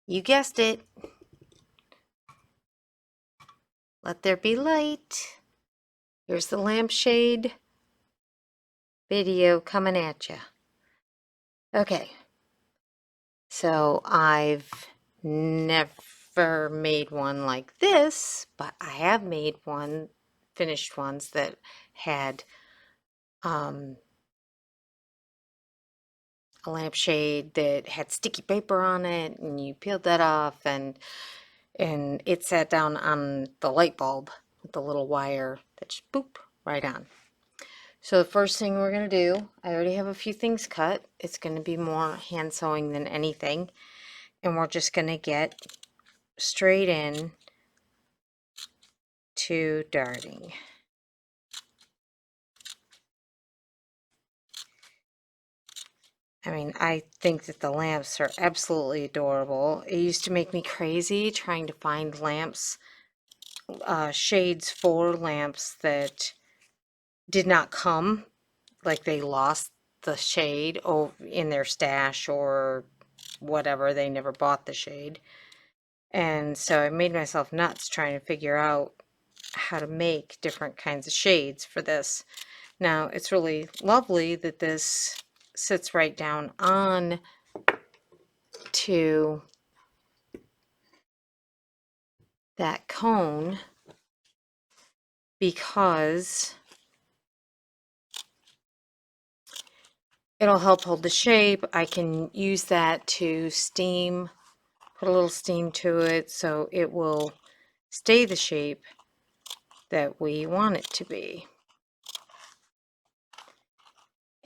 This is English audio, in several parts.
You guessed it. Let there be light. Here's the lampshade video coming at you. Okay, so I've never made one like this, but I have made finished ones that had a lampshade that had sticky paper on it, and you peeled that off, and it sat down on the light bulb with the little wire that just boop right on. So the first thing we're going to do, I already have a few things cut. It's going to be more hand sewing than anything. And we're just going to get straight in to darting. I mean, I think that the lamps are absolutely adorable. It used to make me crazy trying to find lamps, shades for lamps that did not come, like they lost the shade in their stash or whatever. They never bought the shade. And so I made myself nuts trying to figure out how to make different kinds of shades for this. Now, it's really lovely that this sits right down on to that cone because it'll help hold the shape. I can use that to steam, put a little steam to it so it will stay the shape that we want it to be.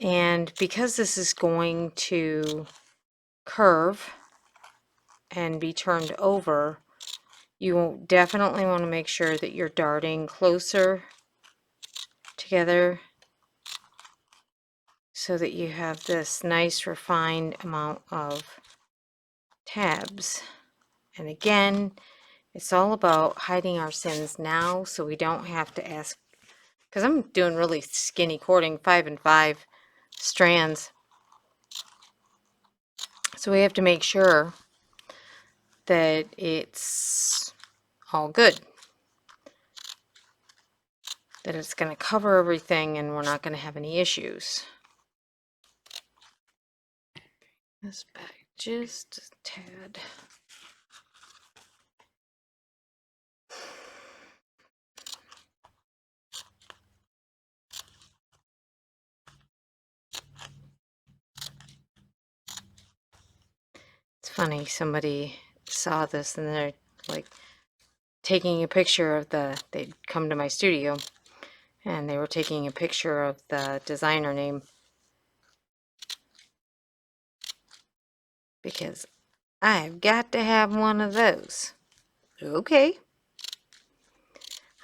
And because this is going to curve and be turned over, you definitely want to make sure that you're darting closer together so that you have this nice refined amount of tabs. And again, it's all about hiding our sins now so we don't have to ask, because I'm doing really skinny cording, 5 and 5 strands. So we have to make sure that it's all good, that it's going to cover everything and we're not going to have any issues. This back just a tad. It's funny, somebody saw this and they're like taking a picture of they'd come to my studio and they were taking a picture of the designer name because I've got to have one of those. Okay.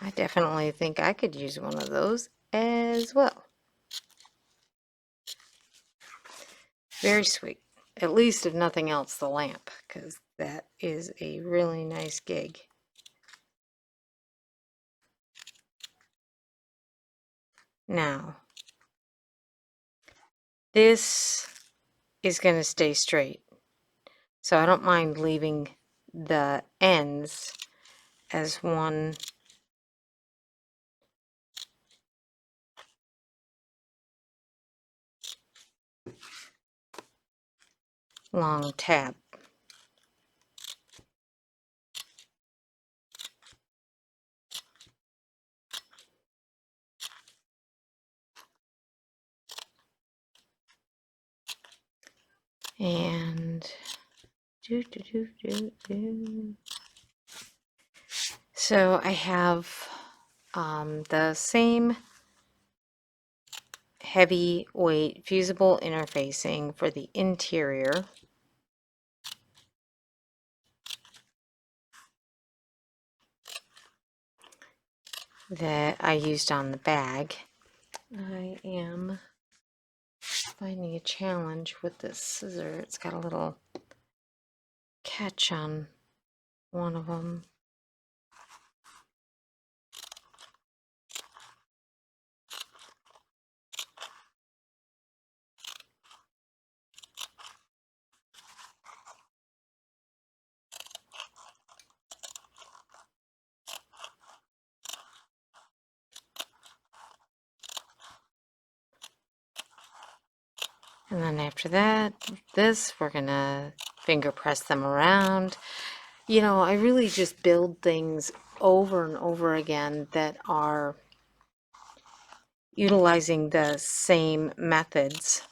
I definitely think I could use one of those as well. Very sweet. At least, if nothing else, the lamp, because that is a really nice gig. Now, this is going to stay straight, so I don't mind leaving the ends as one long tab. And so I have the same heavyweight fusible interfacing for the interior. That I used on the bag. I am finding a challenge with this scissor. It's got a little catch on one of them. And then after that, we're gonna finger press them around. You know, I really just build things over and over again that are utilizing the same methods.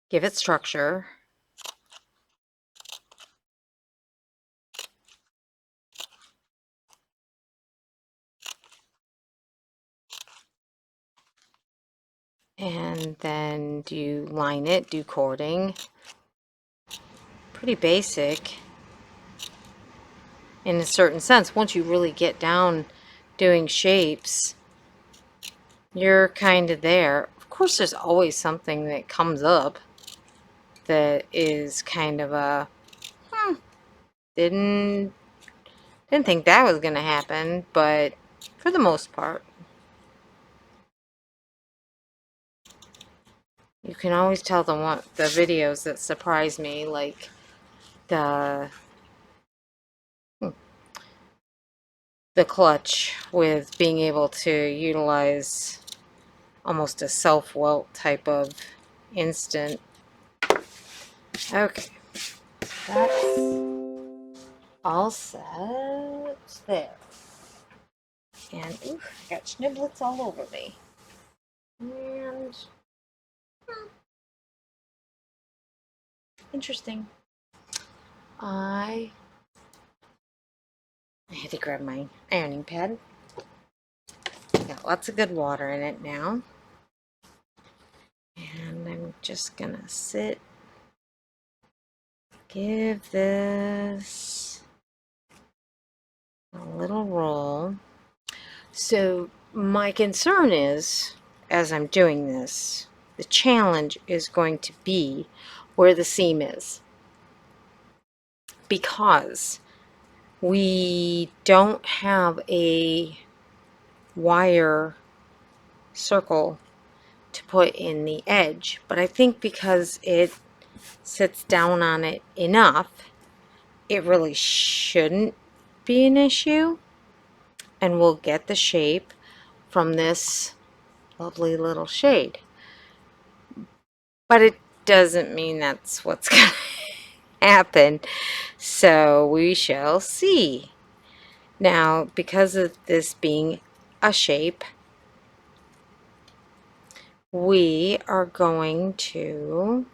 Give it structure. And then do line it, do cording. Pretty basic in a certain sense. Once you really get down doing shapes, you're kind of there. Of course, there's always something that comes up that is kind of a, didn't think that was going to happen, but for the most part, you can always tell the videos that surprise me, like the the clutch with being able to utilize almost a self-welt type of instant. Okay, that's all set there. And oof, I got schniblets all over me. And interesting. I had to grab my ironing pad. Got lots of good water in it now. And I'm just gonna give this a little roll. So my concern is, as I'm doing this, the challenge is going to be where the seam is. Because we don't have a wire circle to put in the edge, but I think because it sits down on it enough, it really shouldn't be an issue, and we'll get the shape from this lovely little shade. But it doesn't mean that's what's going to happen, so we shall see. Now, because of this being a shape, we are going to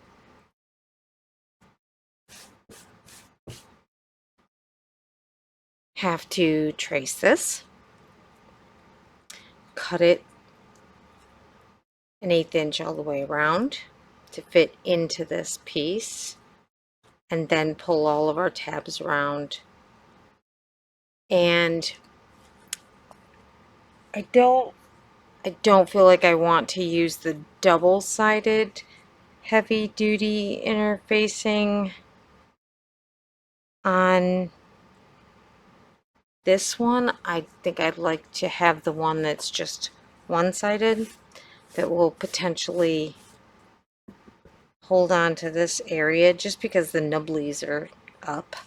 have to trace this, cut it 1/8 inch all the way around to fit into this piece, and then pull all of our tabs around. And I don't feel like I want to use the double-sided heavy duty interfacing on this one. I think I'd like to have the one that's just one-sided that will potentially hold on to this area just because the nubblies are up.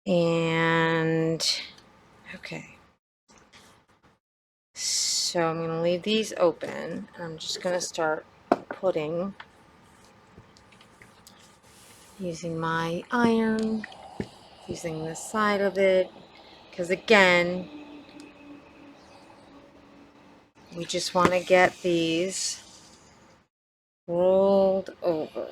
And okay, so I'm going to leave these open. I'm just going to start putting, using my iron, using the side of it, because again, we just want to get these rolled over.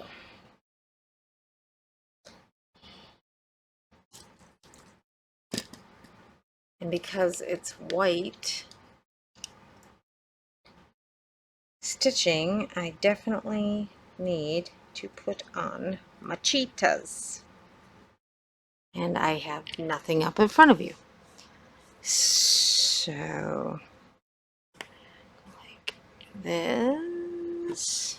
And because it's white stitching, I definitely need to put on machitas. And I have nothing up in front of you. So, like this.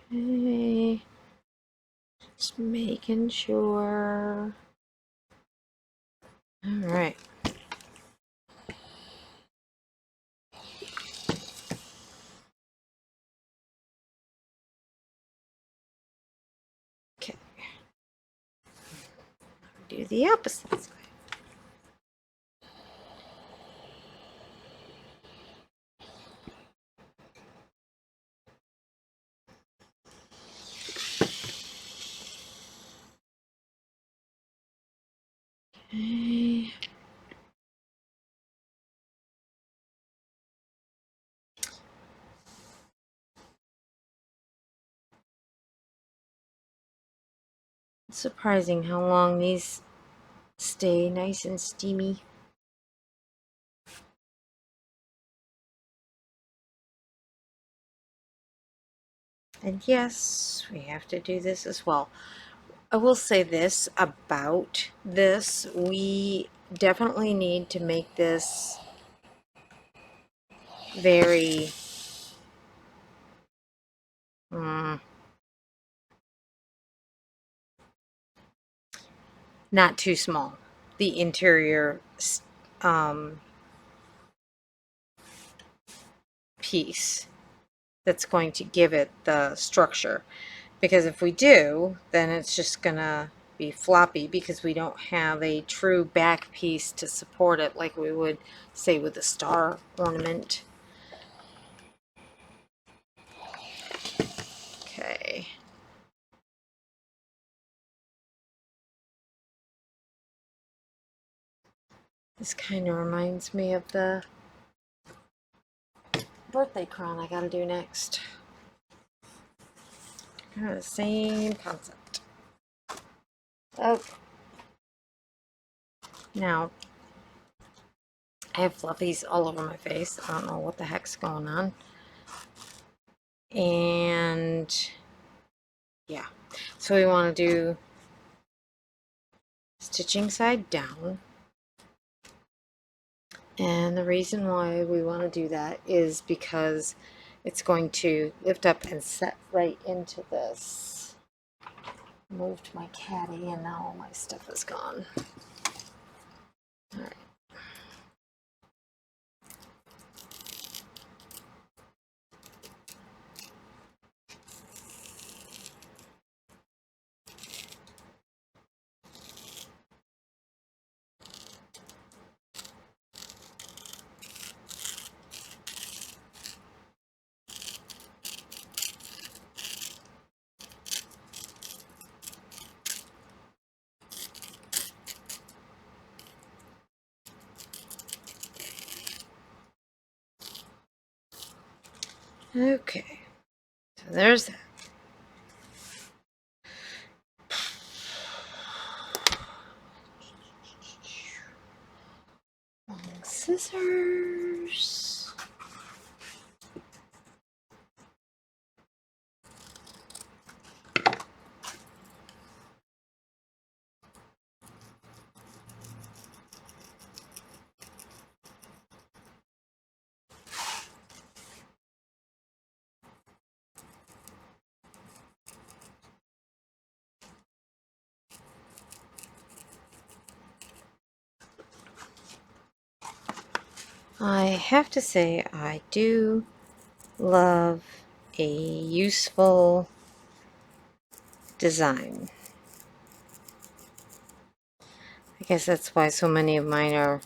Okay. Just making sure. All right. Okay. Do the opposite side. Okay. It's surprising how long these stay nice and steamy. And yes, we have to do this as well. I will say this about this. We definitely need to make this very not too small. The interior um, piece that's going to give it the structure. Because if we do, then it's just gonna be floppy because we don't have a true back piece to support it like we would say with a star ornament. Okay. This kind of reminds me of the birthday crown I gotta do next. Kind of the same concept. Oh, now I have fluffies all over my face. I don't know what the heck's going on. And yeah, so we want to do stitching side down. And the reason why we want to do that is because it's going to lift up and set right into this. Moved my caddy and now all my stuff is gone. All right. Okay, so there's that. Long scissors. I have to say I do love a useful design. I guess that's why so many of mine are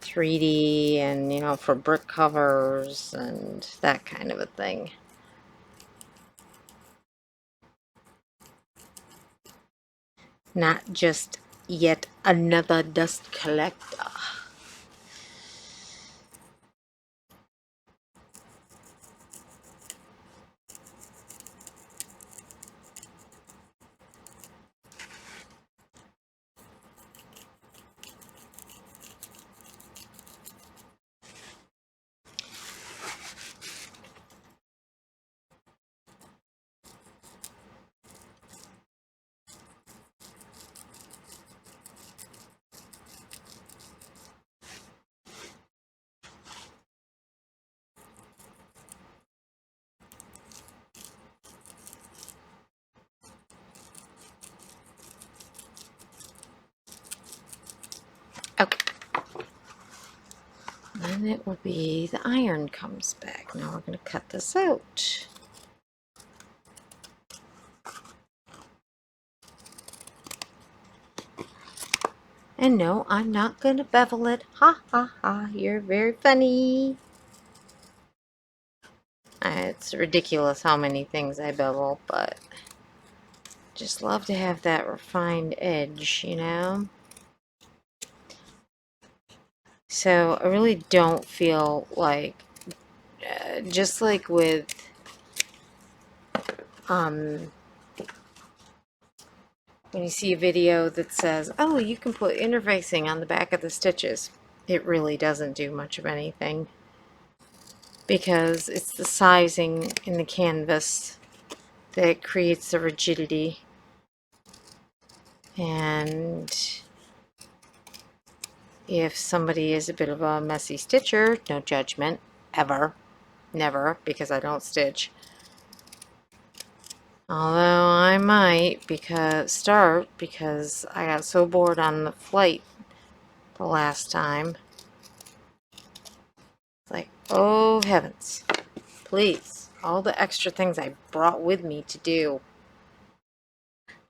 3D and, you know, for brick covers and that kind of a thing. Not just yet another dust collector. And it will be the iron comes back. Now we're going to cut this out. And no, I'm not going to bevel it. Ha ha ha, you're very funny. It's ridiculous how many things I bevel, but just love to have that refined edge, you know? So I really don't feel like, just like with when you see a video that says, oh, you can put interfacing on the back of the stitches, it really doesn't do much of anything, because it's the sizing in the canvas that creates the rigidity. And if somebody is a bit of a messy stitcher, no judgment, ever, never, because I don't stitch. Although I might because I got so bored on the flight the last time. It's like, oh heavens, please, all the extra things I brought with me to do,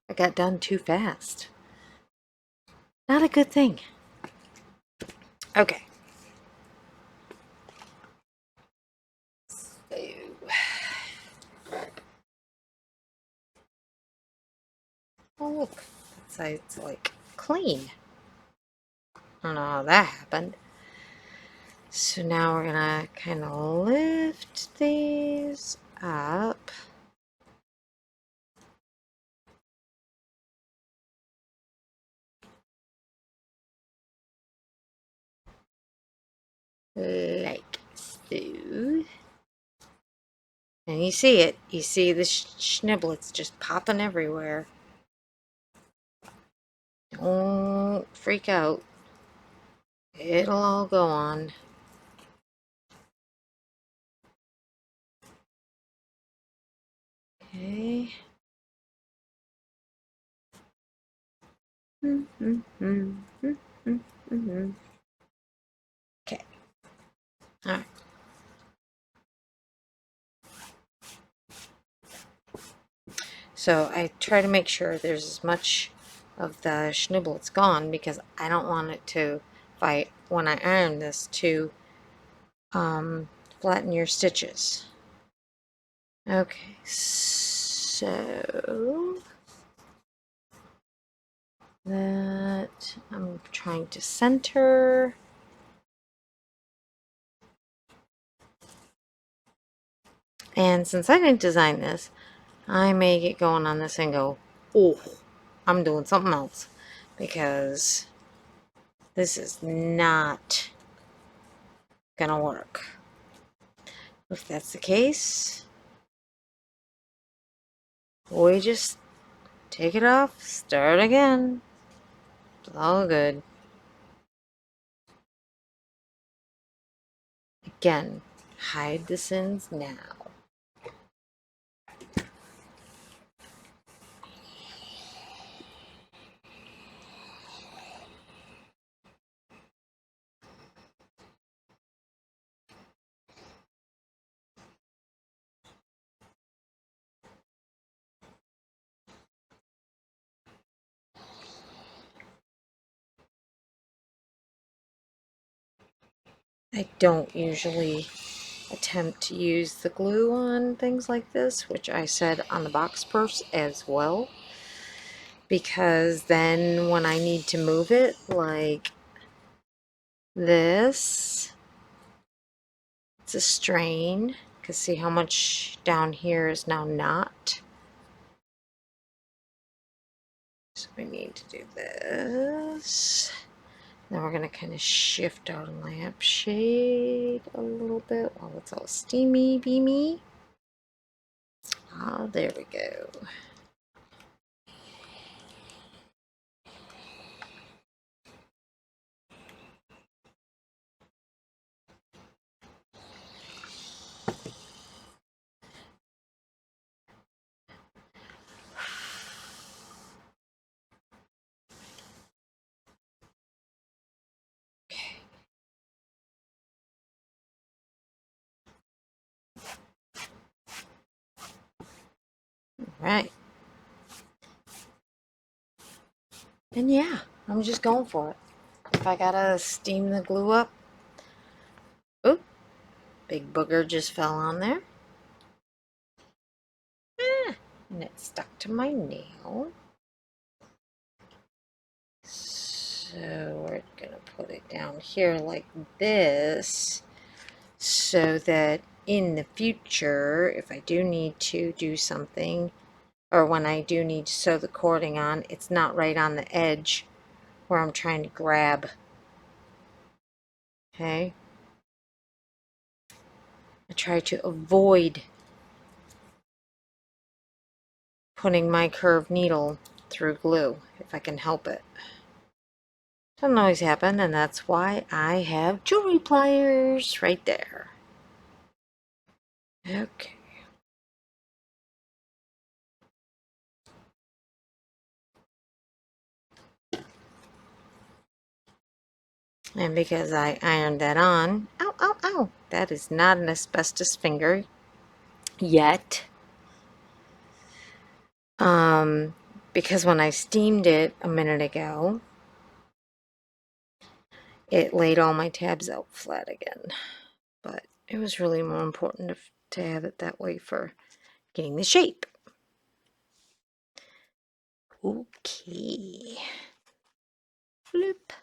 I got done too fast. Not a good thing. Okay. Oh look, that side's like clean. I don't know how that happened. So now we're gonna kind of lift these up. Like so. And you see it. You see the schniblets just popping everywhere. Don't freak out. It'll all go on. Okay. Okay. All right. So I try to make sure there's as much of the schniblets gone, because I don't want it to, when I iron this, to flatten your stitches. Okay, so that I'm trying to center. And since I didn't design this, I may get going on this and go, oh, I'm doing something else, because this is not gonna work. If that's the case, we just take it off, start again. It's all good. Again, hide the sins now. I don't usually attempt to use the glue on things like this, which I said on the box purse as well, because then when I need to move it like this, it's a strain, because see how much down here is now not. So we need to do this. Then we're going to kind of shift our lampshade a little bit while it's all steamy beamy. Ah, there we go. right. And yeah, I'm just going for it. If I gotta steam the glue up. Oop, big booger just fell on there. And it stuck to my nail. So we're gonna put it down here like this, so that in the future, if I do need to do something, or when I do need to sew the cording on, it's not right on the edge where I'm trying to grab. Okay? I try to avoid putting my curved needle through glue if I can help it. Doesn't always happen, and that's why I have jewelry pliers right there. Okay. And because I ironed that on, ow, ow, ow, that is not an asbestos finger yet. Because when I steamed it a minute ago, it laid all my tabs out flat again. But it was really more important to have it that way for getting the shape. Okay. Flip.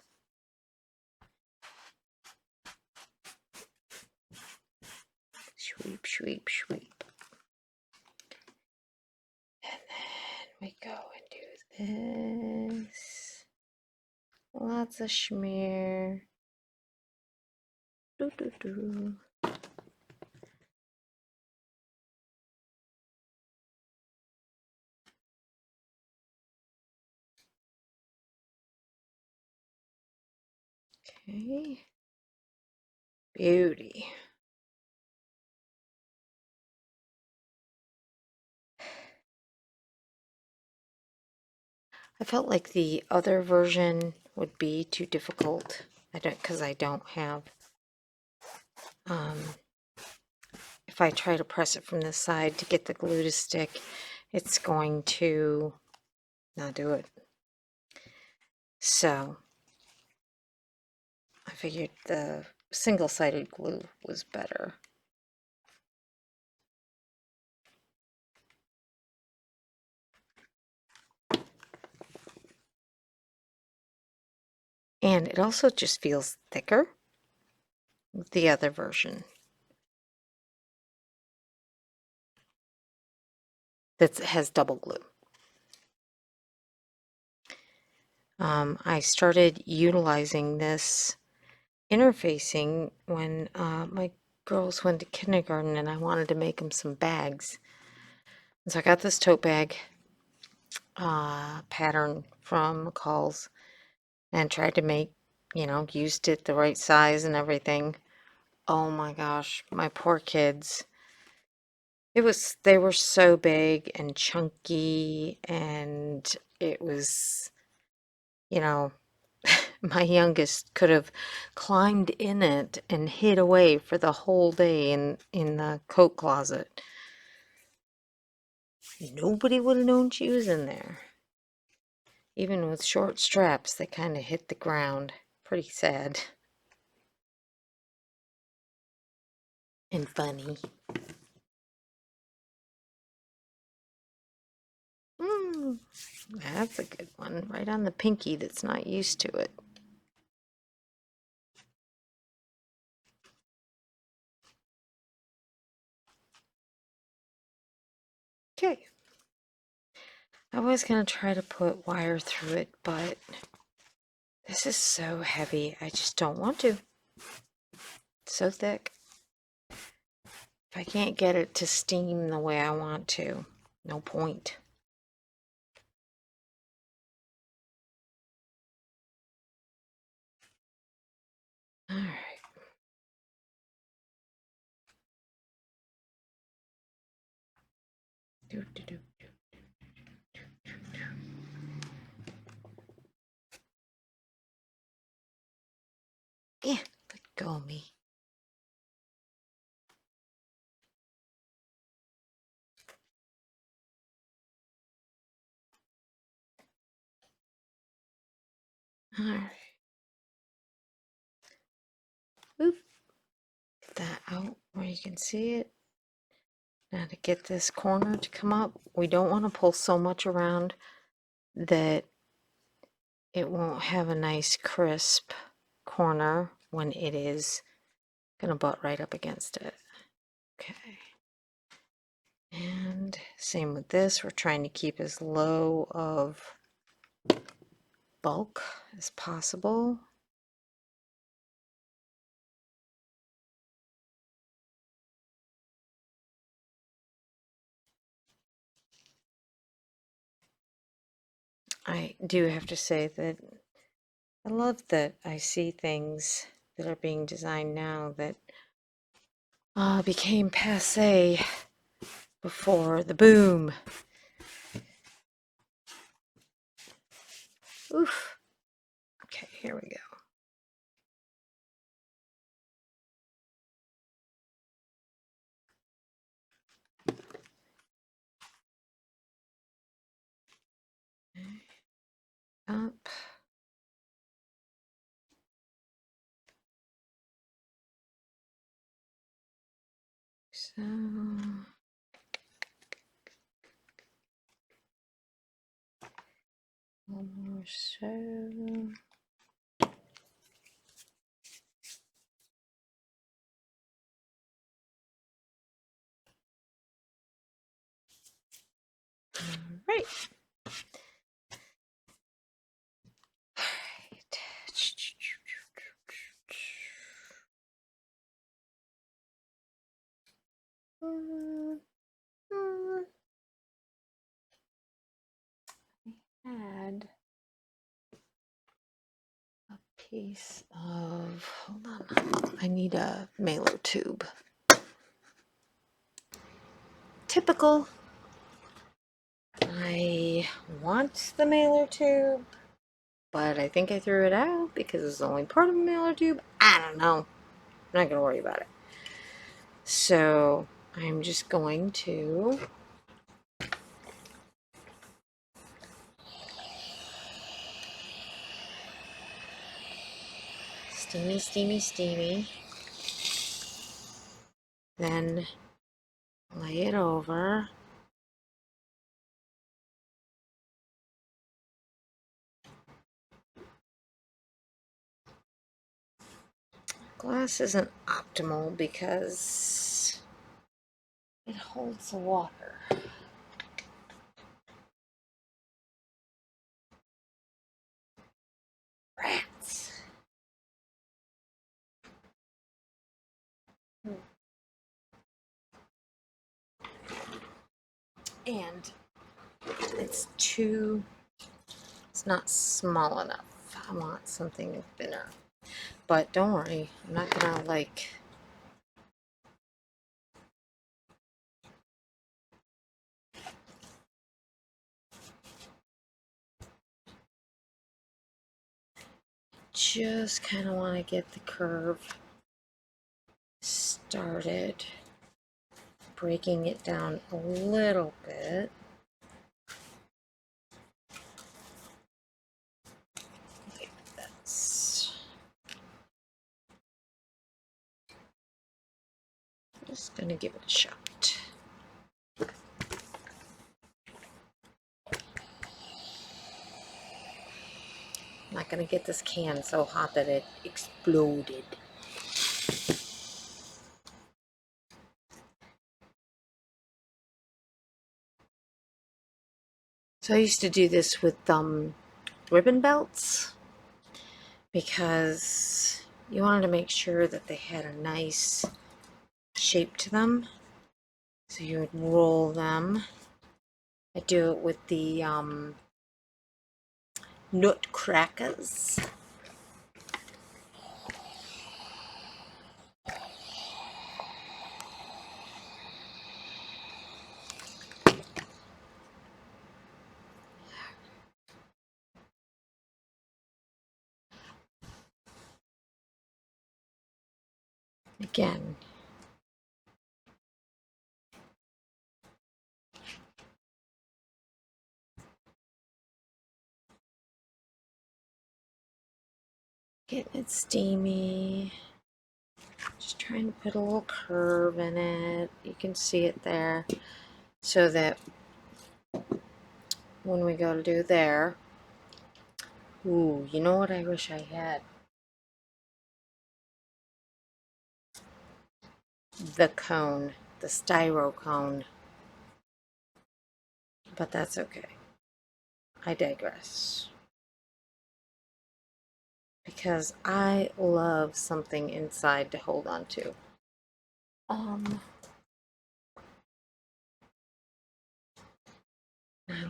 Sweep, sweep, sweep. And then we go and do this. Lots of schmear. Doo, doo, doo. Okay. Beauty. I felt like the other version would be too difficult. Because I don't have, if I try to press it from this side to get the glue to stick, it's going to not do it. So I figured the single-sided glue was better. And it also just feels thicker with the other version that has double glue. I started utilizing this interfacing when my girls went to kindergarten and I wanted to make them some bags. And so I got this tote bag pattern from McCall's and tried to make, used it the right size and everything. Oh my gosh, my poor kids. They were so big and chunky, and it was, my youngest could have climbed in it and hid away for the whole day in the coat closet. Nobody would have known she was in there. Even with short straps, they kind of hit the ground. Pretty sad. And funny. That's a good one. Right on the pinky that's not used to it. Okay. I was going to try to put wire through it, but this is so heavy. I just don't want to. It's so thick. If I can't get it to steam the way I want to, no point. All right. Do, do, do. Yeah, let go of me. All right. Oop. Get that out where you can see it. Now to get this corner to come up, we don't want to pull so much around that it won't have a nice crisp corner when it is gonna butt right up against it. Okay. And same with this, we're trying to keep as low of bulk as possible. I do have to say that I love that I see things that are being designed now that became passé before the boom. Oof. Okay, here we go. Up. So. One more so. Right. I had a piece of, hold on, I need a mailer tube. Typical. I want the mailer tube, but I think I threw it out because it's only part of a mailer tube. I don't know. I'm not going to worry about it. So I'm just going to steamy, steamy, steamy. Then lay it over. Glass isn't optimal because it holds the water. Rats. And it's not small enough. I want something thinner. But don't worry, I'm not gonna just kind of want to get the curve started, breaking it down a little bit. Like this. I'm just gonna give it a shot. I'm not gonna get this can so hot that it exploded. So I used to do this with ribbon belts because you wanted to make sure that they had a nice shape to them. So you would roll them. I do it with the nutcrackers. Again, Getting it steamy. Just trying to put a little curve in it. You can see it there. So that when we go to do there, ooh, you know what I wish I had? The cone, the styro cone. But that's okay. I digress. Because I love something inside to hold on to. I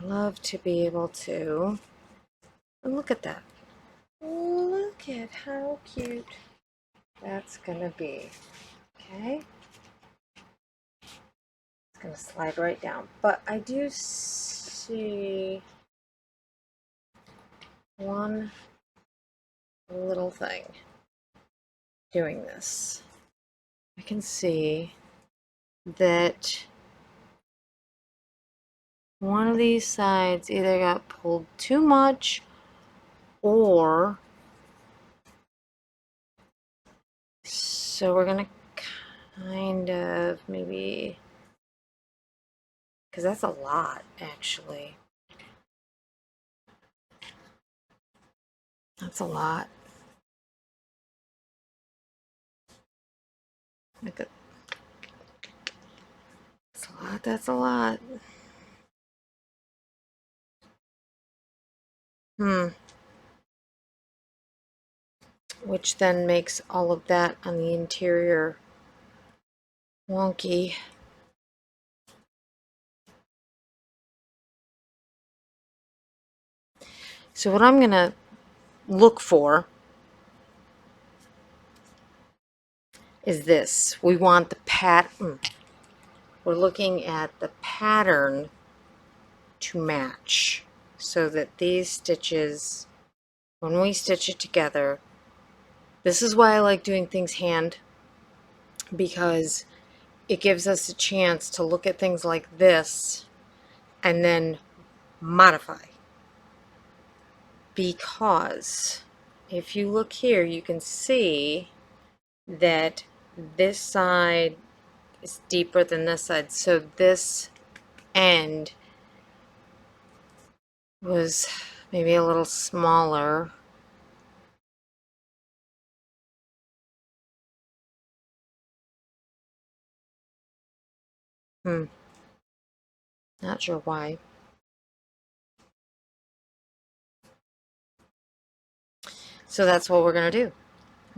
love to be able to, and look at that. Look at how cute that's gonna be. Okay. It's gonna slide right down. But I do see one little thing doing this. I can see that one of these sides either got pulled too much or so we're gonna kind of maybe, because that's a lot actually. That's a lot. Look at, that's a lot, that's a lot. Which then makes all of that on the interior wonky. So what I'm gonna look for is this. We want the pattern. We're looking at the pattern to match so that these stitches, when we stitch it together, this is why I like doing things hand, because it gives us a chance to look at things like this and then modify. Because if you look here, you can see that this side is deeper than this side. So this end was maybe a little smaller. Not sure why. So that's what we're going to do.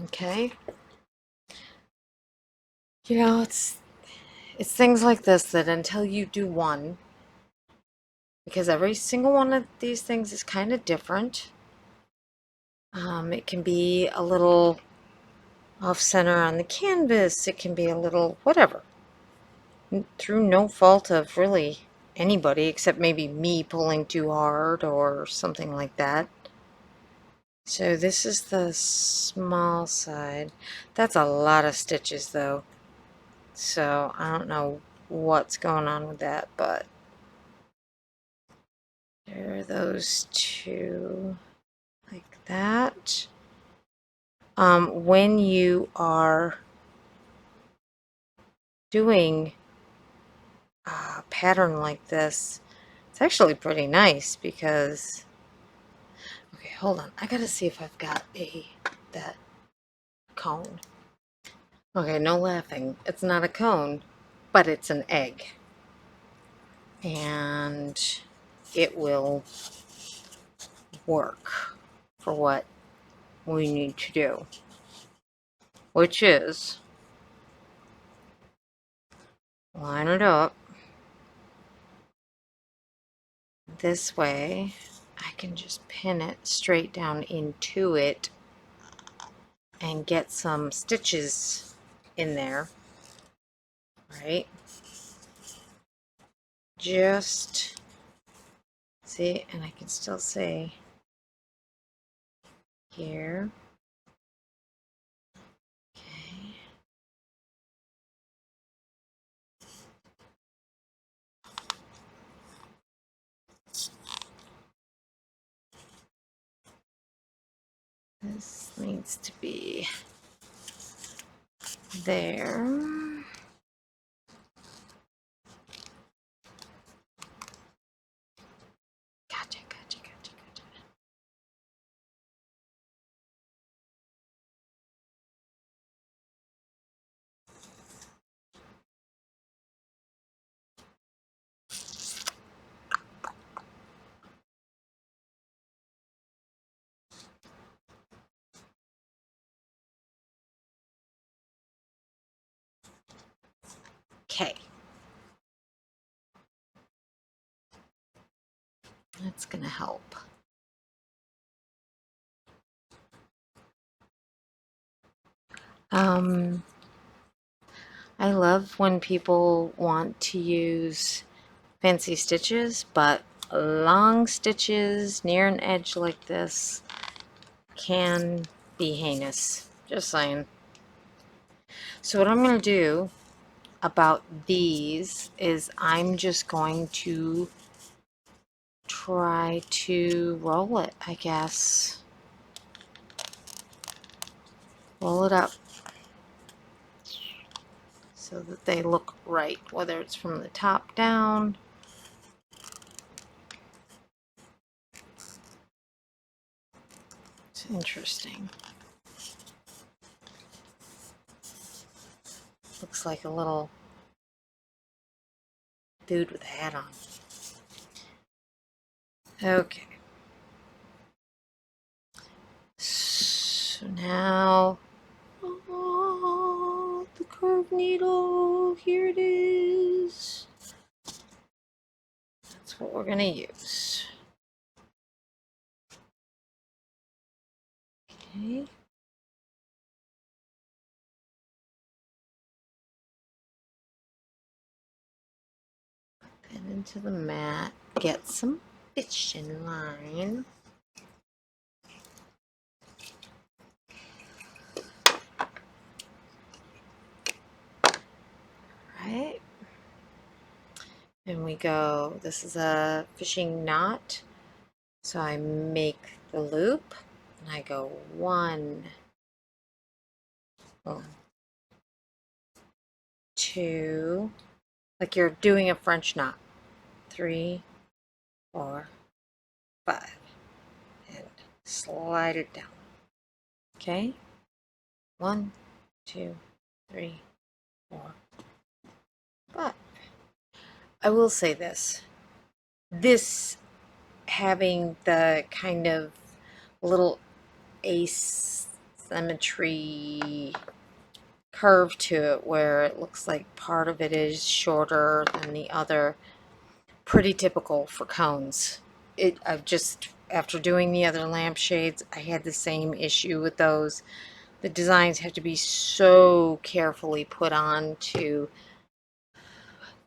Okay. You know, it's things like this that until you do one, because every single one of these things is kind of different. It can be a little off center on the canvas. It can be a little whatever. Through no fault of really anybody except maybe me pulling too hard or something like that. So this is the small side. That's a lot of stitches though. So I don't know what's going on with that, but there are those two like that. When you are doing a pattern like this, it's actually pretty nice because, okay, hold on. I gotta see if I've got that cone. Okay, no laughing. It's not a cone, but it's an egg. And it will work for what we need to do, which is line it up this way. I can just pin it straight down into it and get some stitches in there, right? Just see, and I can still see here. Okay. This needs to be there. Gotcha, gotcha, gotcha, gotcha. Okay. That's gonna help. I love when people want to use fancy stitches, but long stitches near an edge like this can be heinous. Just saying. So what I'm going to do about these is I'm just going to try to roll it, I guess. Roll it up so that they look right, whether it's from the top down. It's interesting. Looks like a little dude with a hat on. Okay. So now, oh, the curved needle, here it is. That's what we're gonna use. Okay. Put that into the mat. Get some stitching line. Right. And we go, this is a fishing knot. So I make the loop and I go one, 2, like you're doing a French knot. 3, 4, 5, and slide it down. Okay, 1, 2, 3, 4, 5. I will say this. This having the kind of little asymmetry curve to it where it looks like part of it is shorter than the other, pretty typical for cones. I've just, after doing the other lampshades, I had the same issue with those. The designs have to be so carefully put on to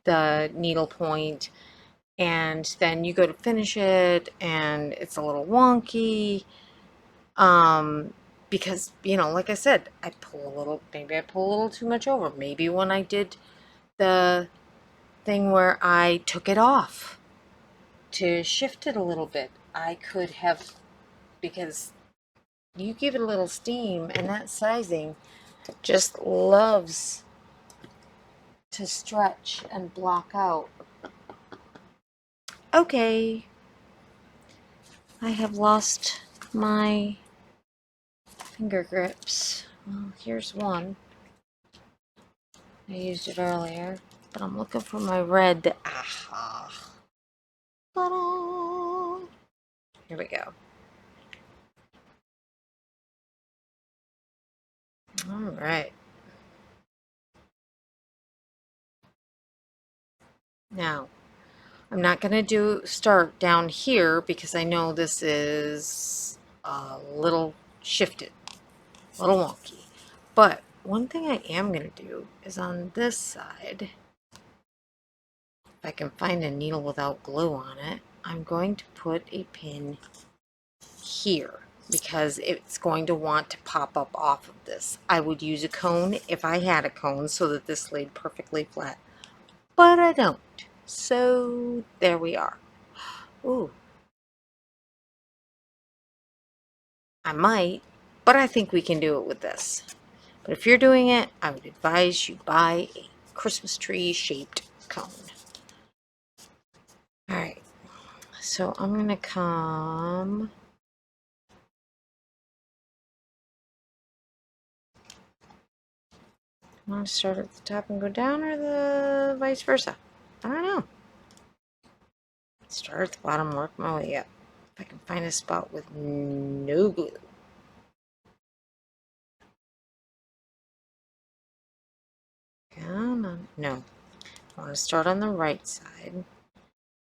the needlepoint, and then you go to finish it and it's a little wonky, because, you know, like I said, maybe I pull a little too much over. Maybe when I did the thing where I took it off to shift it a little bit, I could have, because you give it a little steam and that sizing just loves to stretch and block out. Okay, I have lost my finger grips. Well, here's one. I used it earlier, but I'm looking for my red. Aha. Ta-da! Here we go. All right. Now, I'm not going to start down here because I know this is a little shifted, a little wonky. But one thing I am going to do is on this side, if I can find a needle without glue on it, I'm going to put a pin here because it's going to want to pop up off of this. I would use a cone if I had a cone so that this laid perfectly flat, but I don't. So there we are. Ooh, I might. but I think we can do it with this. But if you're doing it, I would advise you buy a Christmas tree shaped cone. Alright, so I'm going to come... I want to start at the top and go down, or the vice versa. I don't know. Start at the bottom, work my way up. If I can find a spot with no glue. Come on. No. I want to start on the right side.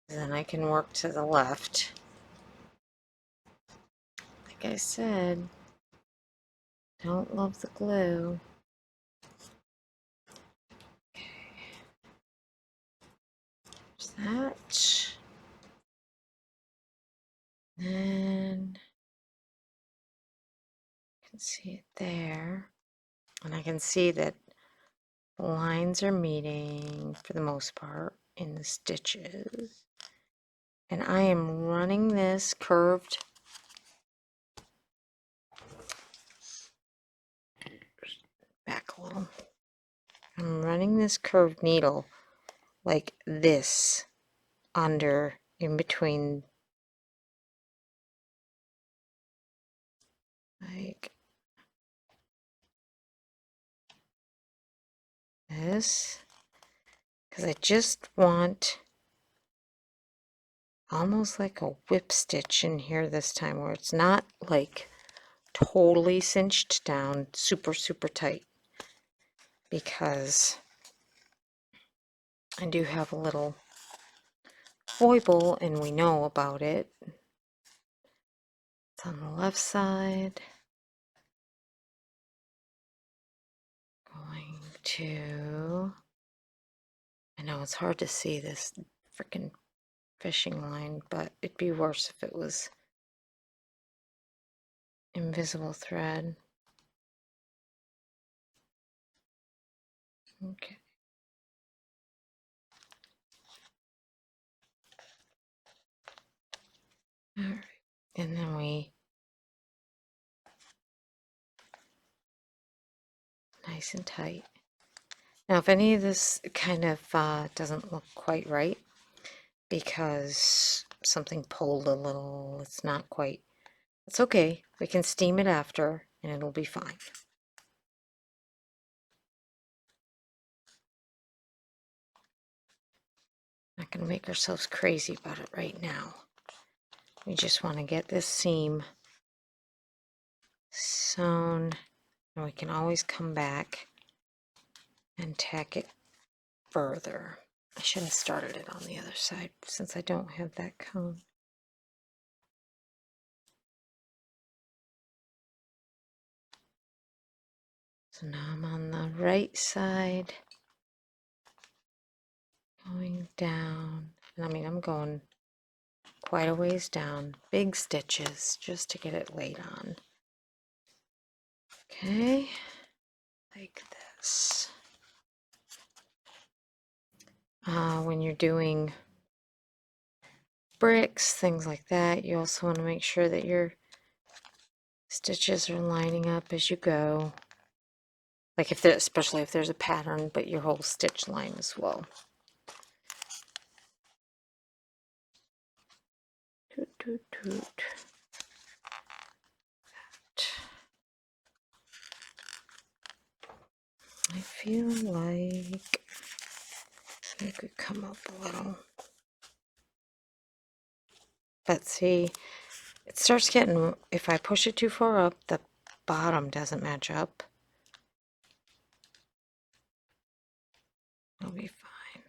Then I can work to the left. Like I said, don't love the glue. Okay. There's that. Then I can see it there. And I can see that the lines are meeting for the most part in the stitches. And I am running this curved back a little. I'm running this curved needle like this under in between, like this, because I just want almost like a whip stitch in here this time, where it's not like totally cinched down super tight, because I do have a little foible and we know about it. It's on the left side. Going to, I know it's hard to see this freaking fishing line, but it'd be worse if it was invisible thread. Okay. All right. And then we nice and tight. Now, if any of this kind of doesn't look quite right because something pulled a little, it's not quite, it's okay. We can steam it after and it'll be fine. Not going to make ourselves crazy about it right now. We just want to get this seam sewn, and we can always come back and tack it further. I should have started it on the other side since I don't have that cone. So now I'm on the right side, going down, and I mean I'm going quite a ways down, big stitches just to get it laid on. Okay, like this. When you're doing bricks, things like that, you also want to make sure that your stitches are lining up as you go. Like if there, especially if there's a pattern, but your whole stitch line as well. Toot, toot, toot. I feel like I could come up a little. But see, it starts getting, if I push it too far up, the bottom doesn't match up. It'll be fine.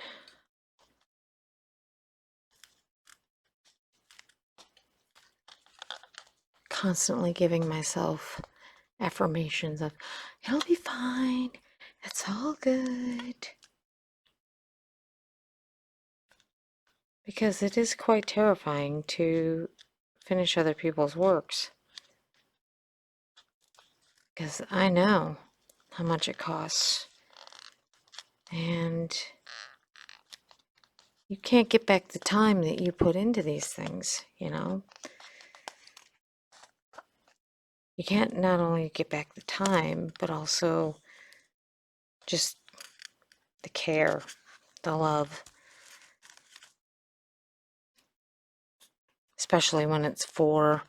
Constantly giving myself affirmations of, it'll be fine, it's all good. Because it is quite terrifying to finish other people's works. Because I know how much it costs. And you can't get back the time that you put into these things, you know? you can't not only get back the time, but also just the care, the love, especially when it's for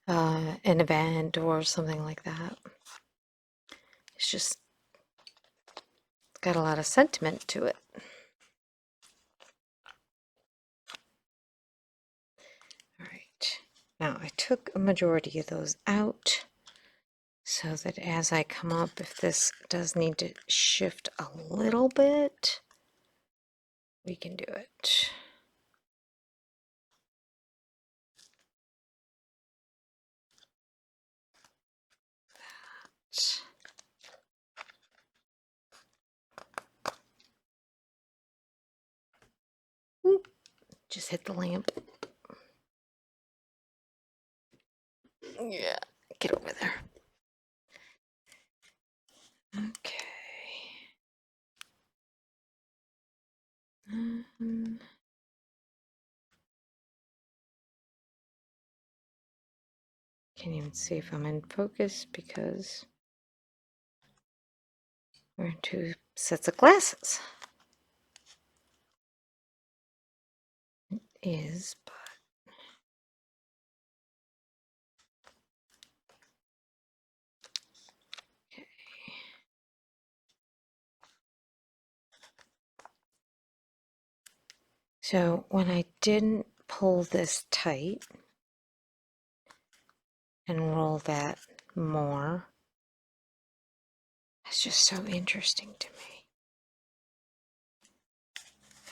an event or something like that. It's just got a lot of sentiment to it. All right, now I took a majority of those out so that as I come up, if this does need to shift a little bit, we can do it. Oop, just hit the lamp. Yeah, get over there. Okay. Can't even see if I'm in focus because we're in two sets of glasses. It is, but okay. So when I didn't pull this tight and roll that more, it's just so interesting to me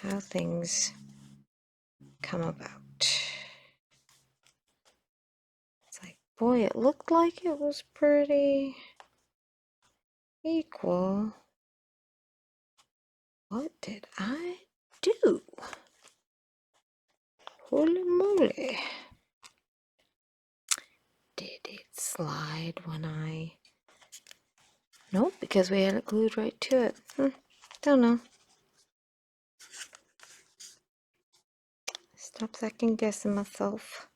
how things come about. It's like, boy, it looked like it was pretty equal. What did I do? Holy moly. Did it slide when I... Nope, because we had it glued right to it. Don't know. Stop second guessing myself.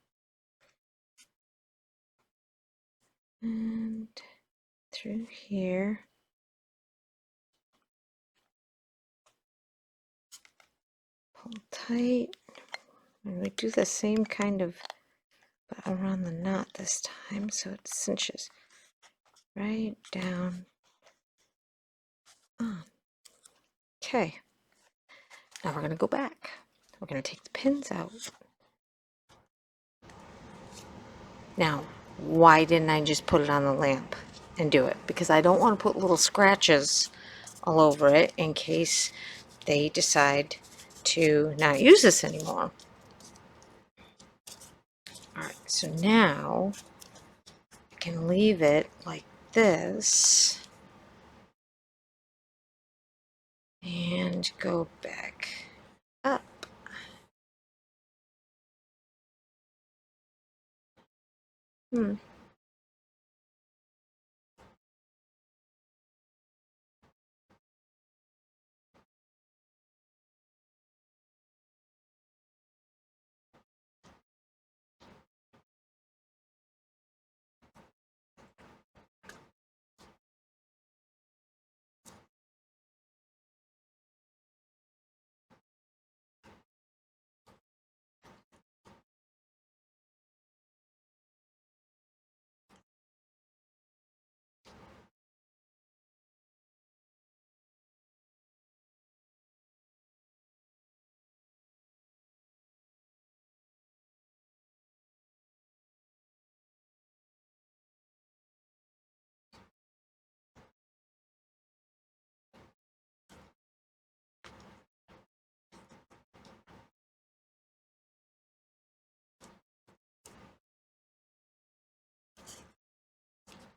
And through here. Pull tight. And we do the same kind of, but around the knot this time, so it cinches right down on. Okay. Now we're going to go back. We're going to take the pins out. Now, why didn't I just put it on the lamp and do it? Because I don't want to put little scratches all over it in case they decide to not use this anymore. Alright, so now I can leave it like this and go back up.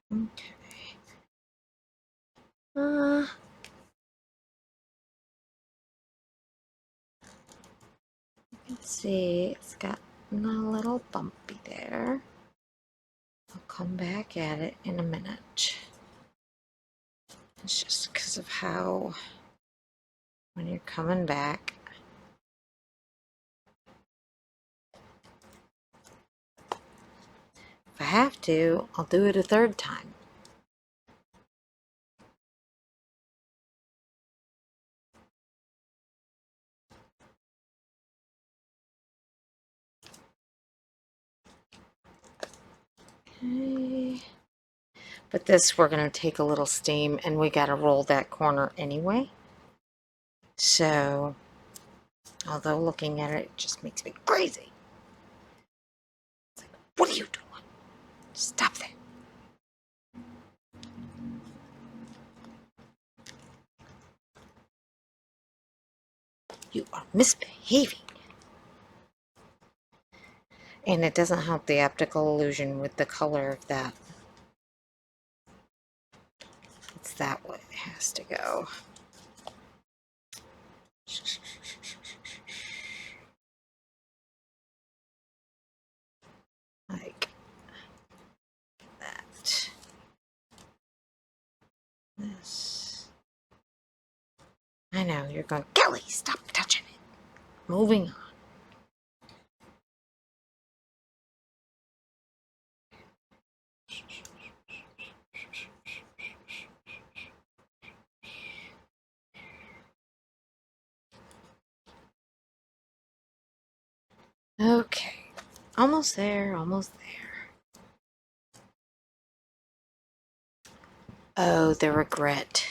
Okay. You can see it's got a little bumpy there. I'll come back at it in a minute. It's just because of how, when you're coming back, have to, I'll do it a third time. Okay. But this, we're going to take a little steam, and we got to roll that corner anyway. So, although looking at it, it just makes me crazy. It's like, what are you doing? Stop that. You are misbehaving. And it doesn't help the optical illusion with the color of that. It's that way it has to go. Like that. This. I know, you're going, Kelly, stop touching it. Moving on. Okay. Almost there, almost there. Oh, the regret.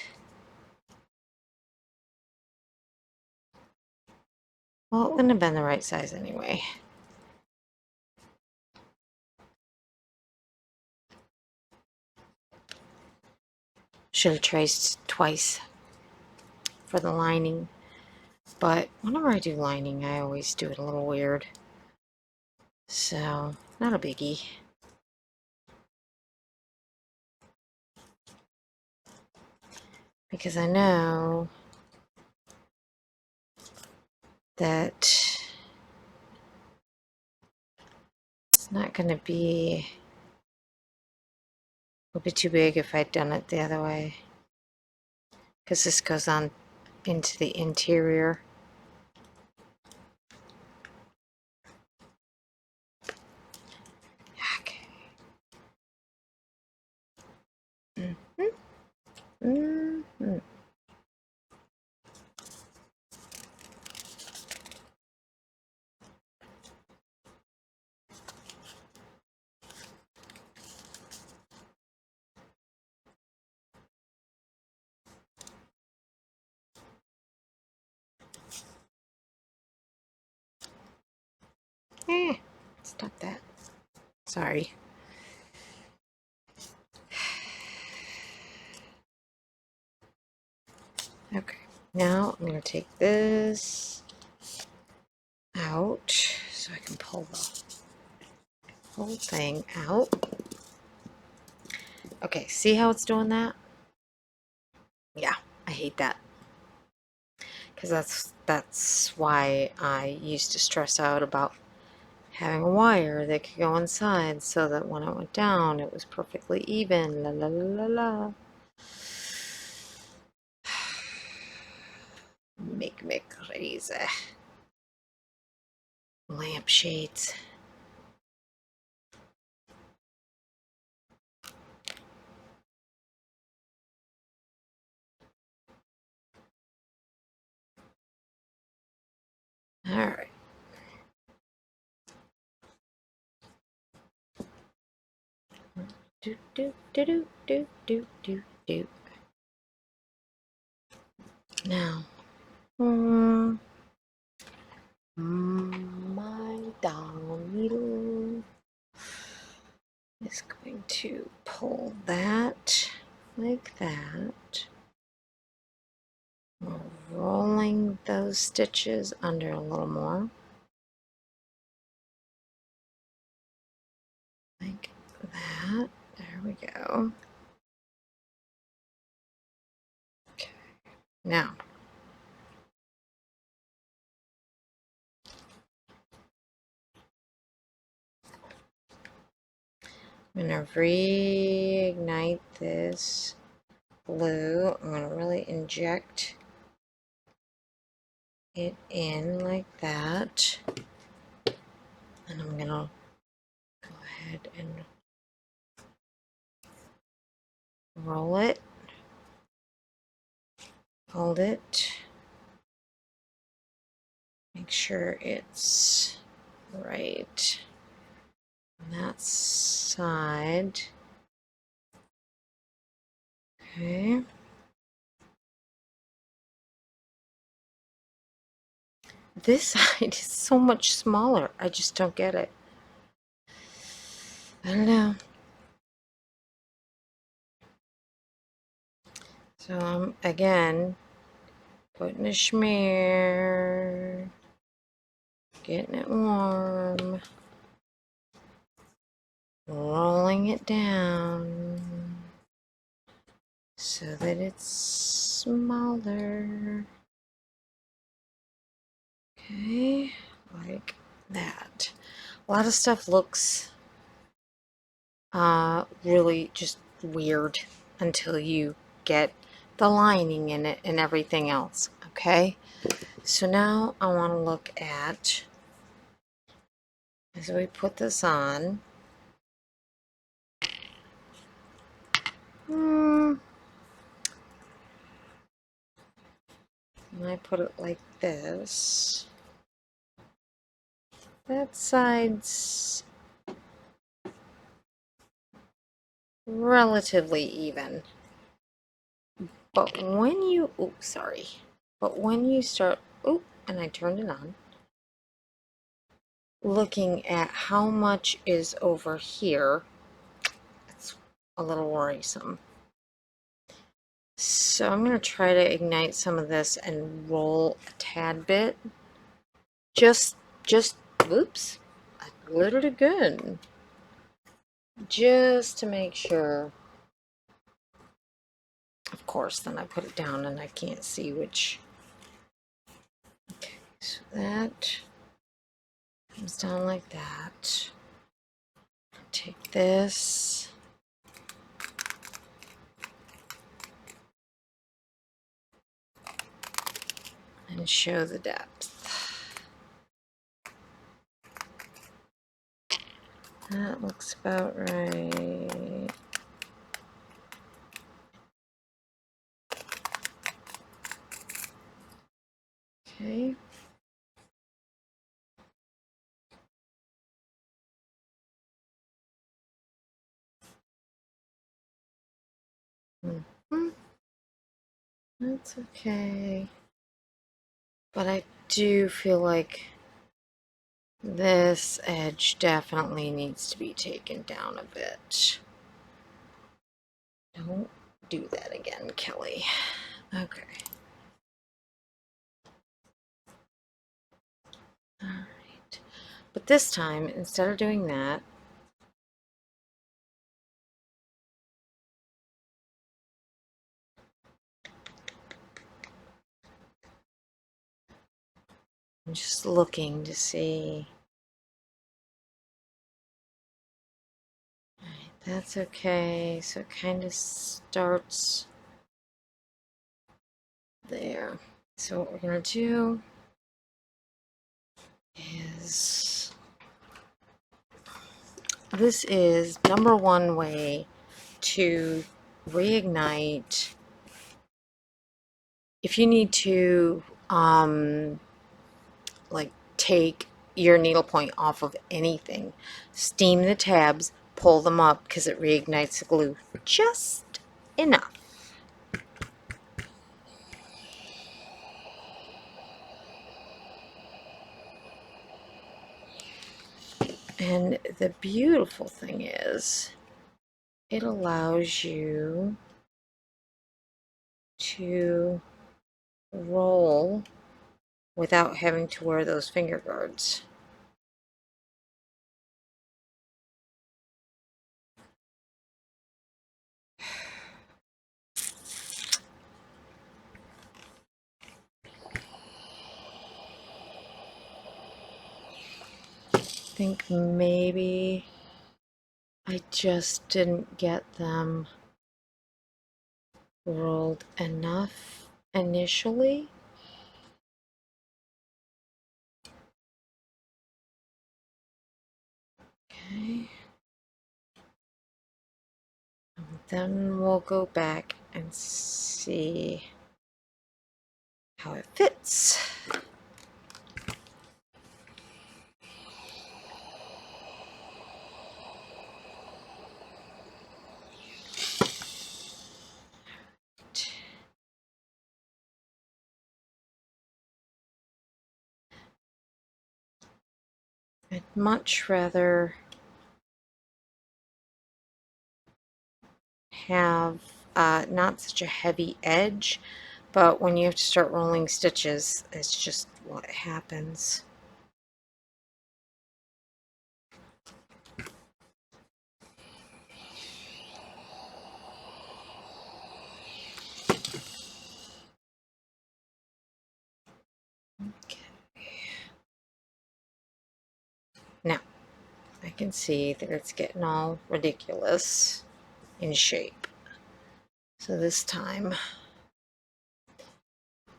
Well, it wouldn't have been the right size anyway. Should have traced twice for the lining. But whenever I do lining, I always do it a little weird. So, not a biggie. Because I know that it's not going to be a bit too big if I'd done it the other way. Because this goes on into the interior. Okay. Stop that. Sorry. Okay, now I'm going to take this out so I can pull the whole thing out. Okay, see how it's doing that? Yeah, I hate that. Because that's why I used to stress out about having a wire that could go inside so that when it went down, it was perfectly even. La la la la la. Make me crazy. Lampshades. All right. Do do do do do do do do. Now, my down needle is going to pull that like that. We're rolling those stitches under a little more. Like that. There we go. Okay. Now, I'm going to reignite this glue. I'm going to really inject it in like that. And I'm going to go ahead and roll it, hold it, make sure it's right on that side. Okay. This side is so much smaller. I just don't get it. I don't know. So I'm again putting a schmear, getting it warm, rolling it down so that it's smaller. Okay, like that. A lot of stuff looks really just weird until you get the lining in it and everything else. Okay, so now I want to look at, as we put this on, and I put it like this. That side's relatively even. But when you, oh, sorry. But when you start, oh, and I turned it on, looking at how much is over here, it's a little worrisome. So I'm going to try to ignite some of this and roll a tad bit. Just, oops, I glittered again. Just to make sure. Of course, then I put it down and I can't see which. Okay, so that comes down like that. Take this. And show the depth. That looks about right. Okay. That's okay. But I do feel like this edge definitely needs to be taken down a bit. Don't do that again, Kelly. Okay. Alright. But this time, instead of doing that, I'm just looking to see. Alright, that's okay. So it kind of starts there. So what we're going to do is, this is number one way to reignite. If you need to like take your needlepoint off of anything, steam the tabs, pull them up, because it reignites the glue just enough. And the beautiful thing is, it allows you to roll without having to wear those finger guards. I think maybe I just didn't get them rolled enough initially. Okay. Then we'll go back and see how it fits. I'd much rather have not such a heavy edge, but when you have to start rolling stitches, it's just what happens. Okay. Now, I can see that it's getting all ridiculous in shape. So this time,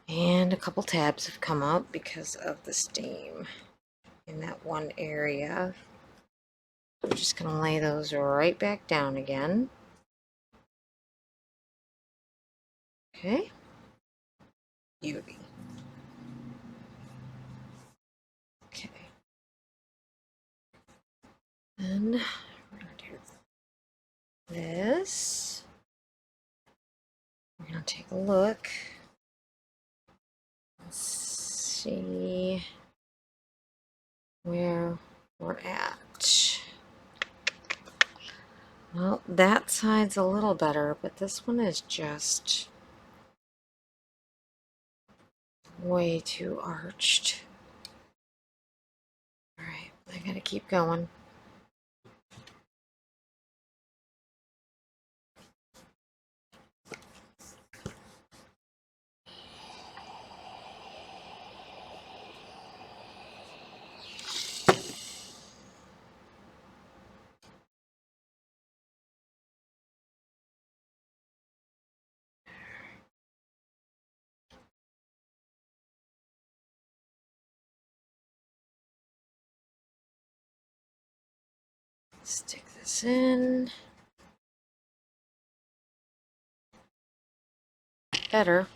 and a couple tabs have come up because of the steam in that one area. I'm just going to lay those right back down again. Okay. Beauty. Okay. Then we're going to do this. We're going to take a look. Let's see where we're at. Well, that side's a little better, but this one is just way too arched. Alright, I gotta keep going. Stick this in. Better.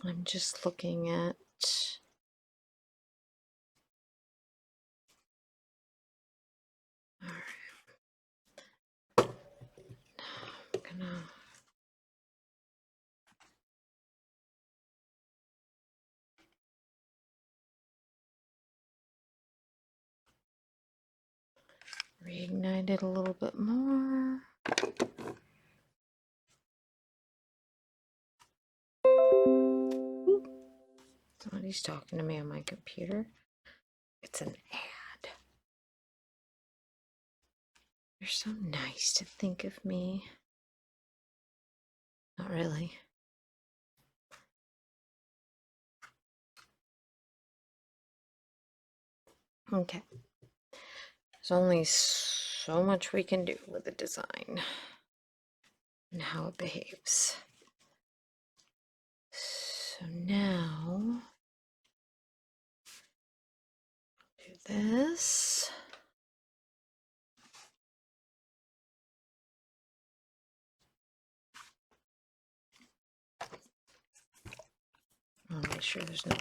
I'm just looking at... Alright. I'm gonna... reignite it a little bit more. Somebody's talking to me on my computer. It's an ad. You're so nice to think of me. Not really. Okay. There's only so much we can do with the design and how it behaves. So now, do this. I'll make sure there's no...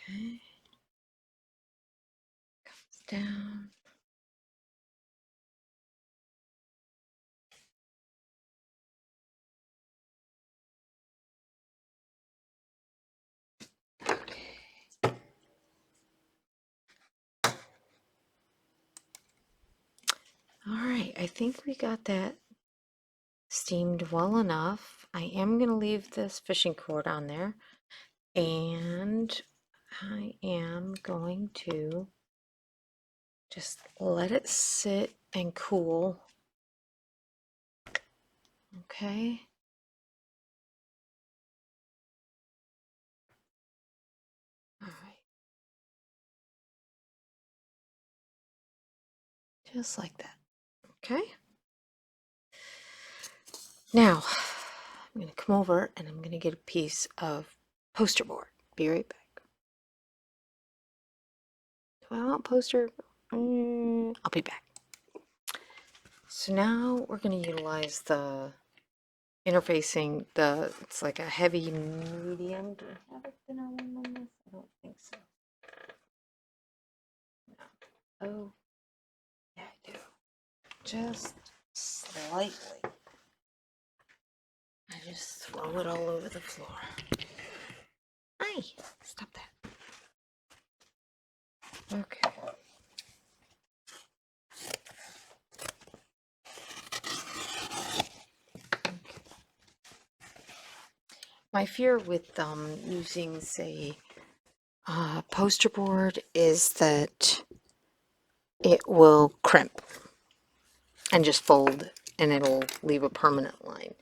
Okay. Comes down. Okay. All right, I think we got that steamed well enough. I am going to leave this fishing cord on there, and I am going to just let it sit and cool. Okay. All right. Just like that. Okay. Now, I'm going to come over and I'm going to get a piece of poster board. Be right back. Do I want poster? I'll be back. So now we're going to utilize the interfacing, it's like a heavy medium. Do I have a thinner one on this? I don't think so. No. Oh, yeah, I do. Just slightly. I just throw it all over the floor. Hi, stop that. Okay. My fear with using, say, poster board is that it will crimp and just fold and it'll leave a permanent line.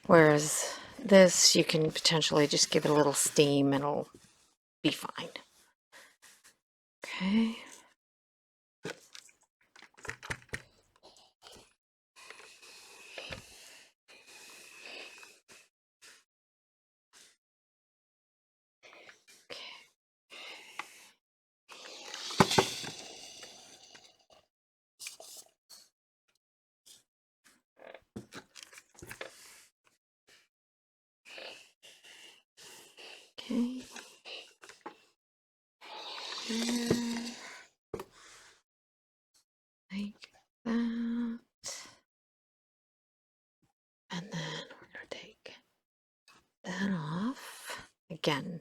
Whereas this, you can potentially just give it a little steam and it'll be fine. Okay. Okay. Like that. And then we're going to take that off. Again,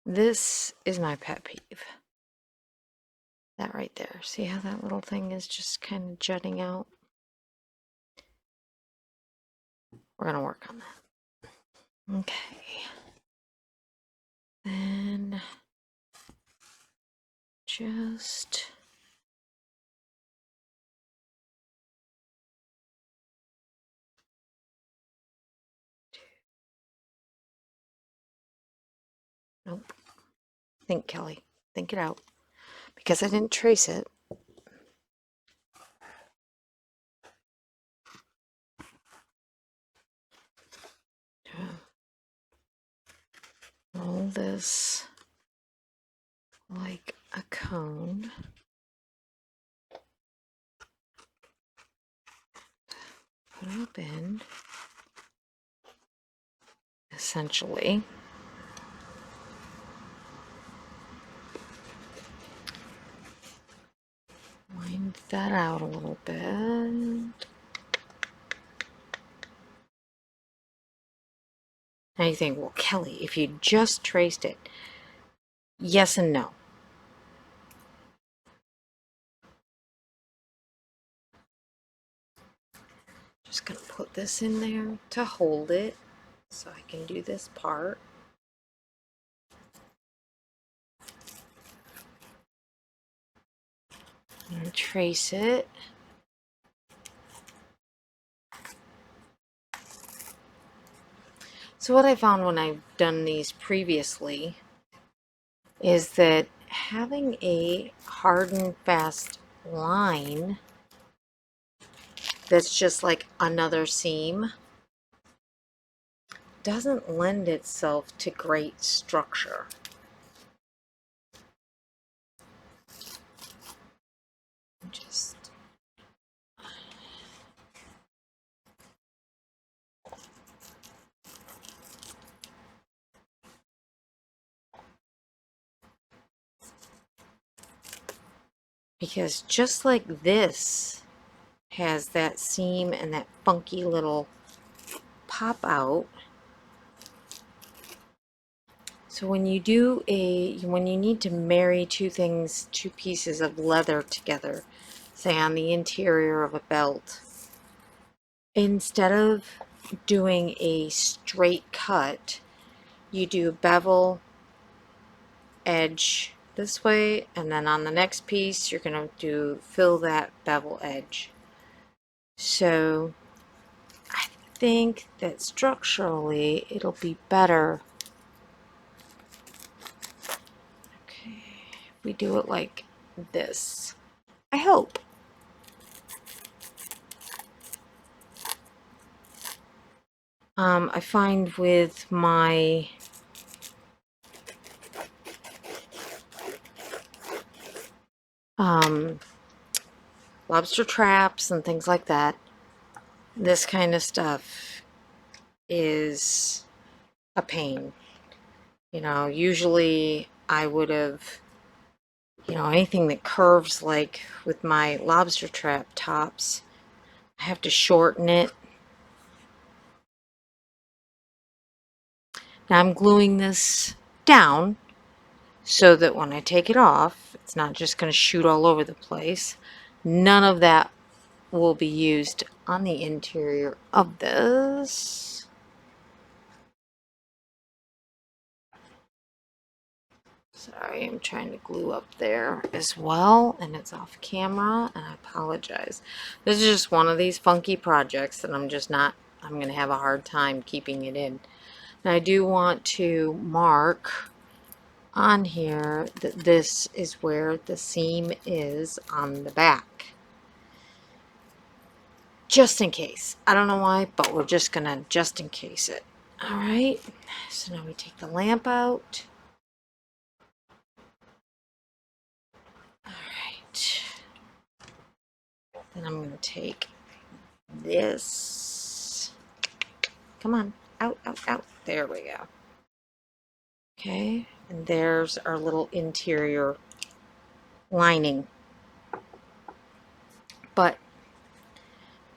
this is my pet peeve. That right there. See how that little thing is just kind of jutting out? We're going to work on that. Okay. Then just nope. Think, Kelly. Think it out. Because I didn't trace it. Roll this like a cone. Put it up in. Essentially. Wind that out a little bit. Now you think, well, Kelly, if you just traced it, yes and no. Just gonna put this in there to hold it so I can do this part. I'm gonna trace it. So what I found when I've done these previously is that having a hard and fast line that's just like another seam doesn't lend itself to great structure. Just because just like this has that seam and that funky little pop out. So when you need to marry two pieces of leather together, say on the interior of a belt, instead of doing a straight cut, you do bevel edge this way, and then on the next piece you're going to fill that bevel edge. So I think that structurally it'll be better. Okay, if we do it like this. I hope. I find with my lobster traps and things like that, this kind of stuff is a pain. You know, usually I would have, you know, anything that curves, like with my lobster trap tops, I have to shorten it. Now I'm gluing this down so that when I take it off, it's not just going to shoot all over the place. None of that will be used on the interior of this. Sorry, I'm trying to glue up there as well, and it's off camera, and I apologize. This is just one of these funky projects that I'm going to have a hard time keeping it in. Now I do want to mark on here that this is where the seam is on the back. Just in case. I don't know why, but we're just gonna just in case it. Alright, so now we take the lamp out. Alright. Then I'm gonna take this. Come on, out, out, out. There we go. Okay, and there's our little interior lining. But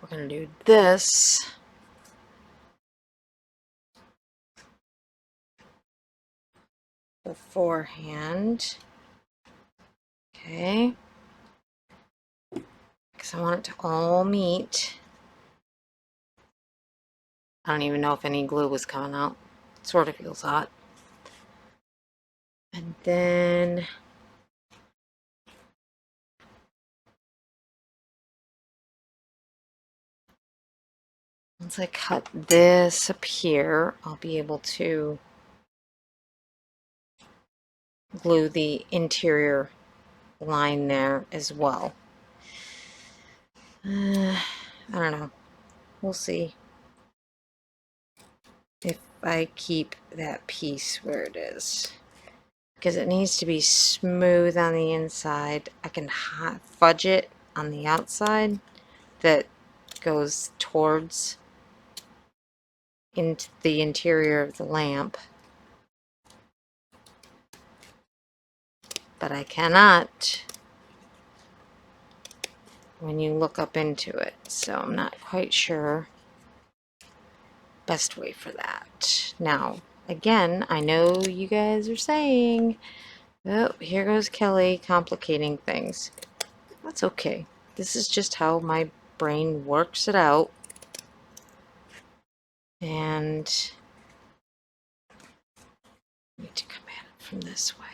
we're gonna do this beforehand. Okay, because I want it to all meet. I don't even know if any glue was coming out. It sort of feels hot. And then once I cut this up here, I'll be able to glue the interior line there as well. I don't know. We'll see if I keep that piece where it is. Because it needs to be smooth on the inside. I can fudge it on the outside that goes towards into the interior of the lamp. But I cannot when you look up into it. So I'm not quite sure best way for that. Now, again, I know you guys are saying, oh, here goes Kelly complicating things. That's okay. This is just how my brain works it out. And I need to come at it from this way.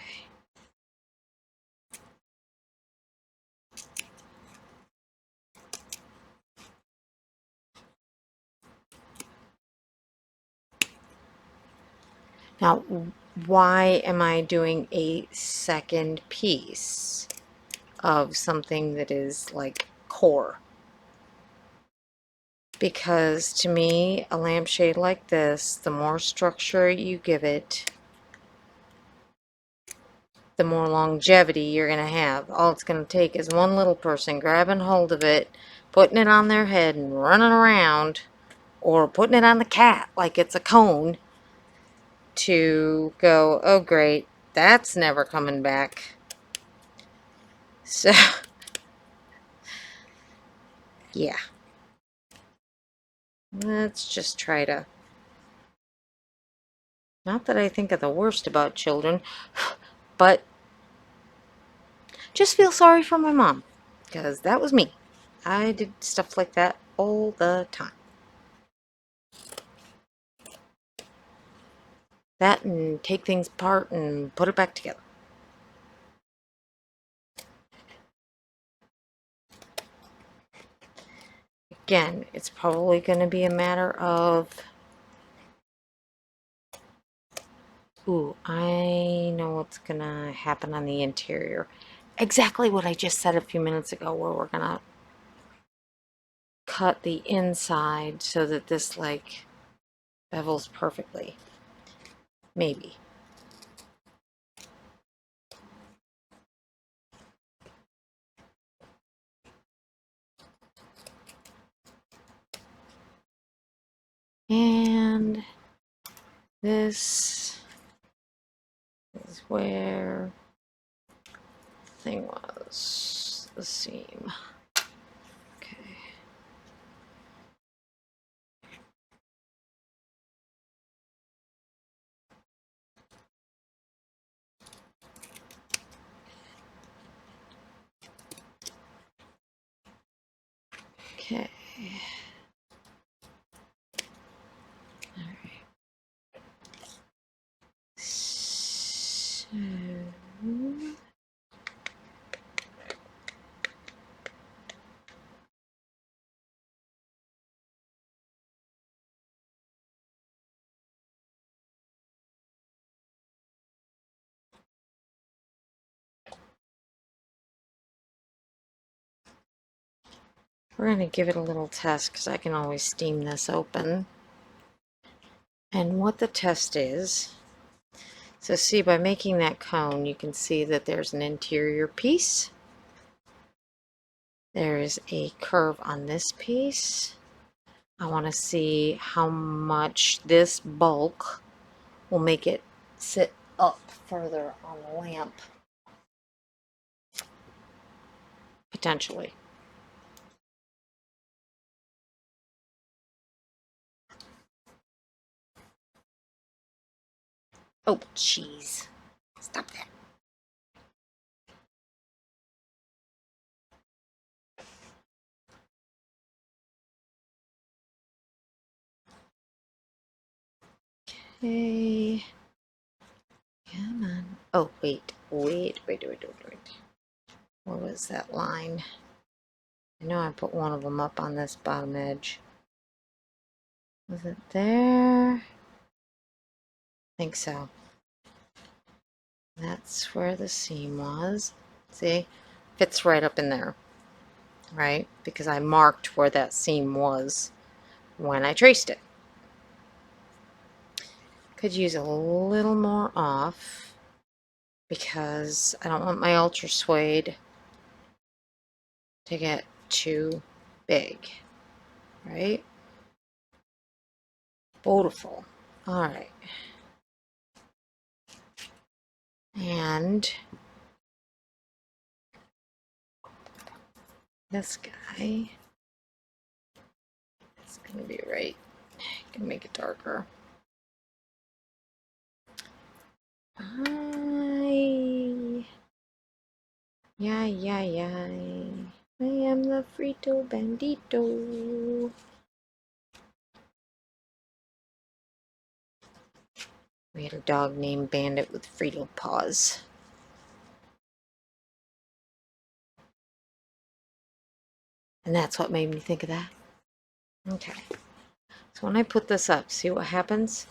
Now, why am I doing a second piece of something that is like core? Because to me, a lampshade like this, the more structure you give it, the more longevity you're going to have. All it's going to take is one little person grabbing hold of it, putting it on their head and running around, or putting it on the cat like it's a cone, to go, oh great, that's never coming back. So, yeah. Let's just try to... Not that I think of the worst about children, but just feel sorry for my mom, because that was me. I did stuff like that all the time. That and take things apart and put it back together. Again, it's probably going to be a matter of... Ooh, I know what's going to happen on the interior. Exactly what I just said a few minutes ago, where we're going to cut the inside so that this, like, Bevels perfectly. Maybe. And this is where the thing was, the seam. Okay. Okay. All right. So we're going to give it a little test because I can always steam this open. And what the test is, so see, by making that cone, you can see that there's an interior piece. There is a curve on this piece. I want to see how much this bulk will make it sit up further on the lamp, potentially. Oh, jeez. Stop that. Okay. Come on. Oh, wait. What was that line? I know I put one of them up on this bottom edge. Was it there? I think so. That's where the seam was. See? Fits right up in there. Right? Because I marked where that seam was when I traced it. Could use a little more off because I don't want my ultra suede to get too big. Right? Beautiful. All right. And this guy is going to be right. I can make it darker. Yeah. I am the Frito Bandito. We had a dog named Bandit with Frito paws. And that's what made me think of that. Okay. So when I put this up, see what happens?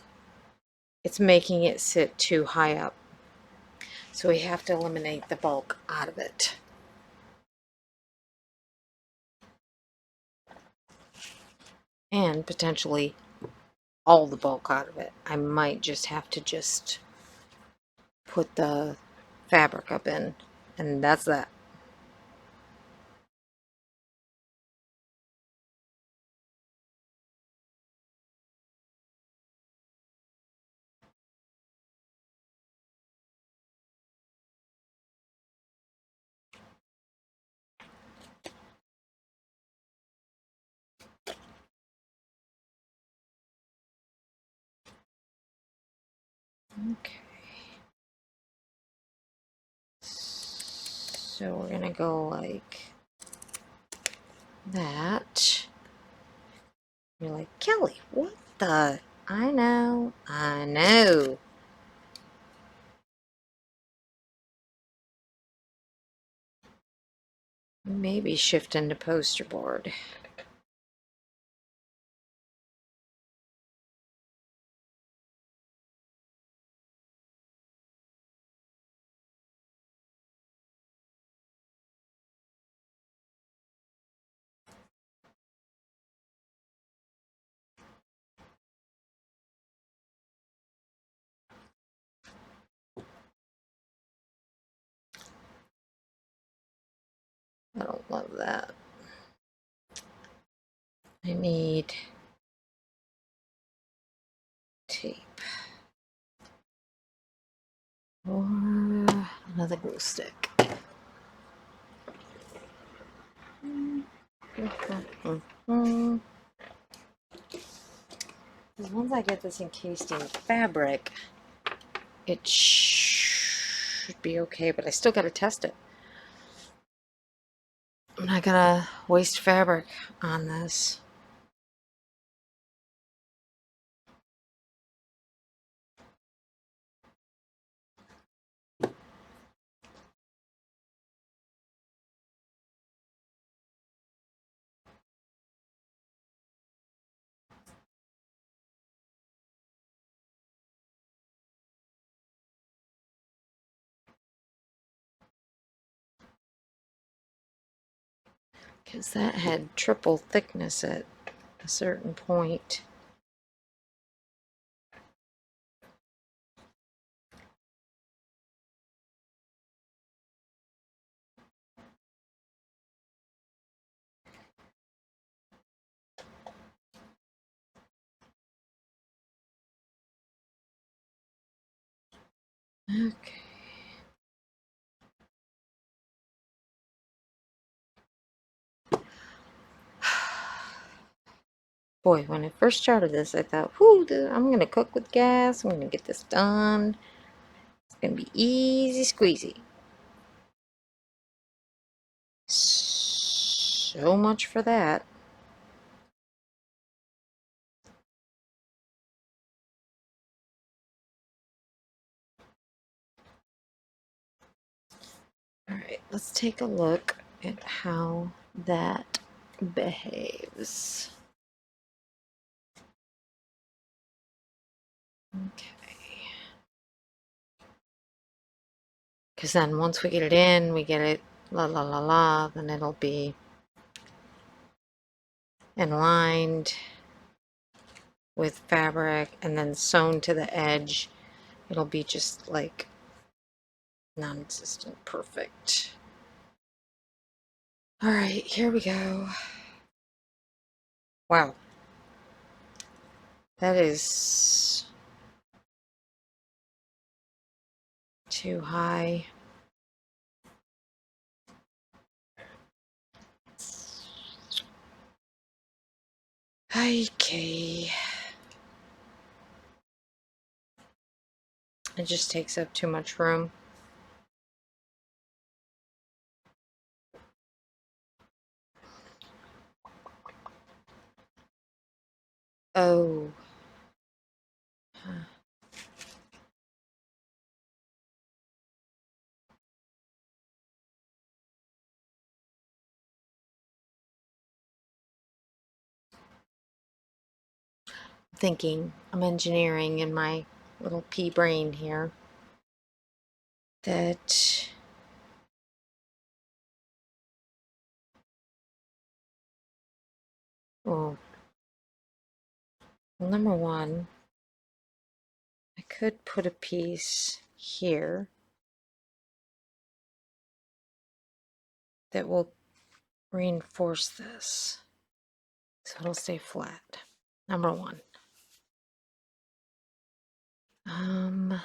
It's making it sit too high up. So we have to eliminate the bulk out of it. And potentially all the bulk out of it. I might just have to put the fabric up in, and that's that. Okay. So we're gonna go like that. You're like, Kelly, what the? I know. Maybe shift into poster board. I don't love that. I need tape or another glue stick. Once I get this encased in fabric, it should be okay, but I still got to test it. I'm not gonna waste fabric on this. Because that had triple thickness at a certain point. Okay. Boy, when I first started this, I thought, whew, I'm going to cook with gas. I'm going to get this done. It's going to be easy squeezy. So much for that. All right, let's take a look at how that behaves. Okay. Because then once we get it in, we get it la la la la, then it'll be lined with fabric and then sewn to the edge. It'll be just like non-existent perfect. All right, here we go. Wow. That is too high. Okay. It just takes up too much room. Oh. Huh. I'm engineering in my little pea brain here. That well, number one, I could put a piece here that will reinforce this so it'll stay flat. Number one. Um,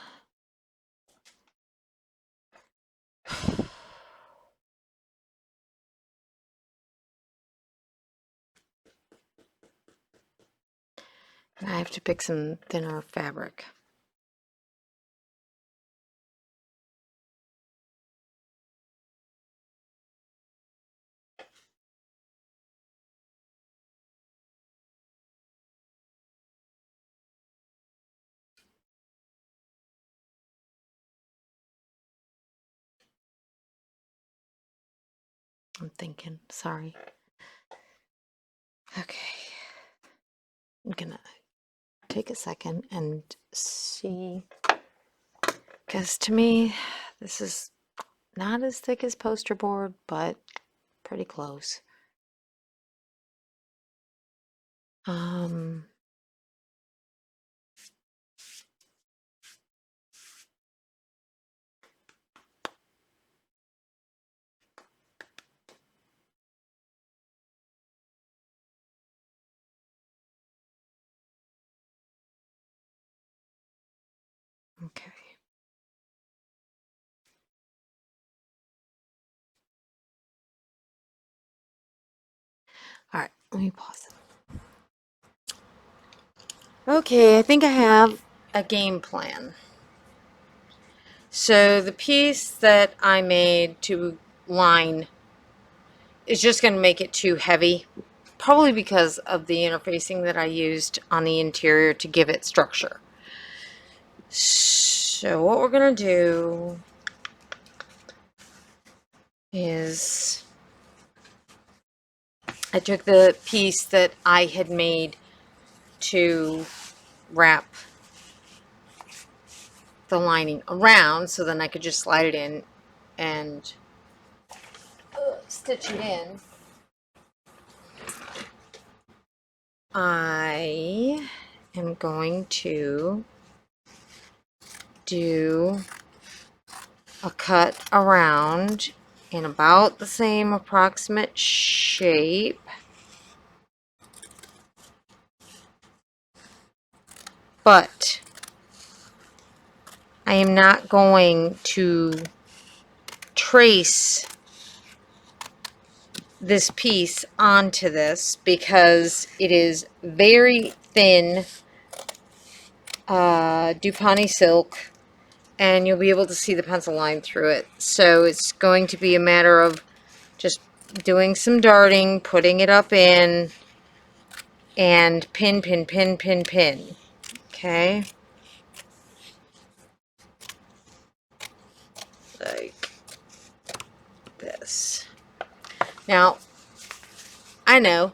I have to pick some thinner fabric. I'm thinking, sorry. Okay. I'm gonna take a second and see, because to me, this is not as thick as poster board, but pretty close. Um, Okay. All right, let me pause it. Okay, I think I have a game plan. So the piece that I made to line is just going to make it too heavy, probably because of the interfacing that I used on the interior to give it structure. So what we're going to do is I took the piece that I had made to wrap the lining around so then I could just slide it in and stitch it in. I am going to do a cut around in about the same approximate shape. But I am not going to trace this piece onto this because it is very thin Dupani silk and you'll be able to see the pencil line through it. So it's going to be a matter of just doing some darting, putting it up in, and pin, pin, pin, pin, pin. Okay? Like this. Now, I know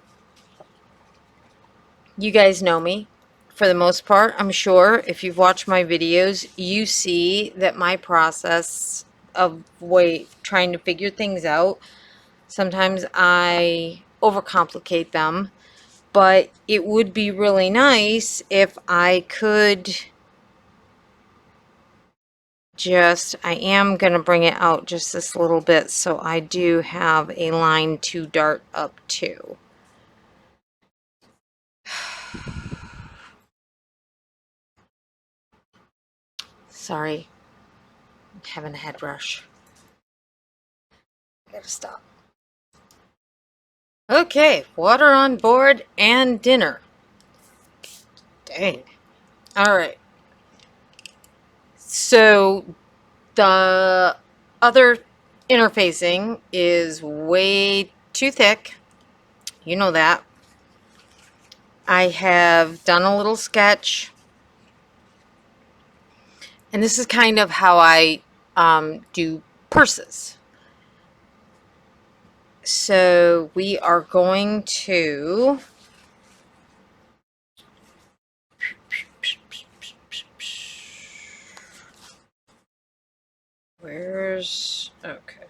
you guys know me for the most part. I'm sure if you've watched my videos, you see that my process of trying to figure things out, sometimes I overcomplicate them, but it would be really nice if I could I am going to bring it out just this little bit so I do have a line to dart up to. Sorry, I'm having a head rush. I gotta stop. Okay, water on board and dinner. Dang. Alright. So the other interfacing is way too thick. You know that. I have done a little sketch. And this is kind of how I do purses. So we are going to okay.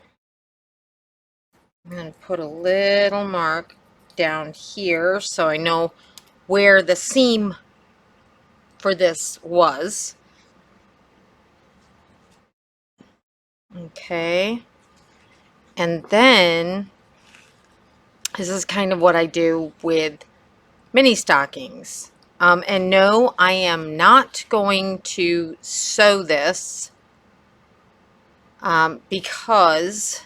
I'm going to put a little mark down here so I know where the seam for this was. Okay. And then this is kind of what I do with mini stockings. And no, I am not going to sew this because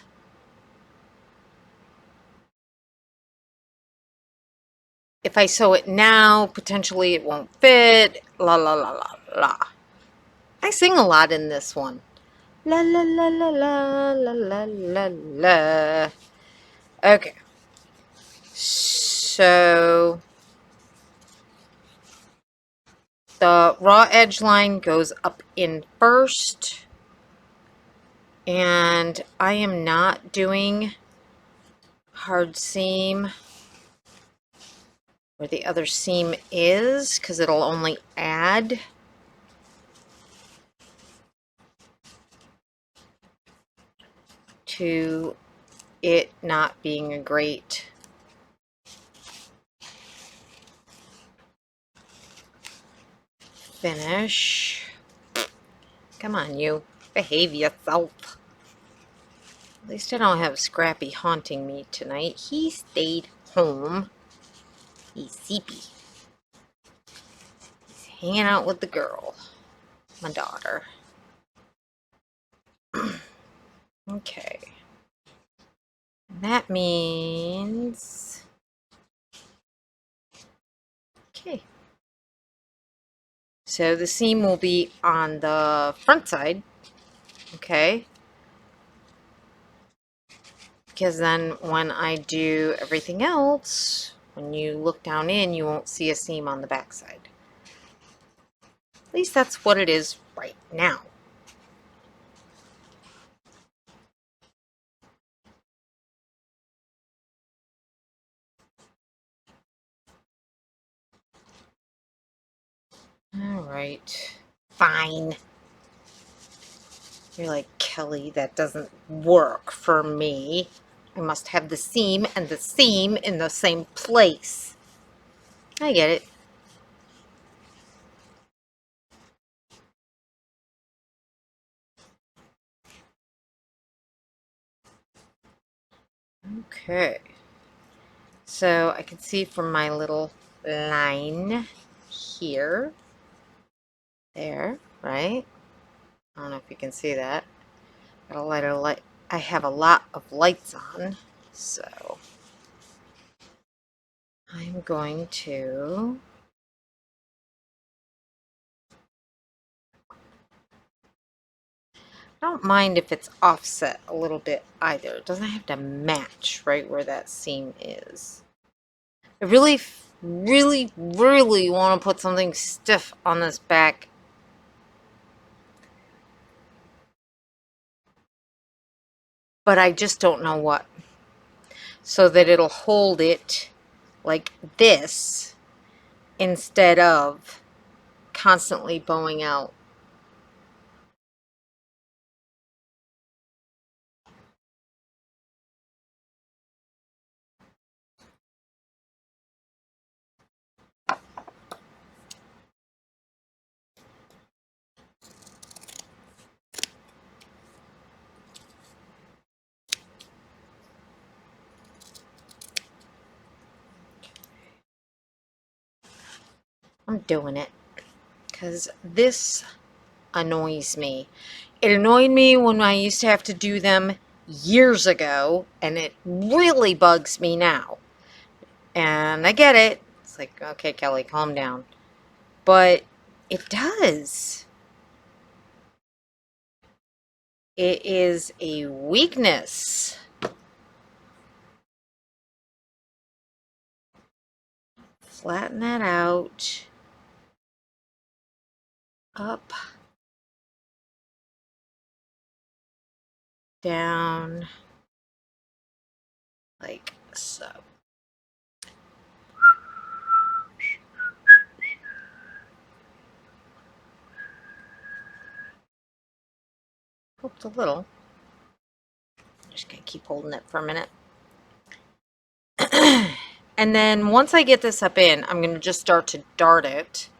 if I sew it now, potentially it won't fit. La la la la la. I sing a lot in this one. La la la la la la la la la. Okay. So the raw edge line goes up in first. And I am not doing hard seam where the other seam is because it'll only add. To it not being a great finish. Come on, you. Behave yourself. At least I don't have Scrappy haunting me tonight. He stayed home. He's sleepy. He's hanging out with the girl. my daughter. Okay. That means... Okay. So the seam will be on the front side. Okay. Because then when I do everything else, when you look down in, you won't see a seam on the back side. At least that's what it is right now. All right. Fine. You're like, Kelly, that doesn't work for me. I must have the seam and the seam in the same place. I get it. Okay. So I can see from my little line here, there, right? I don't know if you can see that. Got a lighter light. I have a lot of lights on, so I'm going to I don't mind if it's offset a little bit either. It doesn't have to match right where that seam is. I really, really, really want to put something stiff on this back. But I just don't know what. So that it'll hold it like this instead of constantly bowing out. I'm doing it because this annoys me. It annoyed me when I used to have to do them years ago, and it really bugs me now. And I get it. It's like, okay, Kelly, calm down. But it does. It is a weakness. Flatten that out. Up. Down. Like so. Helped a little. I'm just going to keep holding it for a minute. And then once I get this up in, I'm going to just start to dart it.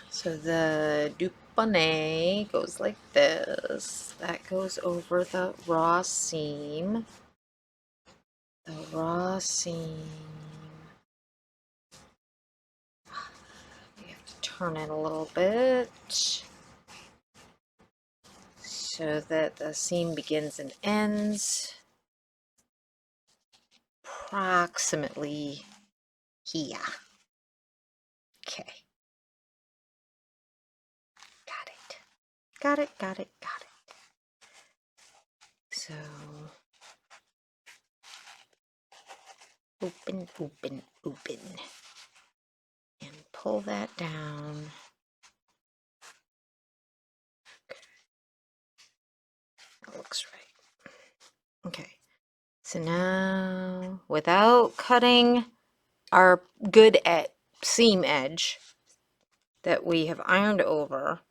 So the Dupone goes like this. That goes over the raw seam. The raw seam. You have to turn it a little bit so that the seam begins and ends approximately here. Okay. Got it. Got it, got it, got it. So, open, open, open. And pull that down. Okay. That looks right. Okay. So now, without cutting our good seam edge that we have ironed over,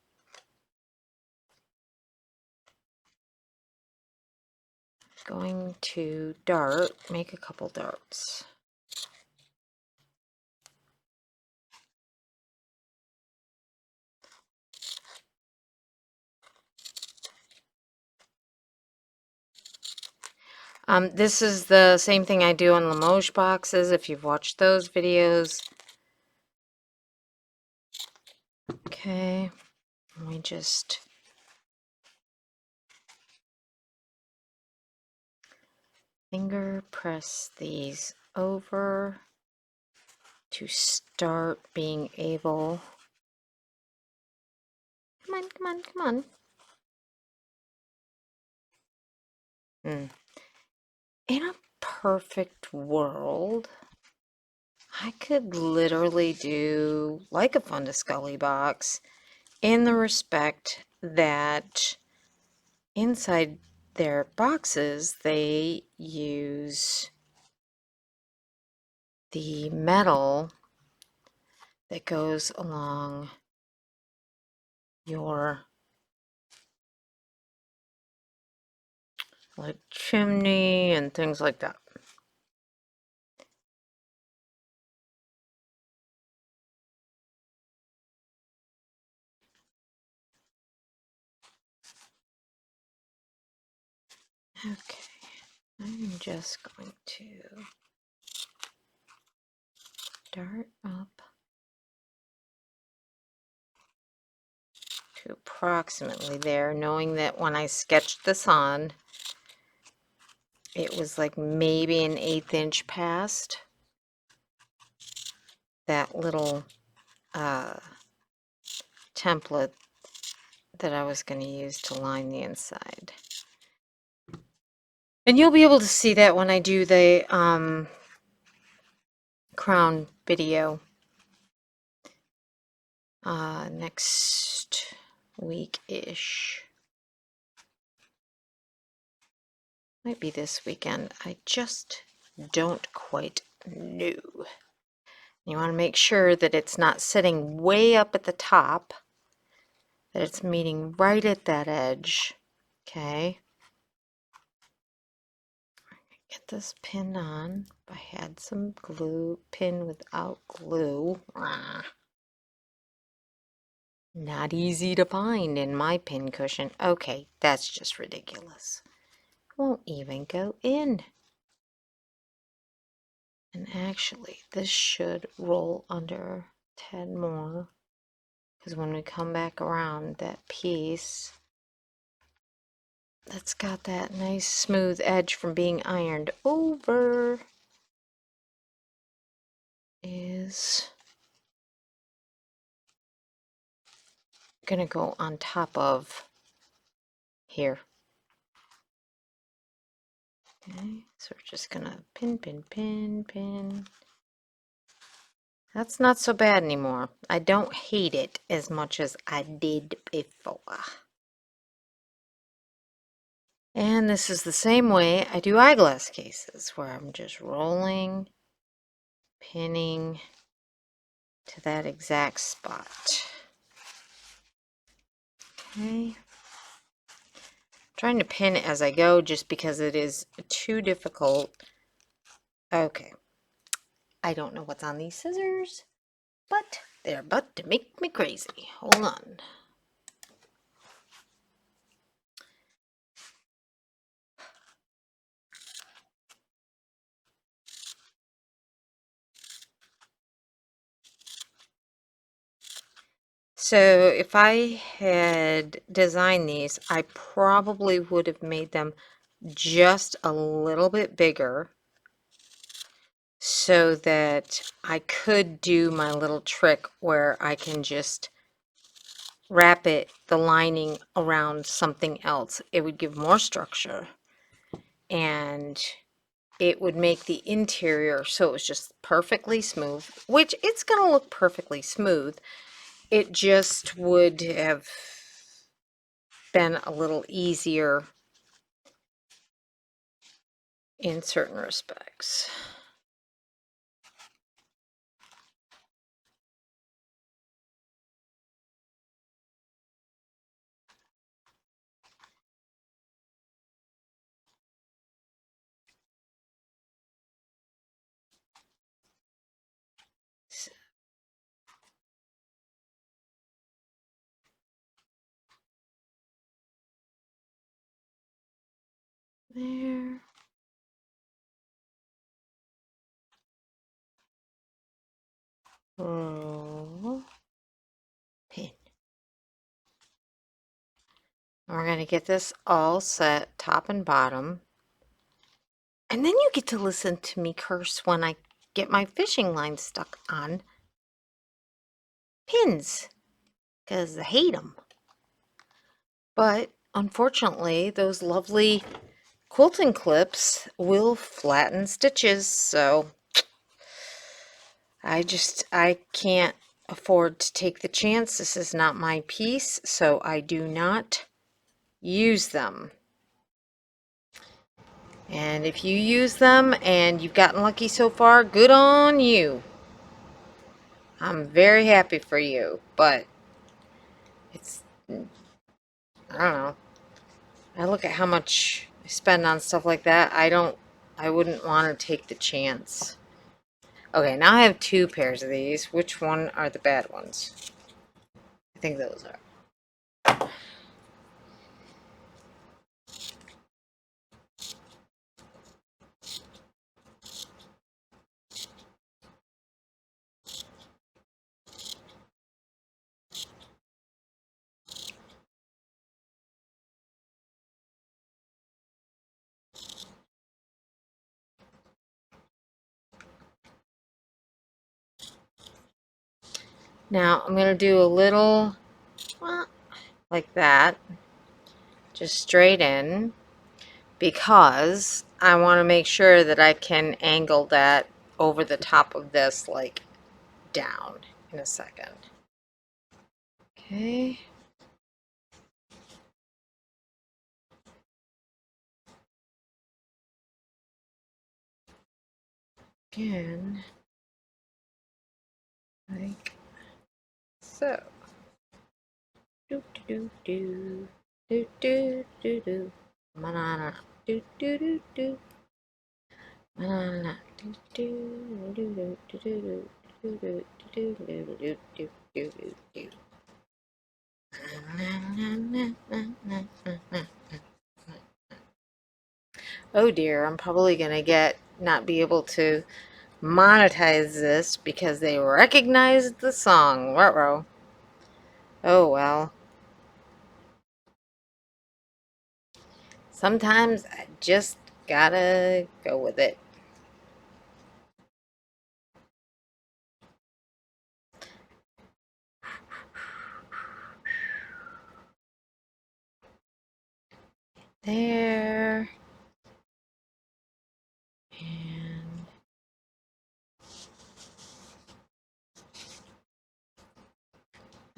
going to make a couple darts. This is the same thing I do on Limoges boxes, if you've watched those videos. Okay, let me just finger press these over to start being able. Come on, come on, come on. In a perfect world, I could literally do like a Fundus Gully box in the respect that inside their boxes they use the metal that goes along your like chimney and things like that. Okay, I'm just going to start up to approximately there, knowing that when I sketched this on, it was like maybe an 1/8 inch past that little template that I was going to use to line the inside. And you'll be able to see that when I do the crown video next week-ish. Might be this weekend. I just don't quite know. You want to make sure that it's not sitting way up at the top, that it's meeting right at that edge. Okay. Get this pin on. If I had some glue, pin without glue. Not easy to find in my pin cushion. Okay, that's just ridiculous. Won't even go in. And actually, this should roll under a tad more, because when we come back around, that piece that's got that nice smooth edge from being ironed over is gonna go on top of here. Okay, so we're just gonna pin, pin, pin, pin. That's not so bad anymore. I don't hate it as much as I did before. And this is the same way I do eyeglass cases, where I'm just rolling, pinning to that exact spot. Okay. Trying to pin as I go just because it is too difficult. Okay. I don't know what's on these scissors, but they're about to make me crazy. Hold on. So if I had designed these, I probably would have made them just a little bit bigger so that I could do my little trick where I can just wrap the lining around something else. It would give more structure and it would make the interior so it was just perfectly smooth, which it's going to look perfectly smooth. It just would have been a little easier in certain respects. So there. Roll, We're going to get this all set, top and bottom. And then you get to listen to me curse when I get my fishing line stuck on pins, because I hate them. But unfortunately, those lovely quilting clips will flatten stitches, so I can't afford to take the chance. This is not my piece, so I do not use them. And if you use them and you've gotten lucky so far, good on you. I'm very happy for you, but it's, I don't know. I look at how much I spend on stuff like that. I wouldn't want to take the chance. Okay, now I have two pairs of these. Which one are the bad ones? I think those are. Now I'm going to do a little like that, just straight in, because I want to make sure that I can angle that over the top of this, like down in a second. Okay. Again, like so. Do do do do do do do. Banana. Do do do do. Banana. Do do do do do do do do do do do do do do. Oh dear, I'm probably gonna not be able to monetize this because they recognized the song. Ruh-roh. Oh well. Sometimes I just gotta go with it. There.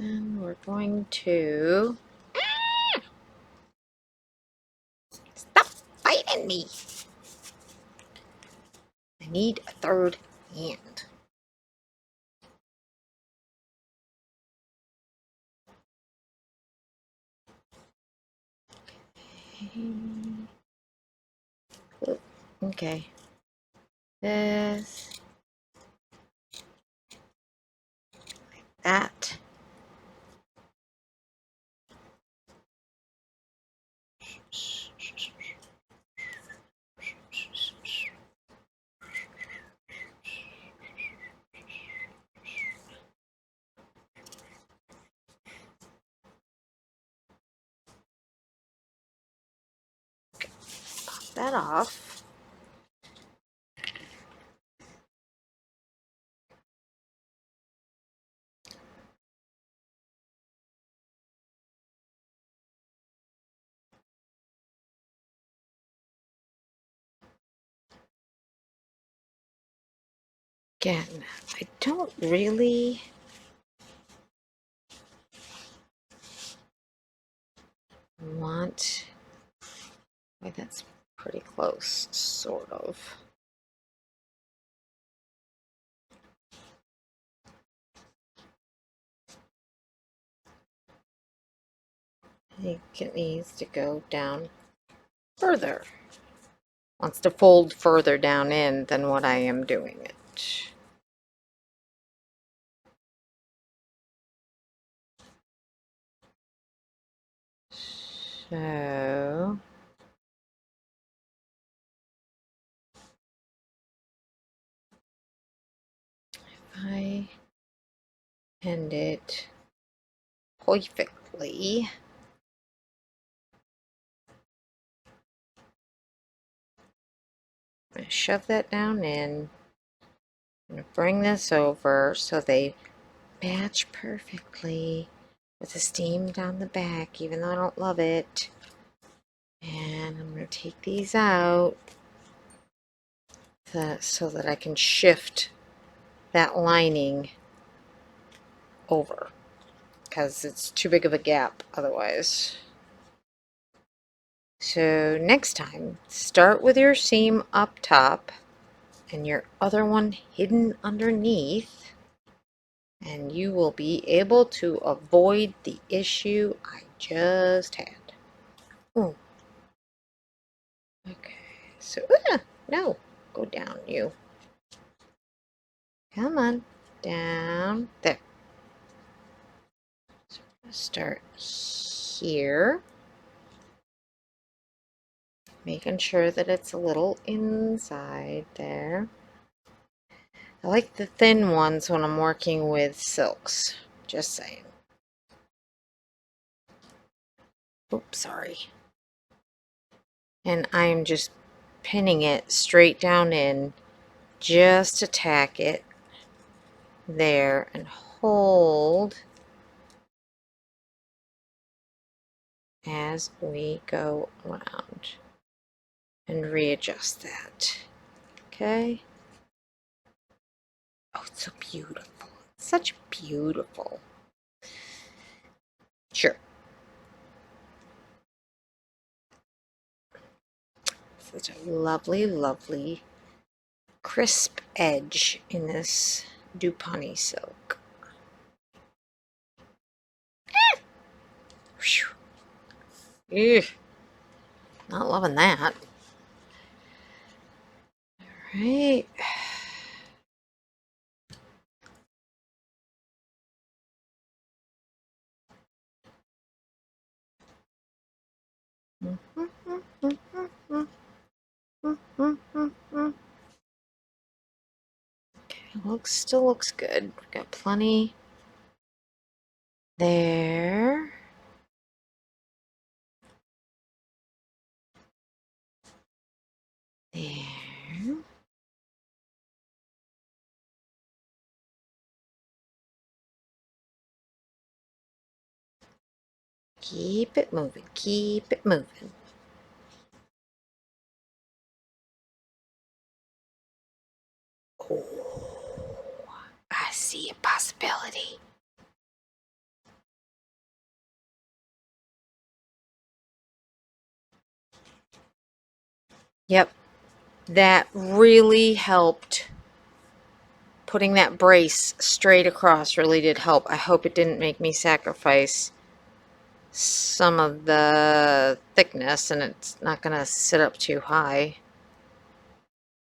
And we're going to stop fighting me. I need a third hand. Okay. This. That. Pop that off. Again, I don't really want. Wait, that's pretty close, sort of. I think it needs to go down further. Wants to fold further down in than what I am doing it. So I end it perfectly. I'm going to shove that down in. I'm going to bring this over so they match perfectly with the steam down the back, even though I don't love it. And I'm going to take these out so that I can shift that lining over, because it's too big of a gap otherwise. So next time, start with your seam up top and your other one hidden underneath, and you will be able to avoid the issue I just had. Ooh. Okay, so no, go down, you. Come on, down there. So start here, making sure that it's a little inside there. I like the thin ones when I'm working with silks, just saying. Oops, sorry. And I'm just pinning it straight down in, just to tack it there and hold as we go around and readjust that. Okay. Oh, it's so beautiful. Such beautiful. Sure. Such a lovely, lovely crisp edge in this Dupani silk. Whew. Ew. Not loving that. All right. Okay, still looks good. We've got plenty there. There. Keep it moving. Keep it moving. Oh, I see a possibility. Yep, that really helped. Putting that brace straight across really did help. I hope it didn't make me sacrifice some of the thickness, and it's not going to sit up too high.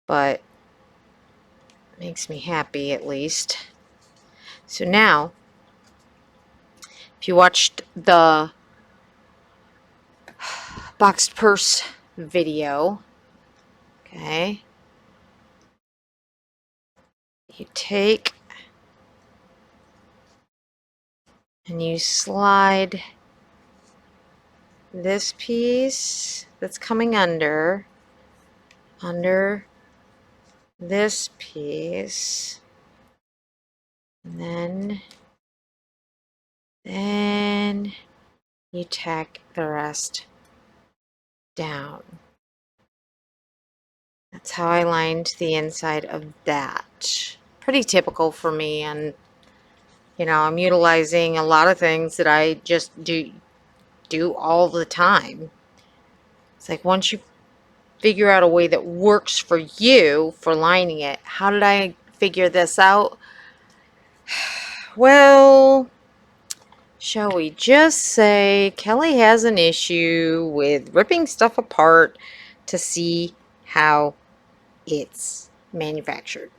But it makes me happy at least. So now, if you watched the boxed purse video, okay, you take and you slide this piece that's coming under this piece, and then you tack the rest down. That's how I lined the inside of that. Pretty typical for me, and you know, I'm utilizing a lot of things that I just do all the time. It's like once you figure out a way that works for you for lining it. How did I figure this out? Well, shall we just say Kelly has an issue with ripping stuff apart to see how it's manufactured.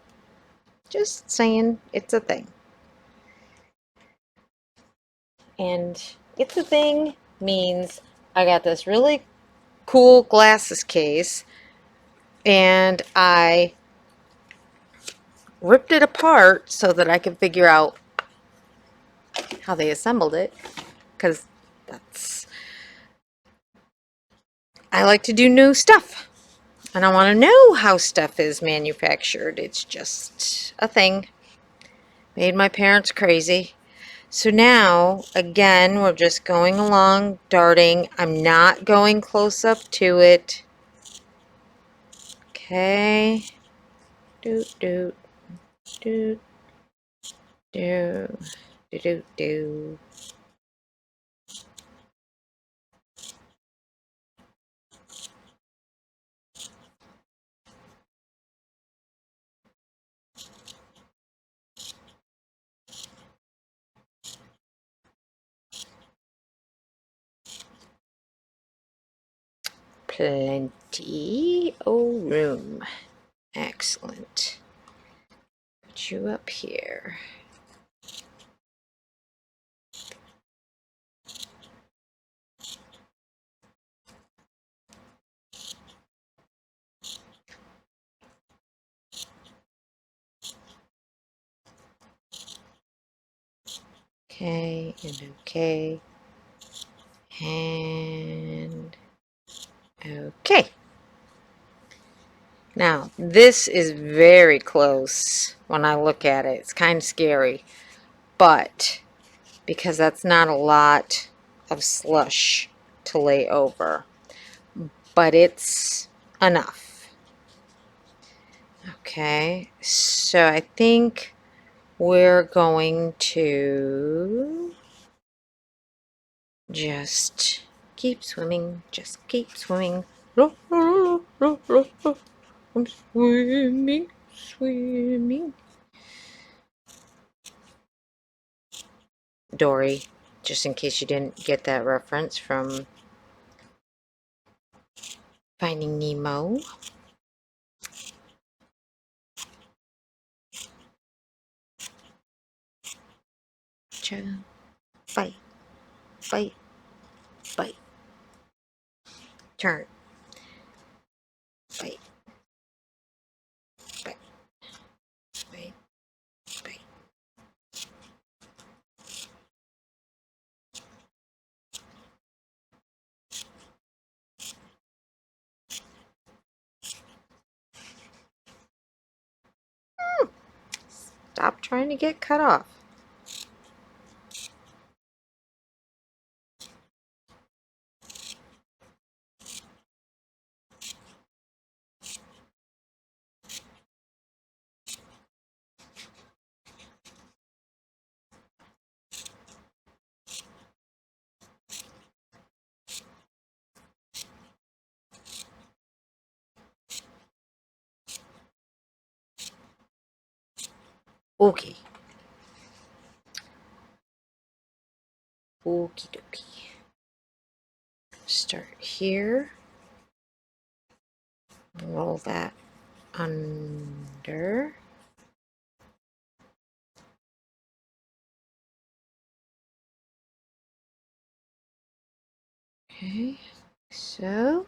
Just saying, it's a thing. And it's a thing means I got this really cool glasses case and I ripped it apart so that I could figure out how they assembled it, because I like to do new stuff. And I want to know how stuff is manufactured. It's just a thing. Made my parents crazy. So now, again, we're just going along, darting. I'm not going close up to it. Okay. Doot, doot, doot, doot, doot, doot, doot. Plenty of room. Excellent. Put you up here. Okay, and okay, and okay. Now, this is very close when I look at it. It's kind of scary, but because that's not a lot of slush to lay over, but it's enough. Okay, so I think we're going to just keep swimming, just keep swimming. I'm swimming, swimming. Dory, just in case you didn't get that reference from Finding Nemo. Fight, fight, fight. Turn. Fight, fight, fight, fight. Stop trying to get cut off. Okay. Okie dokie. Start here. Roll that under. Okay, so.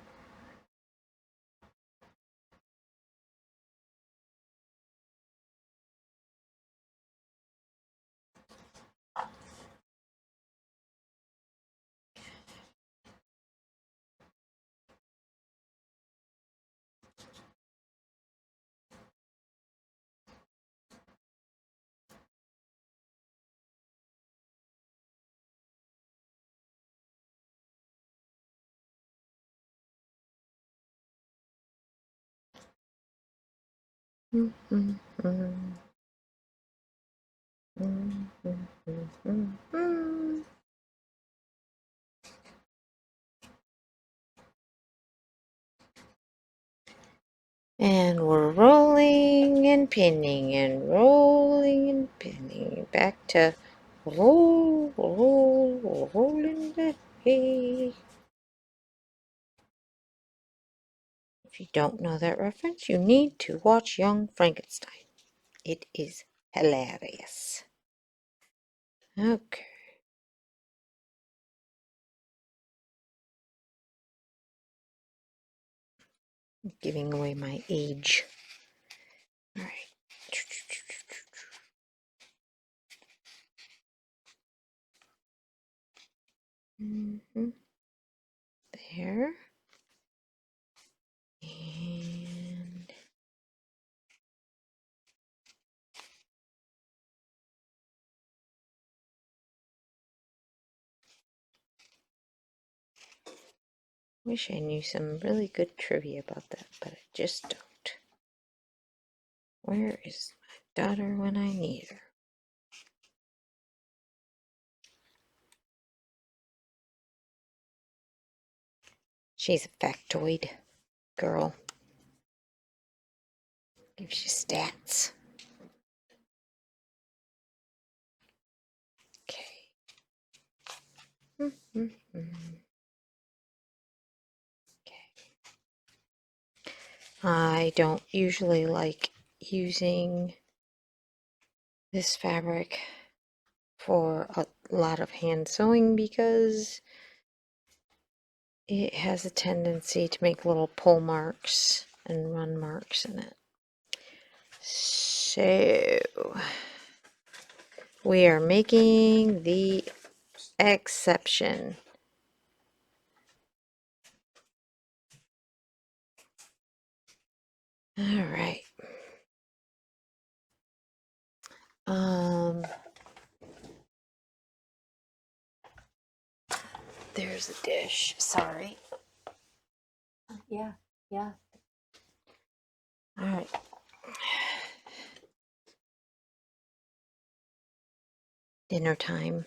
Mm, mm, mm. Mm, mm, mm, mm, mm. And we're rolling and pinning and rolling and pinning. Back to roll, roll, rolling the hay. If you don't know that reference, you need to watch Young Frankenstein. It is hilarious. Okay. Giving away my age. All right. Mm-hmm. There. And Wish I knew some really good trivia about that, but I just don't. Where is my daughter when I need her? She's a factoid girl. Gives you stats. Okay. Okay. I don't usually like using this fabric for a lot of hand sewing because it has a tendency to make little pull marks and run marks in it. So we are making the exception. All right. There's a dish. Sorry. Yeah. All right. Dinner time.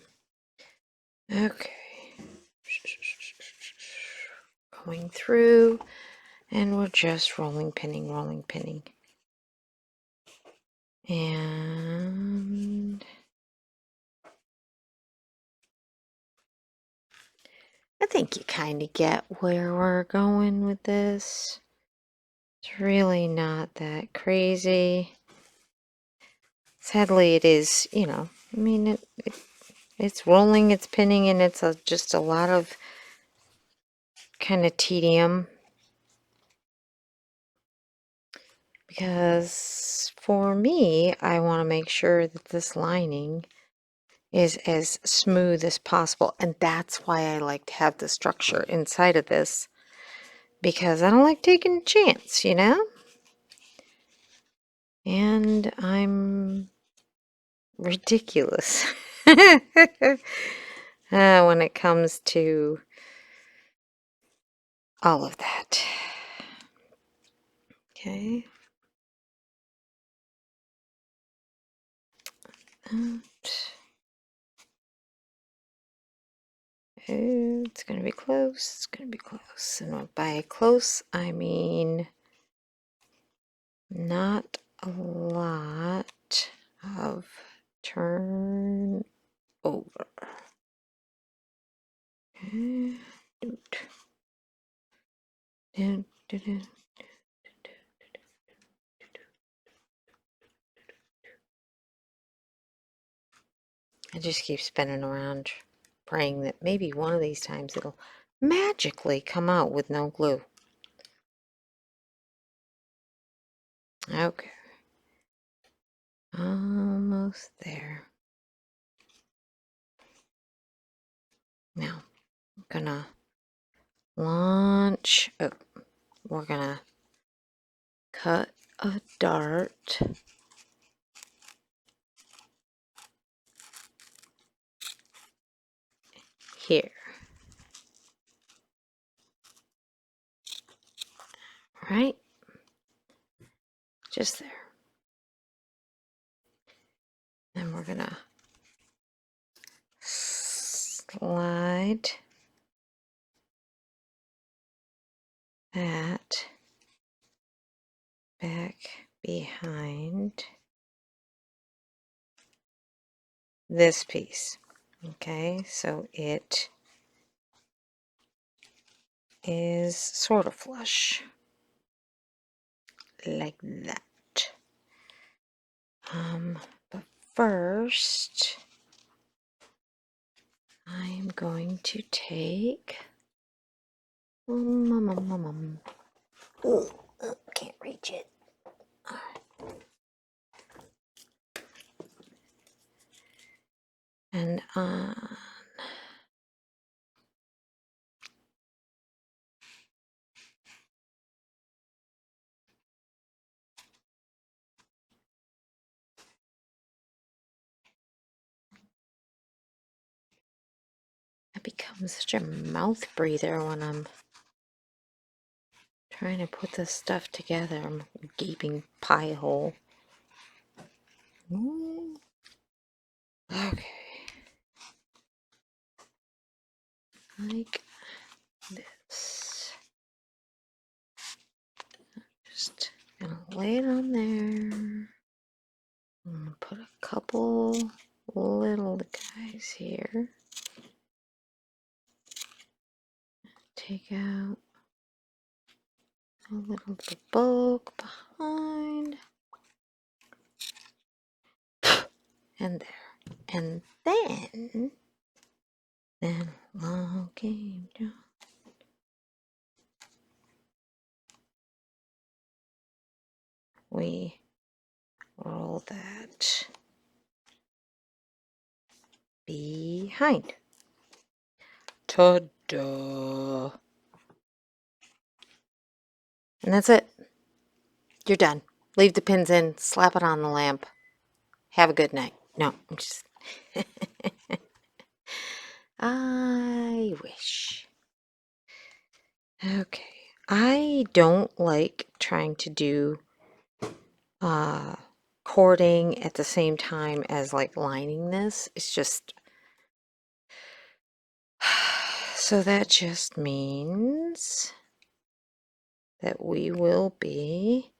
Okay. Going through, and we're just rolling, pinning, rolling, pinning. And I think you kind of get where we're going with this. It's really not that crazy. Sadly, it is, you know, I mean, it's rolling, it's pinning, and it's just a lot of kind of tedium. Because for me, I want to make sure that this lining is as smooth as possible. And that's why I like to have the structure inside of this. Because I don't like taking a chance, you know? And I'm ridiculous when it comes to all of that. Okay. Oops. Oh, it's going to be close. It's going to be close. And by close, I mean not a lot of turn over. Okay. I just keep spinning around, praying that maybe one of these times it'll magically come out with no glue. Okay. Almost there. Now, I'm gonna launch. Oh, we're gonna cut a dart here. Right? Just there. Then we're gonna slide that back behind this piece. Okay, so it is sort of flush like that. But first I'm going to take oh, can't reach it. And I become such a mouth breather when I'm Trying to put this stuff together. I'm a gaping pie hole. Okay. Like this. Just gonna lay it on there. I'm gonna put a couple little guys here. Take out a little bit of bulk behind. And there. And then along came John. We roll that behind. Ta-da! And that's it. You're done. Leave the pins in, slap it on the lamp. Have a good night. No, I'm just... I wish. Okay. I don't like trying to do cording at the same time as like lining this. It's just... So that just means that we will be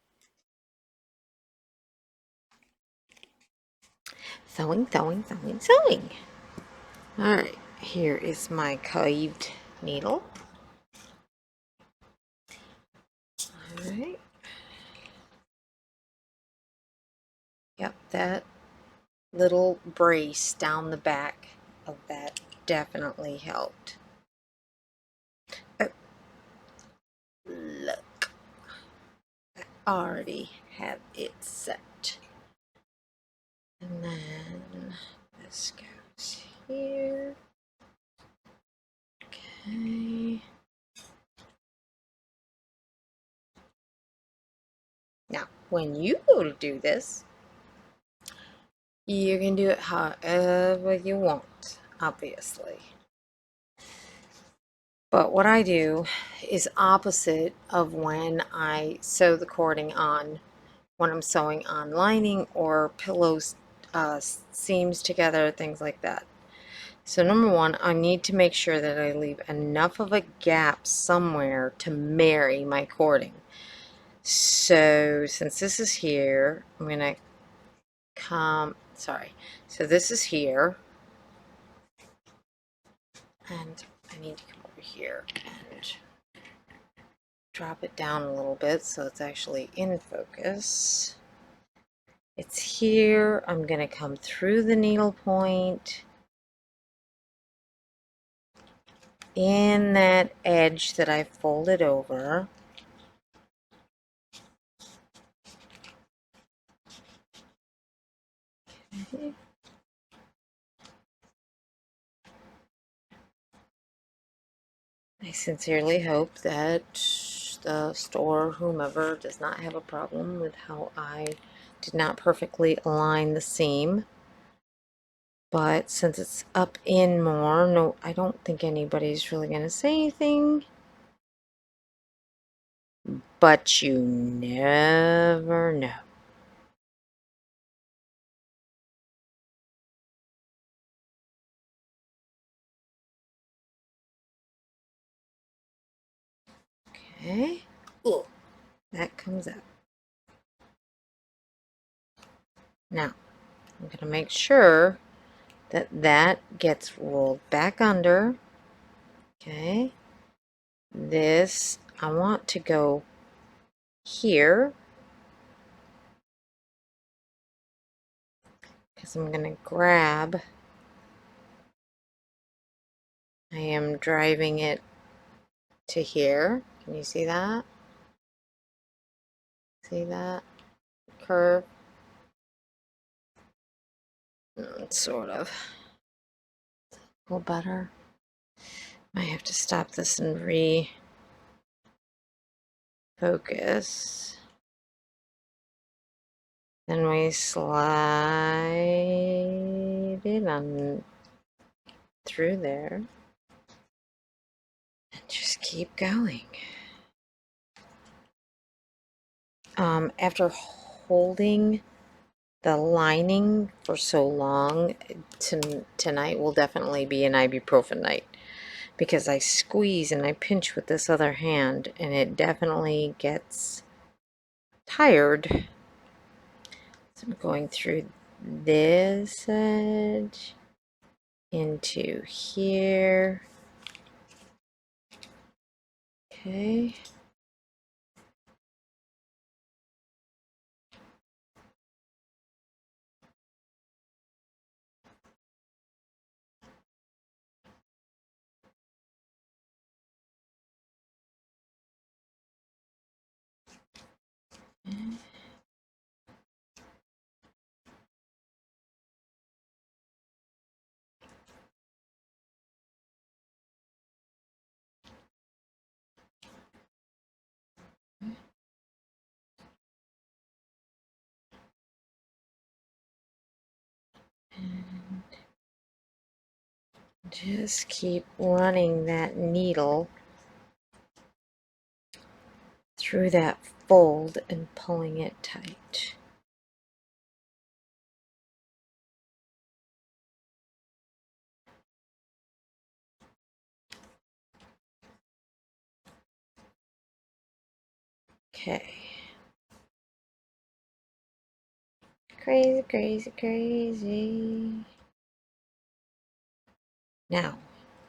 sewing. Alright, here is my caved needle. Alright. Yep, that little brace down the back of that definitely helped. Oh, look. I already have it set. And then this goes here. Okay. Now, when you go to do this, you can do it however you want, obviously. But what I do is opposite of when I sew the cording on, when I'm sewing on lining or pillows, seams together, things like that. So number one, I need to make sure that I leave enough of a gap somewhere to marry my cording. So since this is here, I'm going to so this is here, and I need to come over here and drop it down a little bit so it's actually in focus. It's here. I'm going to come through the needle point in that edge that I folded over. Okay. I sincerely hope that the store, whomever, does not have a problem with how I did not perfectly align the seam. But since it's up in more, no, I don't think anybody's really going to say anything. But you never know. Okay. Ooh, that comes out. Now, I'm going to make sure that that gets rolled back under. Okay. This, I want to go here, because I'm going to grab, I am driving it to here. Can you see that? See that curve? Sort of. A little better. I have to stop this and refocus. Then we slide it on through there and just keep going. After holding the lining for so long, tonight will definitely be an ibuprofen night, because I squeeze and I pinch with this other hand and it definitely gets tired. So I'm going through this edge into here. Okay. Just keep running that needle through that fold and pulling it tight. Okay. Crazy, crazy, crazy. Now,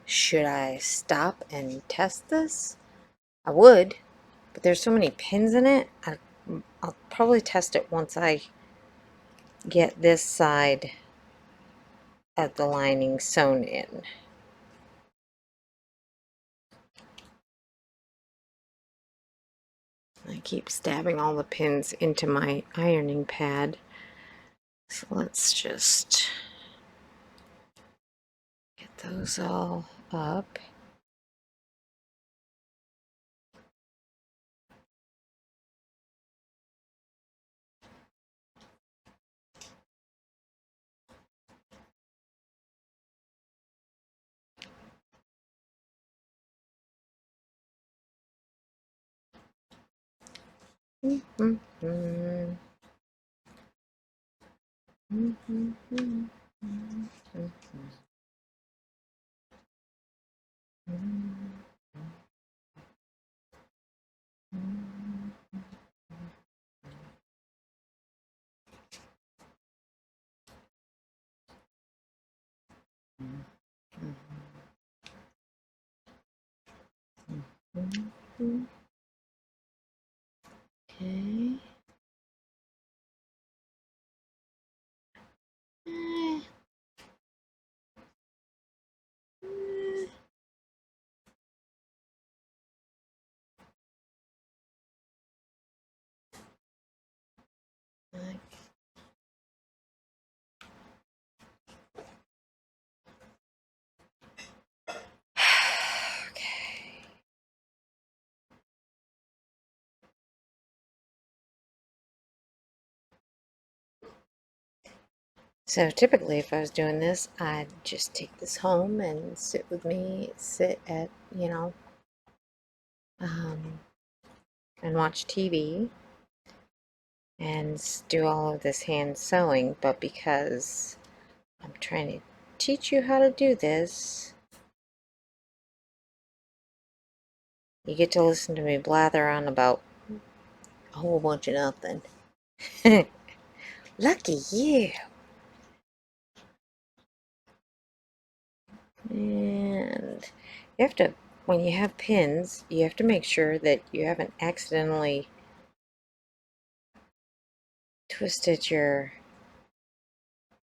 should I stop and test this? I would, but there's so many pins in it. I'll probably test it once I get this side of the lining sewn in. I keep stabbing all the pins into my ironing pad. So let's just get those all up. Okay. Okay. So typically, if I was doing this, I'd just take this home and sit at, um, and watch TV and do all of this hand sewing. But because I'm trying to teach you how to do this, you get to listen to me blather on about a whole bunch of nothing. Lucky you. And you have to, when you have pins, you have to make sure that you haven't accidentally twisted your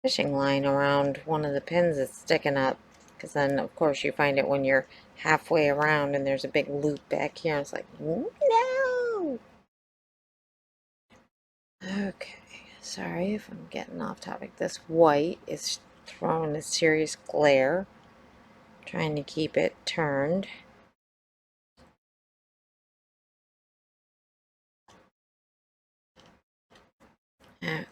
fishing line around one of the pins that's sticking up, because then of course you find it when you're halfway around and there's a big loop back here. It's like, no. Okay, sorry if I'm getting off topic. This white is throwing a serious glare. Trying to keep it turned. Okay.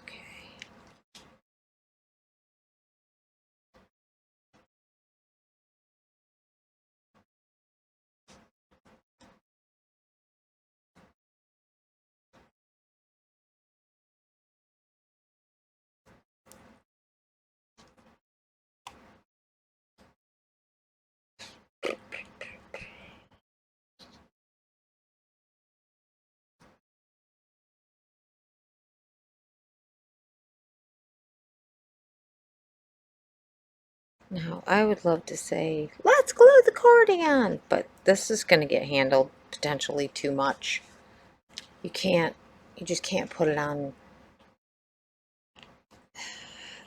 Now, I would love to say, let's glue the cording on, but this is going to get handled potentially too much. You can't, you just can't put it on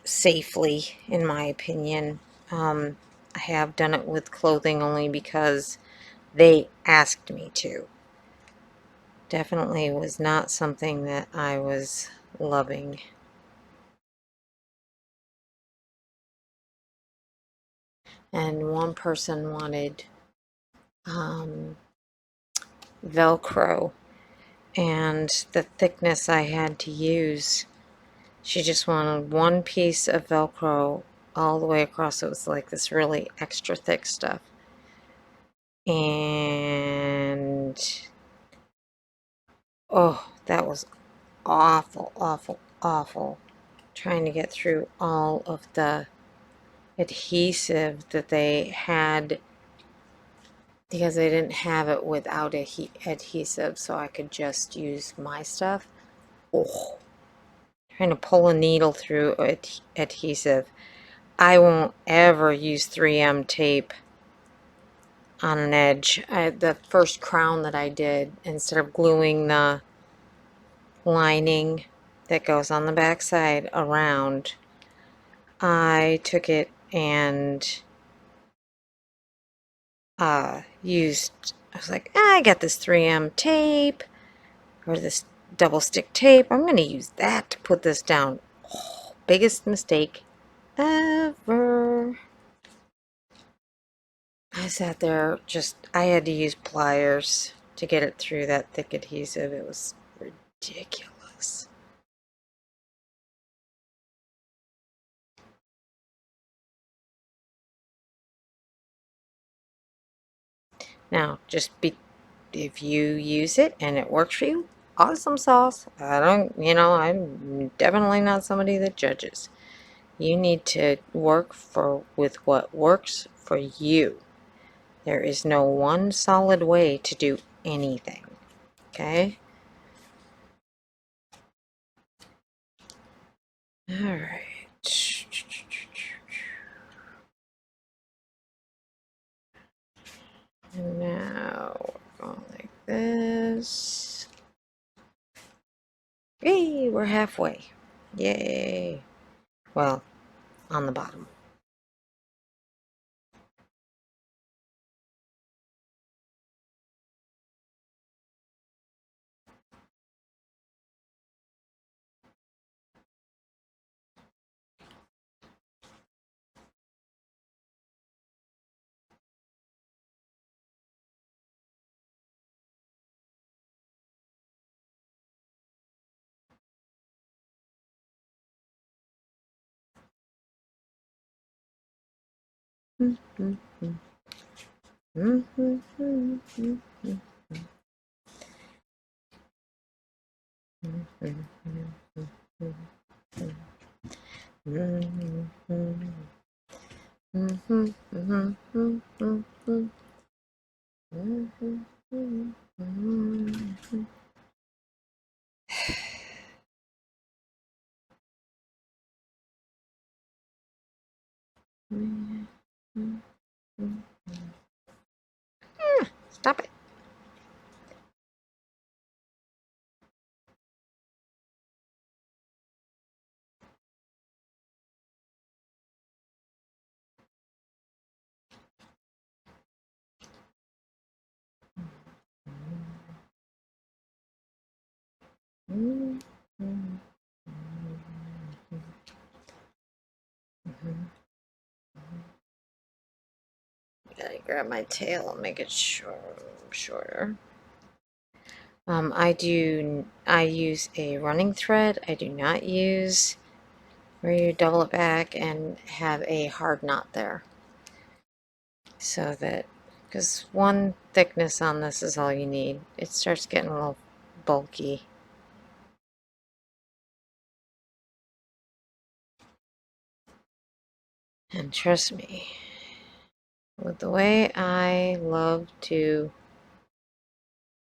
safely, in my opinion. I have done it with clothing only because they asked me to. Definitely was not something that I was loving. And one person wanted Velcro, and the thickness I had to use, she just wanted one piece of Velcro all the way across. It was like this really extra thick stuff. And oh, that was awful, awful, awful. Trying to get through all of the adhesive that they had because they didn't have it without adhesive, so I could just use my stuff. Oh, trying to pull a needle through adhesive. I won't ever use 3M tape on an edge. The first crown that I did, instead of gluing the lining that goes on the back side around, I took it and used, I was like, I got this 3M tape, or this double stick tape. I'm going to use that to put this down. Oh, biggest mistake ever. I sat there, I had to use pliers to get it through that thick adhesive. It was ridiculous. Now, if you use it and it works for you, awesome sauce. I'm definitely not somebody that judges. You need to work with what works for you. There is no one solid way to do anything. Okay? All right. And now we're going like this. Yay, we're halfway. Yay. Well, on the bottom. Stop it. Gotta grab my tail and make it shorter. I use a running thread. I do not use where you double it back and have a hard knot there. So that, because one thickness on this is all you need. It starts getting a little bulky. And trust me, with the way I love to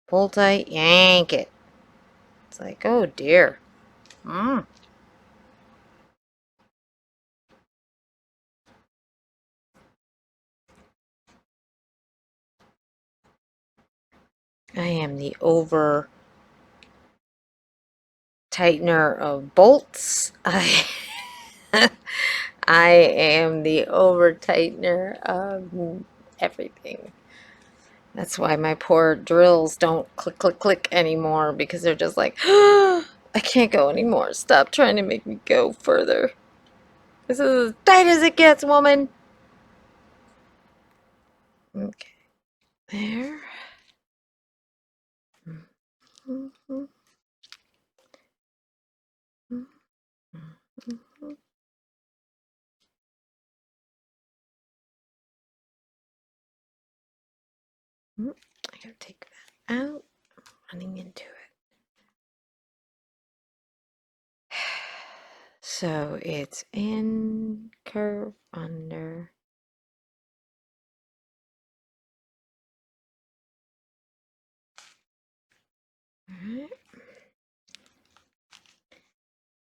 pull tight, yank it. It's like, oh dear. I am the over tightener of bolts. I am the over tightener of everything. That's why my poor drills don't click, click, click anymore, because they're just like, I can't go anymore. Stop trying to make me go further. This is as tight as it gets, woman. Okay, there. I gotta take that out. I'm running into it. So it's in, curve, under. Alright.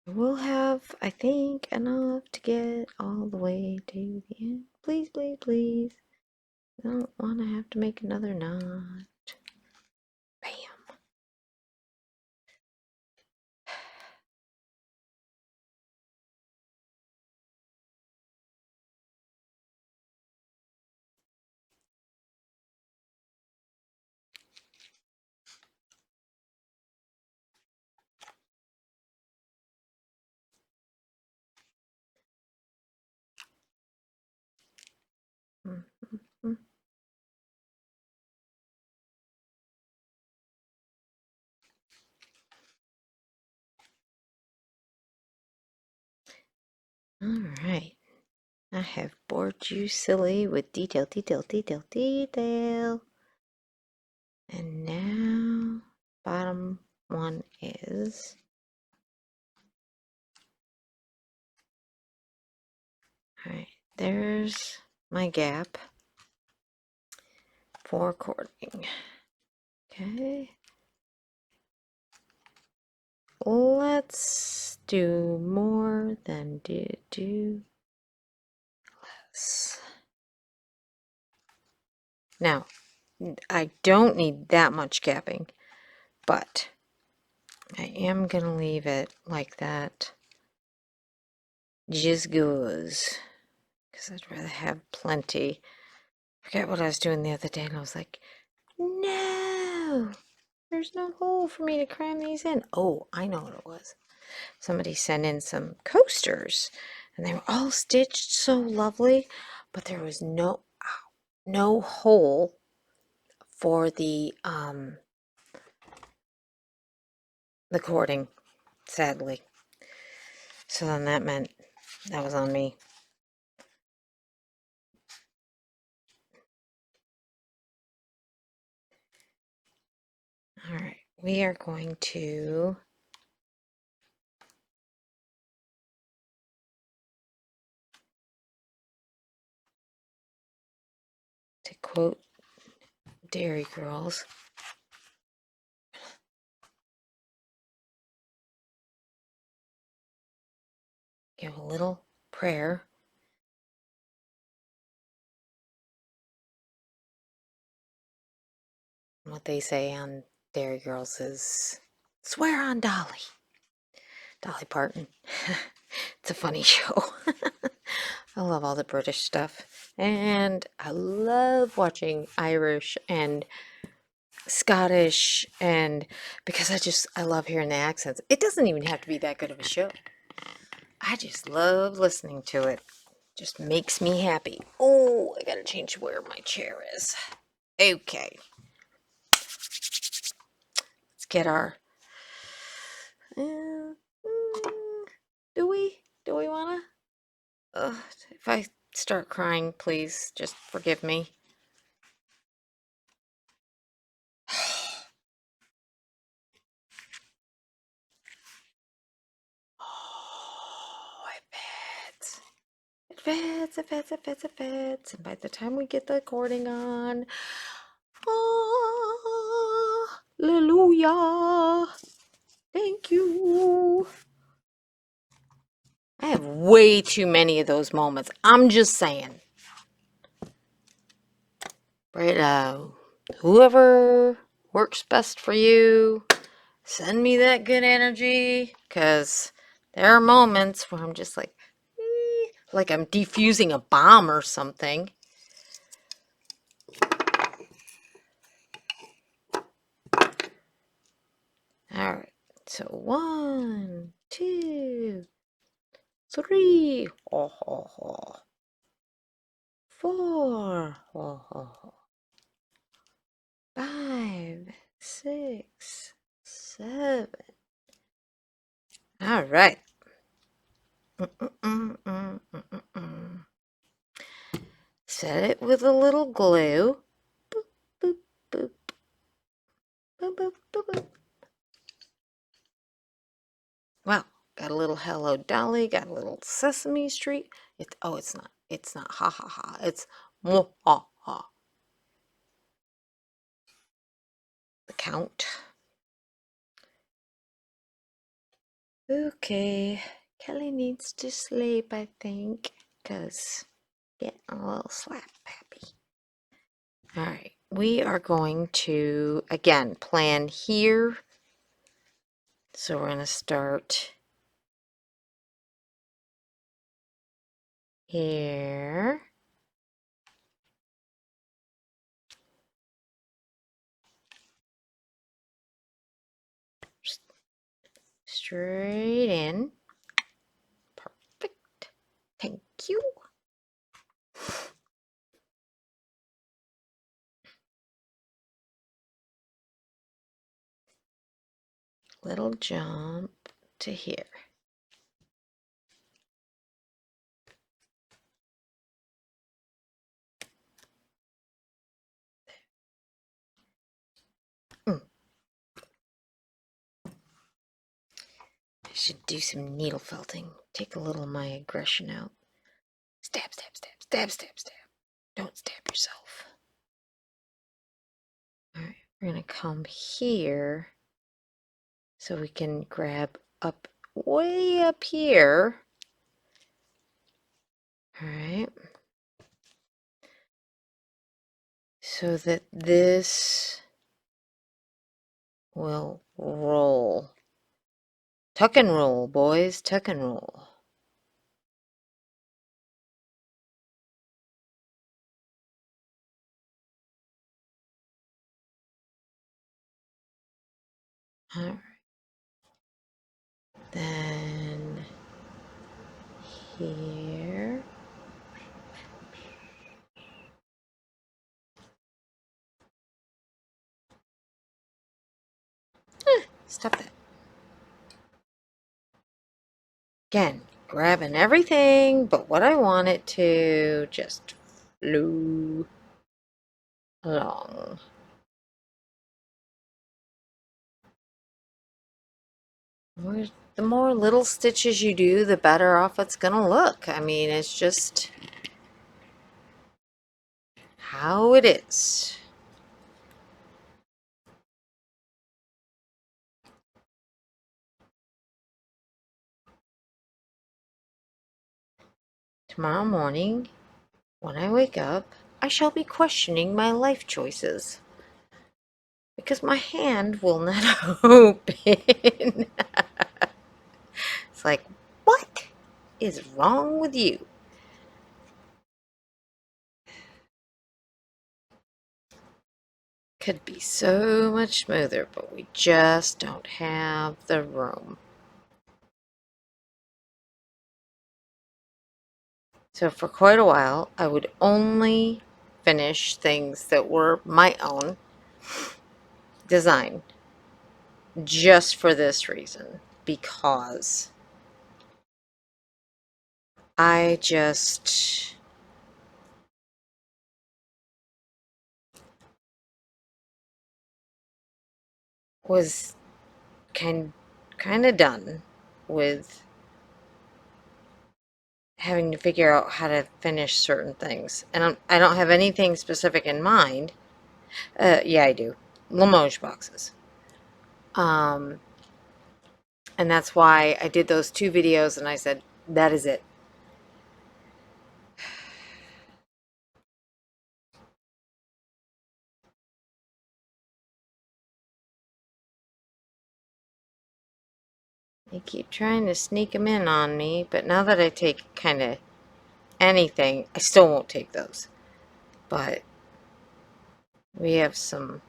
We'll have, I think, enough to get all the way to the end. Please, please, please. I don't want to have to make another knot. Bam. Mm-hmm. Alright. I have bored you silly with detail, detail, detail, detail. And now, bottom one is. Alright, there's my gap for cording. Okay. Let's do more than do less. Now, I don't need that much gapping, but I am going to leave it like that. Just goes. Because I'd rather have plenty. I forget what I was doing the other day, and I was like, no, there's no hole for me to cram these in. Oh, I know what it was. Somebody sent in some coasters, and they were all stitched so lovely, but there was no hole for the cording, sadly. So then that meant that was on me. All right, we are going to quote Dairy Girls, give a little prayer. What they say on Dairy Girls is, swear on Dolly. Dolly Parton. It's a funny show. I love all the British stuff. And I love watching Irish and Scottish, and because I love hearing the accents. It doesn't even have to be that good of a show. I just love listening to it. Just makes me happy. Oh, I gotta change where my chair is. Okay. Let's get our... do we? Do we wanna? If I start crying, please just forgive me. Oh, it fits. It fits, it fits, it fits, it fits. And by the time we get the cording on, hallelujah. Thank you. I have way too many of those moments. I'm just saying. Right, whoever works best for you. Send me that good energy, because there are moments where I'm just like I'm defusing a bomb or something. All right, so 1, 2, 3, 4, 5, 6, 7. All right. Set it with a little glue. Boop, boop, boop. Boop, boop, boop, boop. Wow, got a little Hello Dolly, got a little Sesame Street. It's not. It's not ha ha ha. It's mo ha ha. The count. Okay, Kelly needs to sleep, I think, because getting a little slap happy. All right, we are going to, again, plan here. So we're going to start here. Straight in. Perfect. Thank you. Little jump to here. I should do some needle felting. Take a little of my aggression out. Stab, stab, stab, stab, stab, stab. Don't stab yourself. Alright, we're going to come here so we can grab up way up here. Alright. So that this will roll. Tuck and roll, boys. Tuck and roll. Alright. Then here. Stop that. Again, grabbing everything but what I want it to just flow along. The more little stitches you do, the better off it's gonna look. I mean, it's just how it is. Tomorrow morning, when I wake up, I shall be questioning my life choices. Because my hand will not open. It's like, what is wrong with you? Could be so much smoother, but we just don't have the room. So for quite a while, I would only finish things that were my own design, just for this reason, because I just was kind of done with having to figure out how to finish certain things. And I don't have anything specific in mind. Yeah, I do. Limoges boxes. And that's why I did those 2 videos and I said, that is it. They keep trying to sneak them in on me, but now that I take kind of anything, I still won't take those. But we have some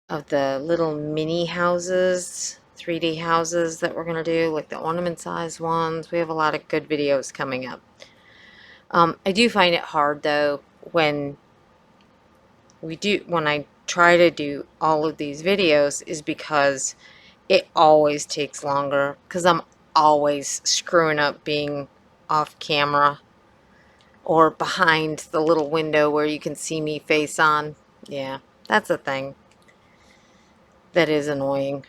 of the little mini houses, 3D houses that we're going to do, like the ornament size ones. We have a lot of good videos coming up. I do find it hard though when I try to do all of these videos, is because it always takes longer because I'm always screwing up being off camera or behind the little window where you can see me face on. Yeah, that's a thing that is annoying.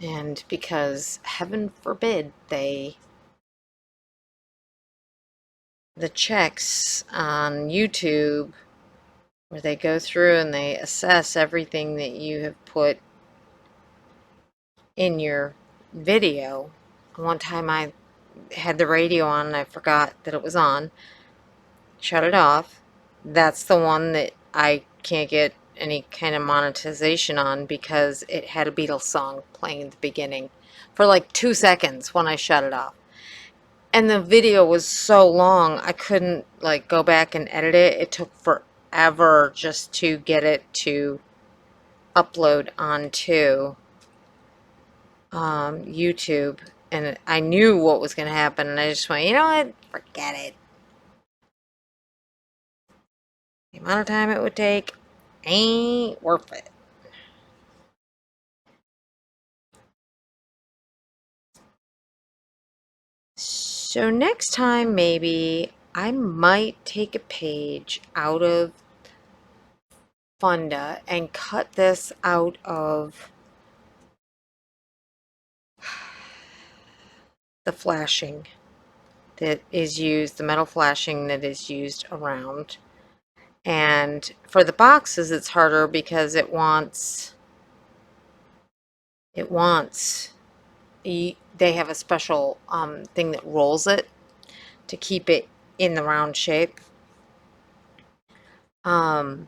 And because heaven forbid the checks on YouTube where they go through and they assess everything that you have put in your video. One time I had the radio on and I forgot that it was on, shut it off. That's the one that I can't get any kind of monetization on because it had a Beatles song playing at the beginning for like 2 seconds when I shut it off. And the video was so long, I couldn't like go back and edit it. It took forever just to get it to upload onto YouTube. And I knew what was going to happen, and I just went, you know what? Forget it. The amount of time it would take ain't worth it. So next time, maybe I might take a page out of Funda and cut this out of the flashing that is used, the metal flashing that is used around. And for the boxes, it's harder because it wants, they have a special thing that rolls it to keep it in the round shape. And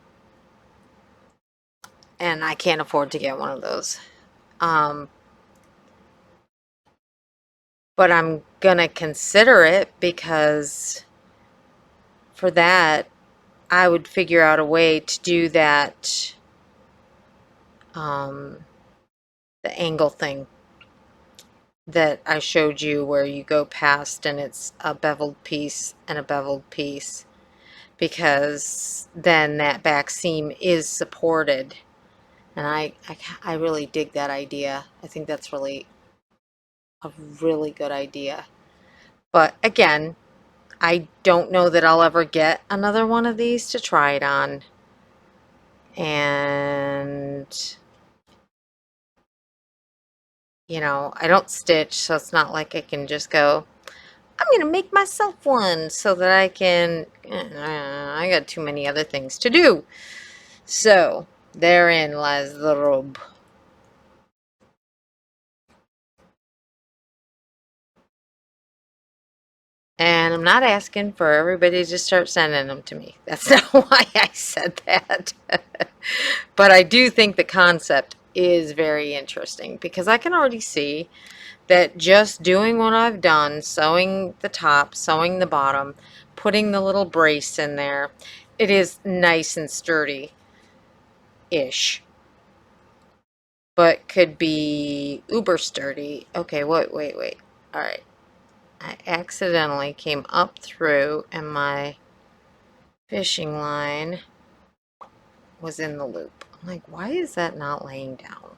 I can't afford to get one of those. But I'm gonna consider it because for that, I would figure out a way to do that, the angle thing that I showed you where you go past and it's a beveled piece and a beveled piece, because then that back seam is supported. And I really dig that idea. I think that's really a really good idea. But again, I don't know that I'll ever get another one of these to try it on. And, you know, I don't stitch, so it's not like I can just go, I'm going to make myself one so that I can, I got too many other things to do. So, therein lies the rub. And I'm not asking for everybody to start sending them to me. That's not why I said that. But I do think the concept is very interesting because I can already see that just doing what I've done, sewing the top, sewing the bottom, putting the little brace in there, it is nice and sturdy-ish. But could be uber sturdy. Okay, wait. All right. I accidentally came up through and my fishing line was in the loop. I'm like, why is that not laying down?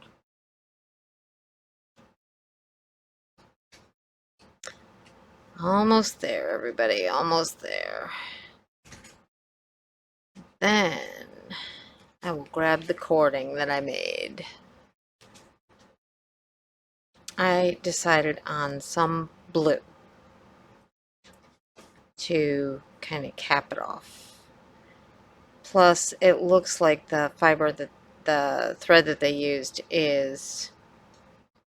Almost there, everybody. Almost there. Then I will grab the cording that I made. I decided on some blue to kind of cap it off. Plus, it looks like the fiber that the thread that they used is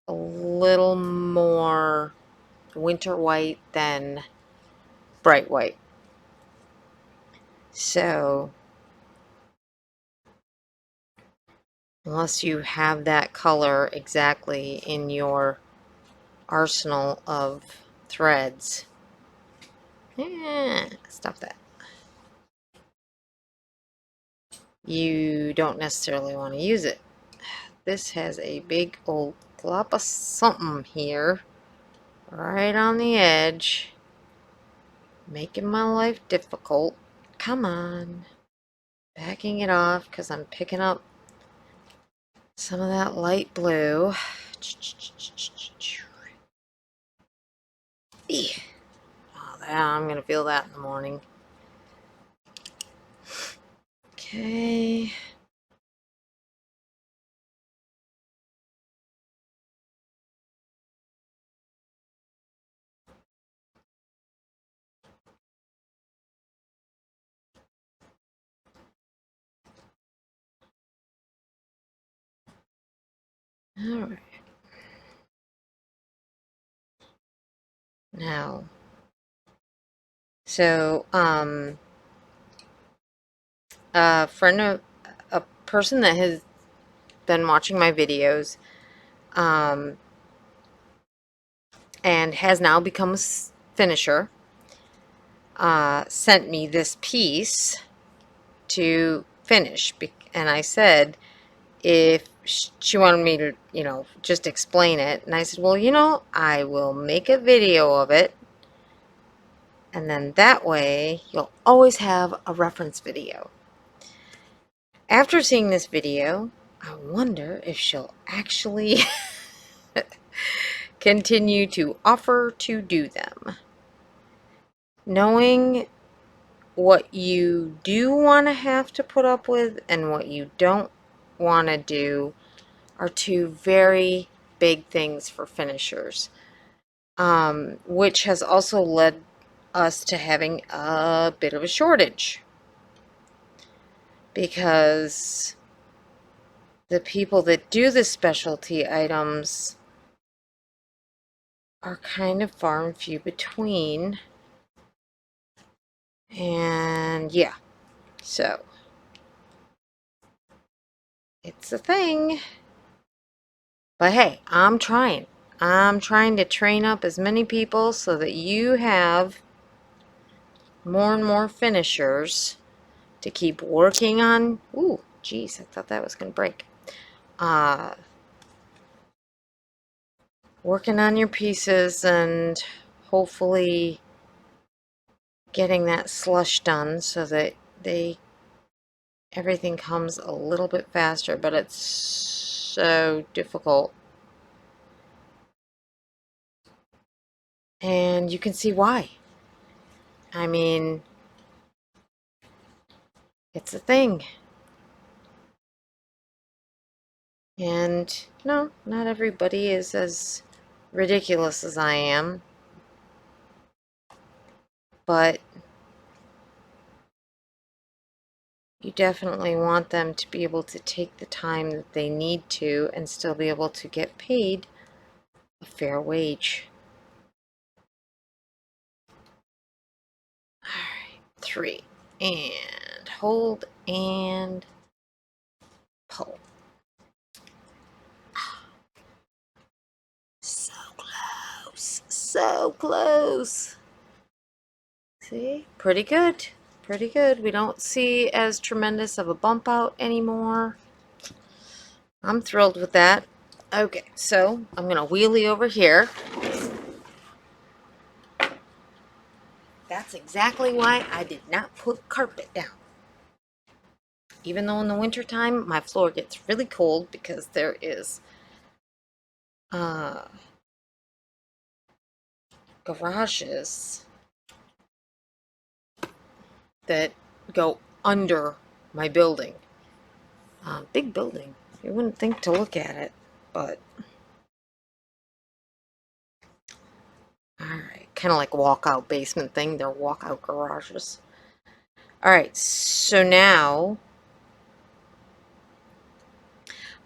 a little more winter white than bright white. So unless you have that color exactly in your arsenal of threads, stop that. You don't necessarily want to use it. This has a big old glop of something here, right on the edge, making my life difficult. Come on. Backing it off because I'm picking up some of that light blue. Oh, I'm going to feel that in the morning. Okay. All right. Now, so, a person that has been watching my videos, and has now become a finisher, sent me this piece to finish. And I said, if she wanted me to, just explain it. And I said, well, I will make a video of it. And then that way you'll always have a reference video. After seeing this video, I wonder if she'll actually continue to offer to do them. Knowing what you do want to have to put up with and what you don't want to do are two very big things for finishers, which has also led us to having a bit of a shortage, because the people that do the specialty items are kind of far and few between. And yeah, so it's a thing. But hey, I'm trying. I'm trying to train up as many people so that you have more and more finishers to keep working on. Ooh, geez, I thought that was going to break. Working on your pieces and hopefully getting that slush done so that everything comes a little bit faster, but it's so difficult. And you can see why. I mean, it's a thing. And no, not everybody is as ridiculous as I am. But you definitely want them to be able to take the time that they need to and still be able to get paid a fair wage. Alright, 3. And hold and pull. So close. So close. See? Pretty good. Pretty good. We don't see as tremendous of a bump out anymore. I'm thrilled with that. Okay, so I'm going to wheelie over here. That's exactly why I did not put carpet down. Even though in the wintertime my floor gets really cold because there is garages that go under my building. Big building. You wouldn't think to look at it, but alright. Kind of like walkout basement thing. They're walkout garages. Alright, so now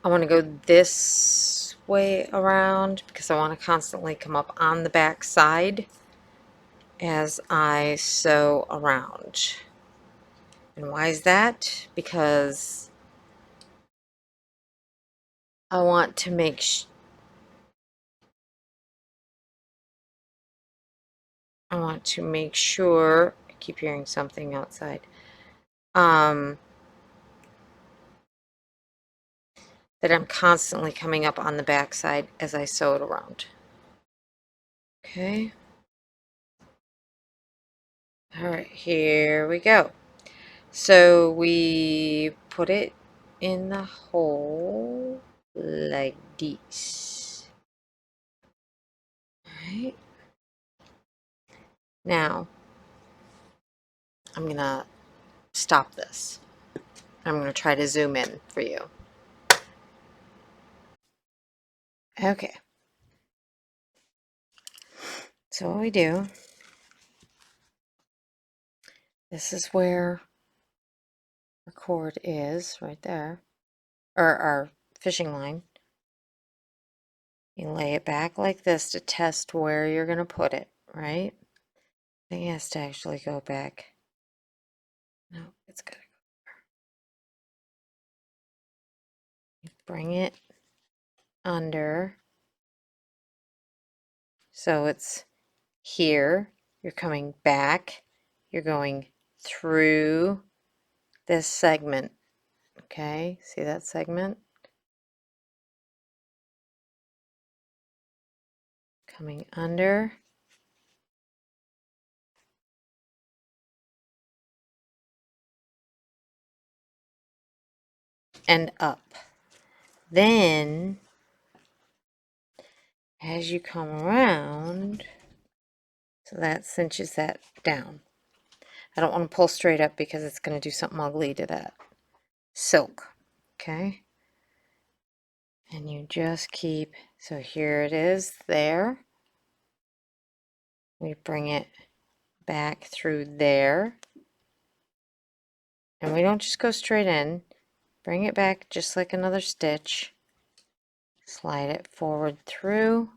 I want to go this way around because I want to constantly come up on the back side as I sew around. And why is that? Because I want to make sure, I keep hearing something outside, that I'm constantly coming up on the back side as I sew it around. Okay. All right, here we go. So we put it in the hole like this. All right. Now, I'm going to stop this. I'm going to try to zoom in for you. Okay. So what we do, this is where our cord is, right there, or our fishing line. You lay it back like this to test where you're going to put it, right? I think it has to actually go back. No, it's got to go. You bring it under. So it's here. You're coming back. You're going through this segment. Okay, see that segment? Coming under. And up. Then, as you come around, so that cinches that down. I don't want to pull straight up because it's going to do something ugly to that silk. Okay? And you just keep, so here it is there. We bring it back through there. And we don't just go straight in. Bring it back just like another stitch. Slide it forward through.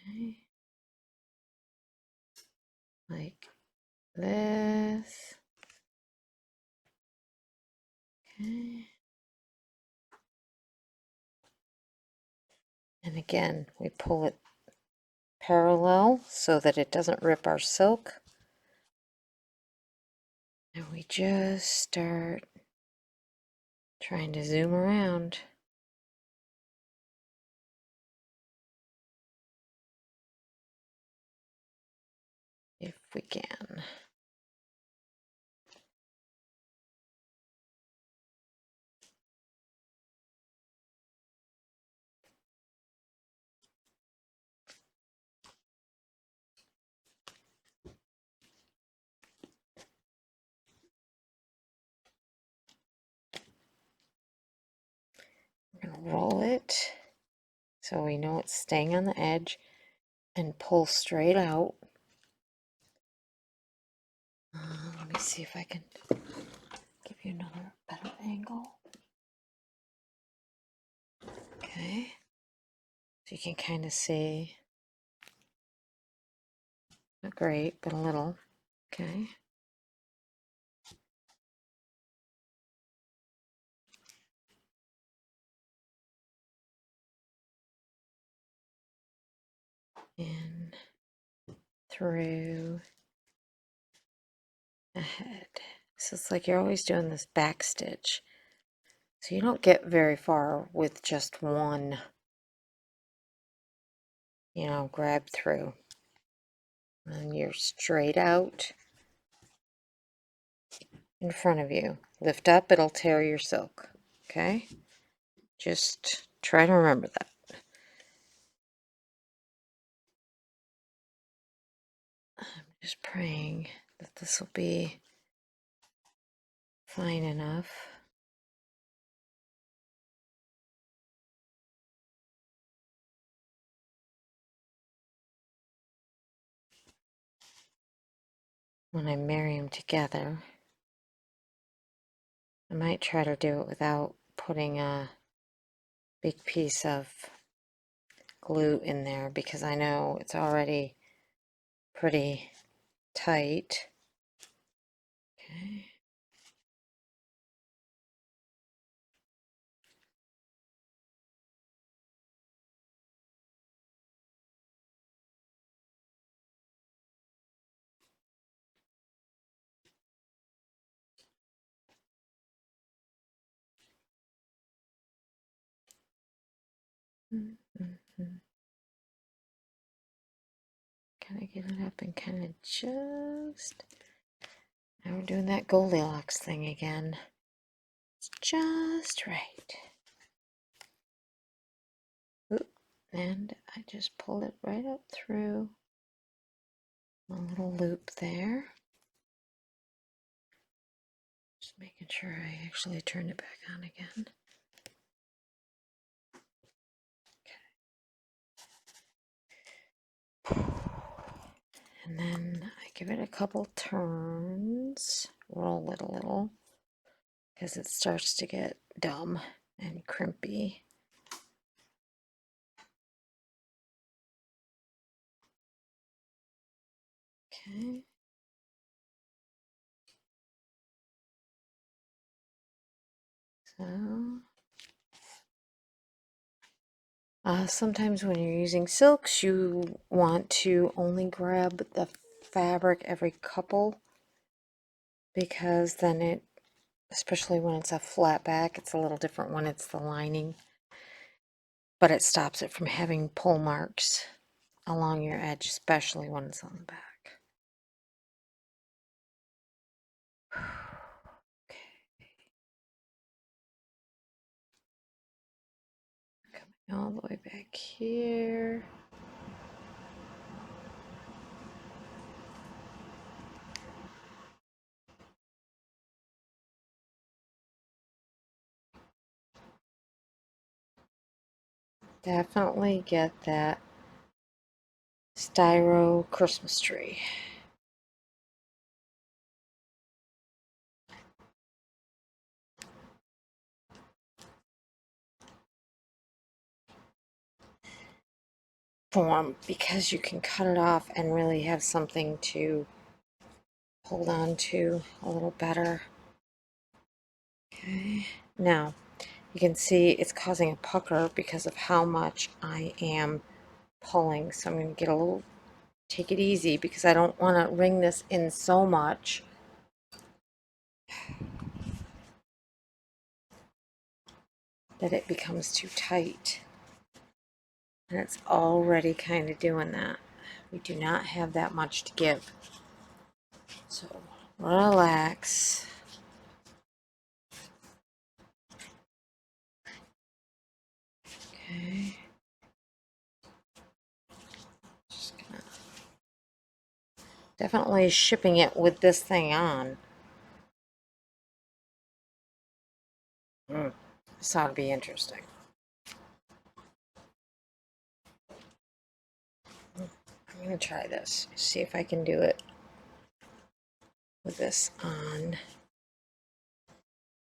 Okay. Like this. Okay. And again, we pull it parallel so that it doesn't rip our silk. And we just start trying to zoom around. If we can. We're going to roll it so we know it's staying on the edge and pull straight out. Let me see if I can give you another better angle. Okay. So you can kind of see. Not great, but a little. Okay. In, through, ahead. So it's like you're always doing this back stitch. So you don't get very far with just one, grab through. And you're straight out in front of you. Lift up, it'll tear your silk. Okay? Just try to remember that. I'm just praying that this will be fine enough. when I marry them together. I might try to do it without putting a big piece of glue in there because I know it's already pretty tight. Okay. Kind of get it up and kind of just... Now we're doing that Goldilocks thing again. It's just right. Oop, and I just pulled it right up through a little loop there. Just making sure I actually turned it back on again. And then I give it a couple turns, roll it a little, because it starts to get dumb and crimpy. Okay. So, sometimes when you're using silks, you want to only grab the fabric every couple, because then it, especially when it's a flat back, it's a little different when it's the lining, but it stops it from having pull marks along your edge, especially when it's on the back. Coming all the way back here. Definitely get that styro Christmas tree. Form, because you can cut it off and really have something to hold on to a little better. Okay, now you can see it's causing a pucker because of how much I am pulling, so I'm going to get a little, take it easy because I don't want to wring this in so much that it becomes too tight. And it's already kind of doing that. We do not have that much to give. So relax. Okay. Just gonna... Definitely shipping it with this thing on. This ought to be interesting. I'm going to try this. See if I can do it with this on.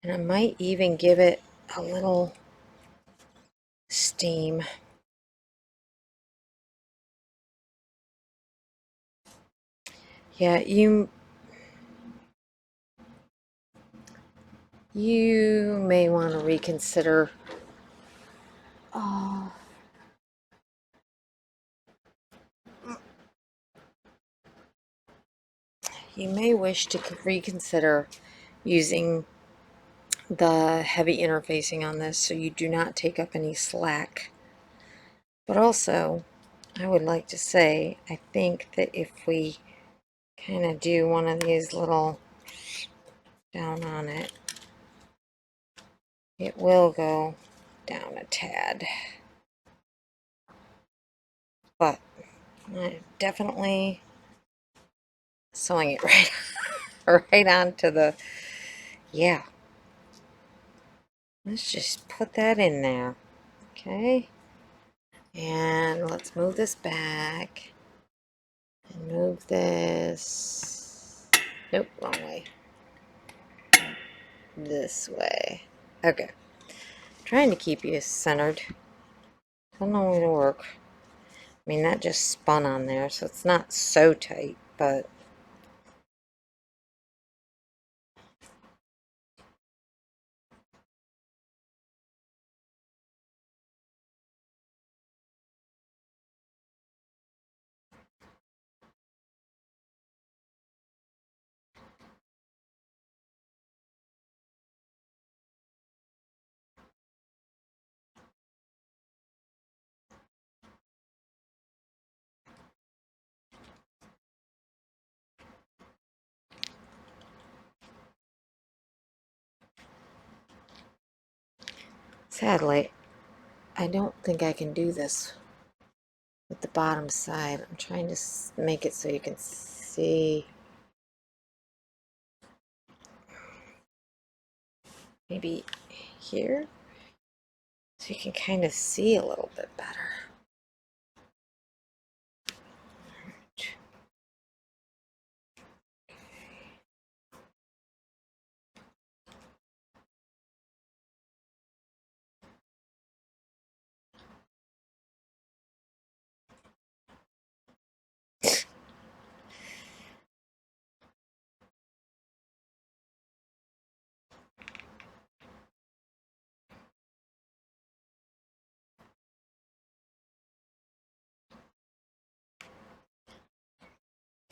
And I might even give it a little steam. Yeah, you may want to reconsider. Oh, you may wish to reconsider using the heavy interfacing on this so you do not take up any slack. But also, I would like to say, I think that if we kind of do one of these little down on it, it will go down a tad. But I'm definitely sewing it right, right onto the, yeah. Let's just put that in there. Okay. And let's move this back and move this Nope, wrong way. This way. Okay. Trying to keep you centered. Doesn't always work. I mean, that just spun on there, so it's not so tight, but... Sadly, I don't think I can do this with the bottom side. I'm trying to make it so you can see. Maybe here? So you can kind of see a little bit better.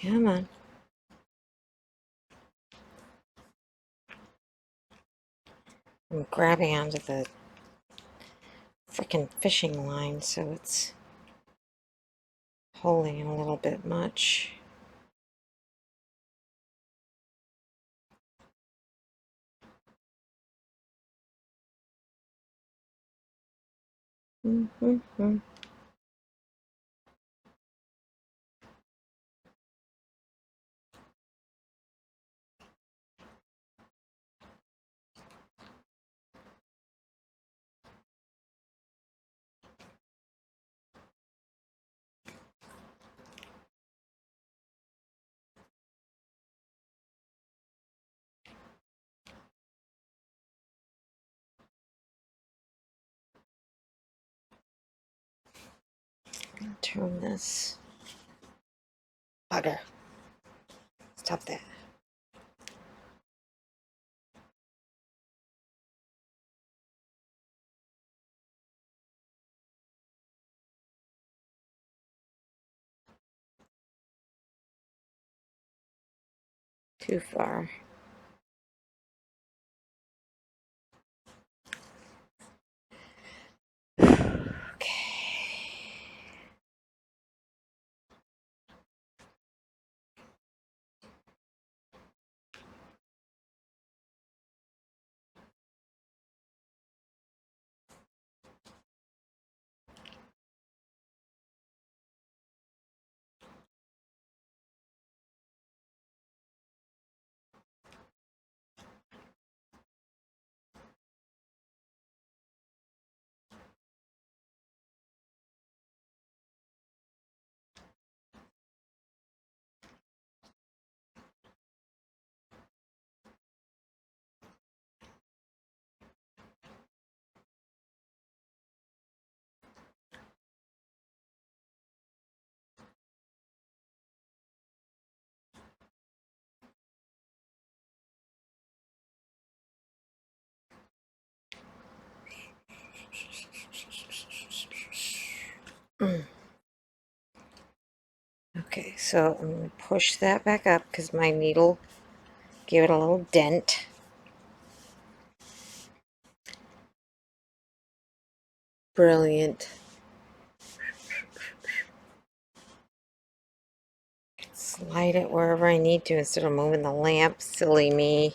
Come on. I'm grabbing onto the frickin' fishing line, so it's holding it a little bit much. Mm-hmm. Turn this. Bugger. Stop that. Too far. Okay. Okay, so I'm going to push that back up because my needle gave it a little dent. Brilliant. Slide it wherever I need to instead of moving the lamp. Silly me.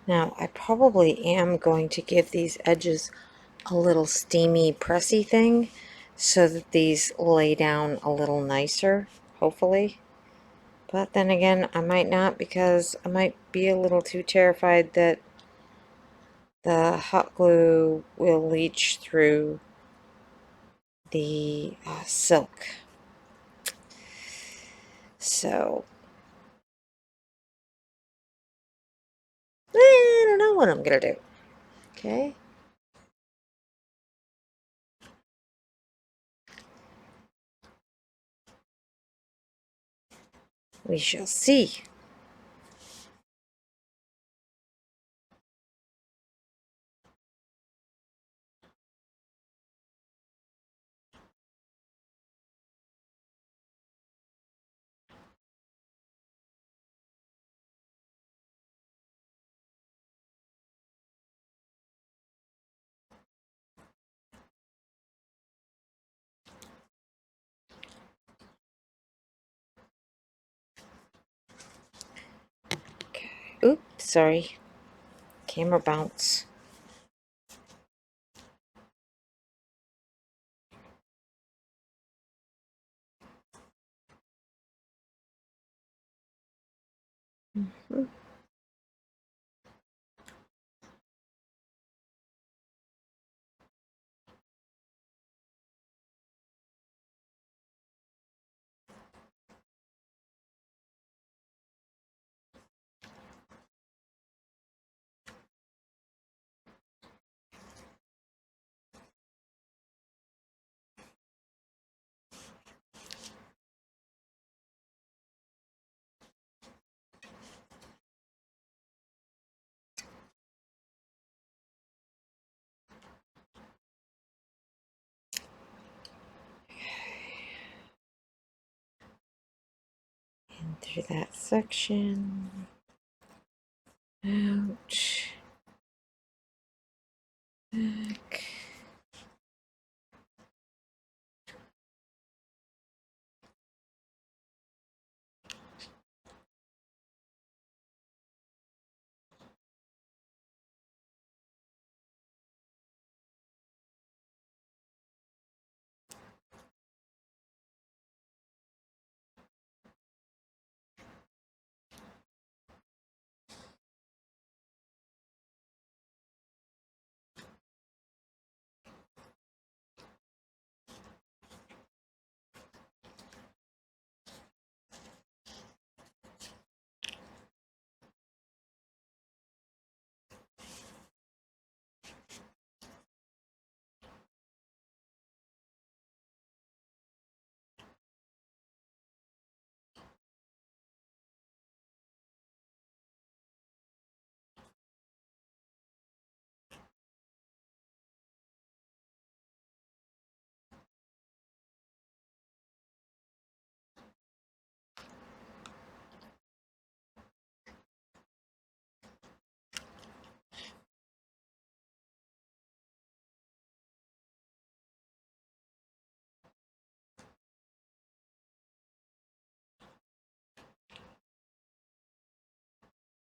Now, I probably am going to give these edges a little steamy pressy thing so that these lay down a little nicer, hopefully. But then again, I might not, because I might be a little too terrified that the hot glue will leach through the silk. So, I don't know what I'm going to do. Okay? We shall see. Okay. Oops, sorry. Camera bounce. Mhm. In through that section. Out. Back.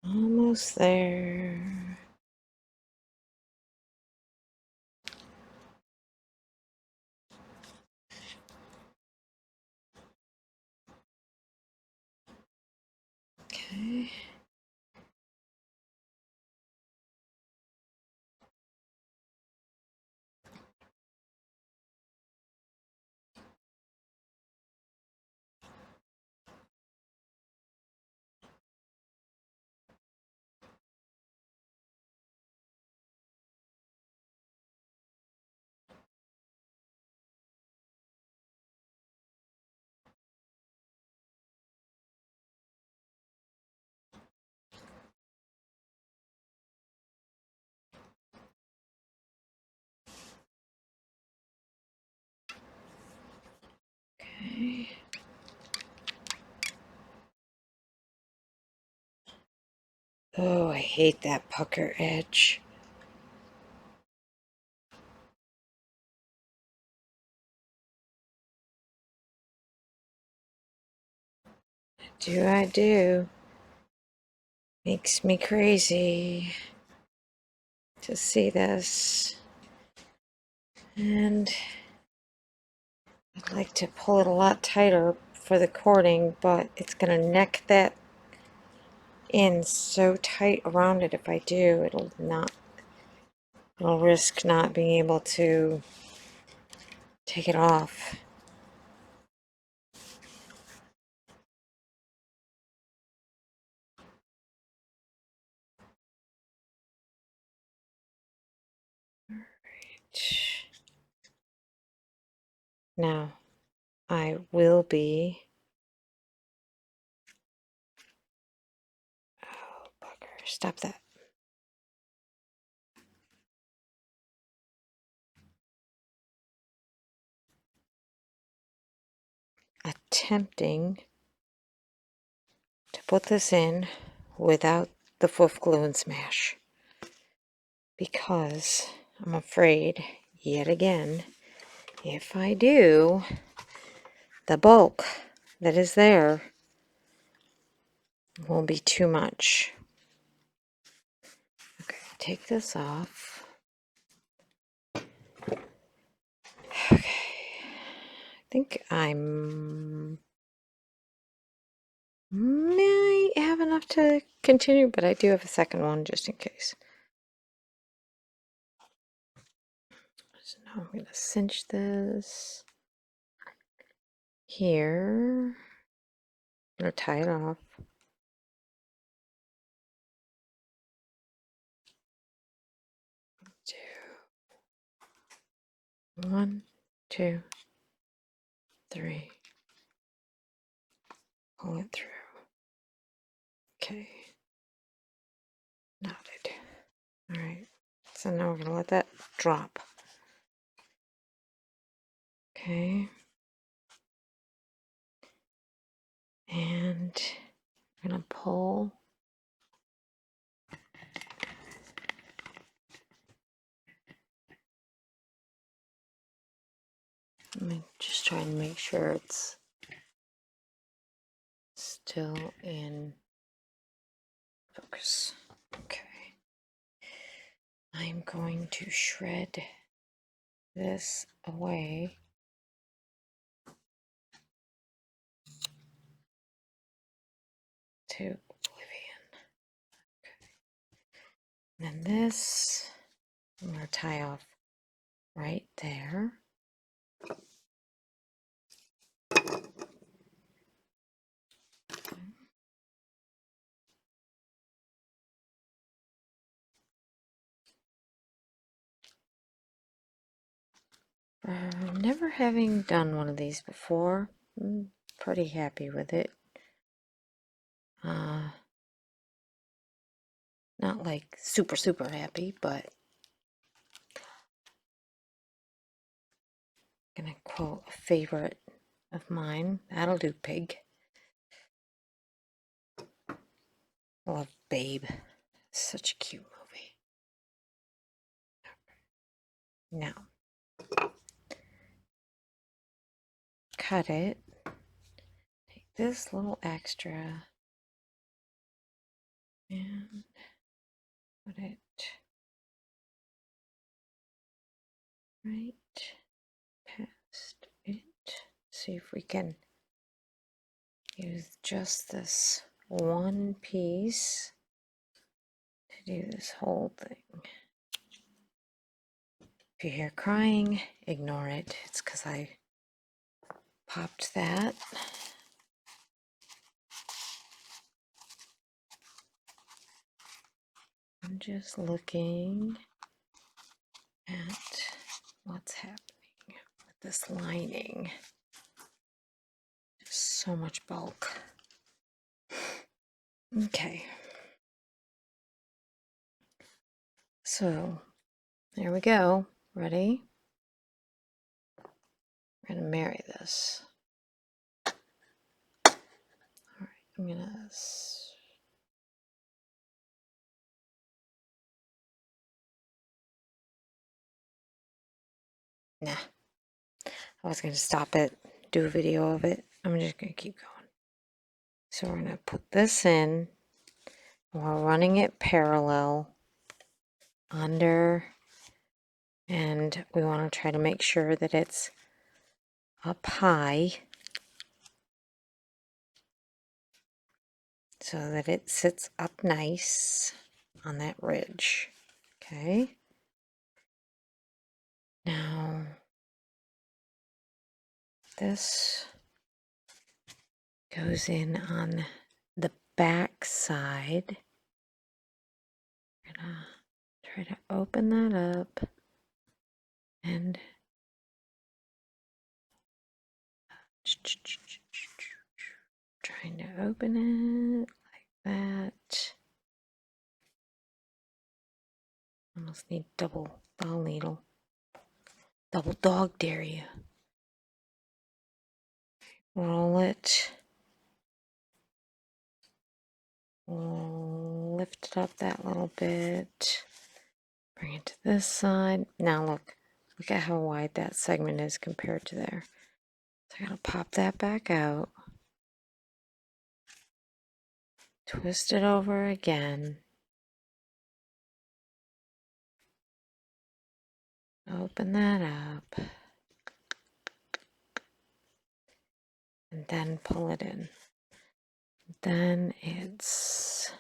Almost there. Okay. Okay. Oh, I hate that pucker edge. I do. Makes me crazy to see this. And I'd like to pull it a lot tighter for the cording, but it's going to neck that in so tight around it. If I do, it'll risk not being able to take it off. Now, I will be, oh bugger, stop that. Attempting to put this in without the fluff glue and smash, because I'm afraid, yet again, if I do, the bulk that is there will be too much. Okay, take this off. Okay, I think I might have enough to continue, but I do have a second one just in case. So now I'm going to cinch this here. I'm going to tie it off. One, two, three. Pull it through. Okay. Knotted. All right. So now we're going to let that drop. Okay. And I'm going to pull. Let me just try and make sure it's still in focus. Okay. I'm going to shred this away. To oblivion. Okay. And then this, I'm going to tie off right there. Never having done one of these before, I'm pretty happy with it. Not like super happy, but I'm gonna quote a favorite of mine. That'll do, pig. Love Babe. Such a cute movie. Now, cut it. Take this little extra and put it right past it. See if we can use just this one piece to do this whole thing. If you hear crying, ignore it. It's because I popped that. I'm just looking at what's happening with this lining. Just so much bulk. Okay. So there we go. Ready? We're going to marry this. All right, I'm going to... Nah. I was going to stop it, do a video of it. I'm just going to keep going. So we're going to put this in. We're running it parallel under And we want to try to make sure that it's up high so that it sits up nice on that ridge. Okay. Now, this goes in on the back side. I'm gonna try to open that up and trying to open it like that. Almost need double ball needle. Double dog dare you. Roll it. Lift it up that little bit. Bring it to this side. Now look at how wide that segment is compared to there. So I gotta pop that back out. Twist it over again. Open that up. And then pull it in. Then it's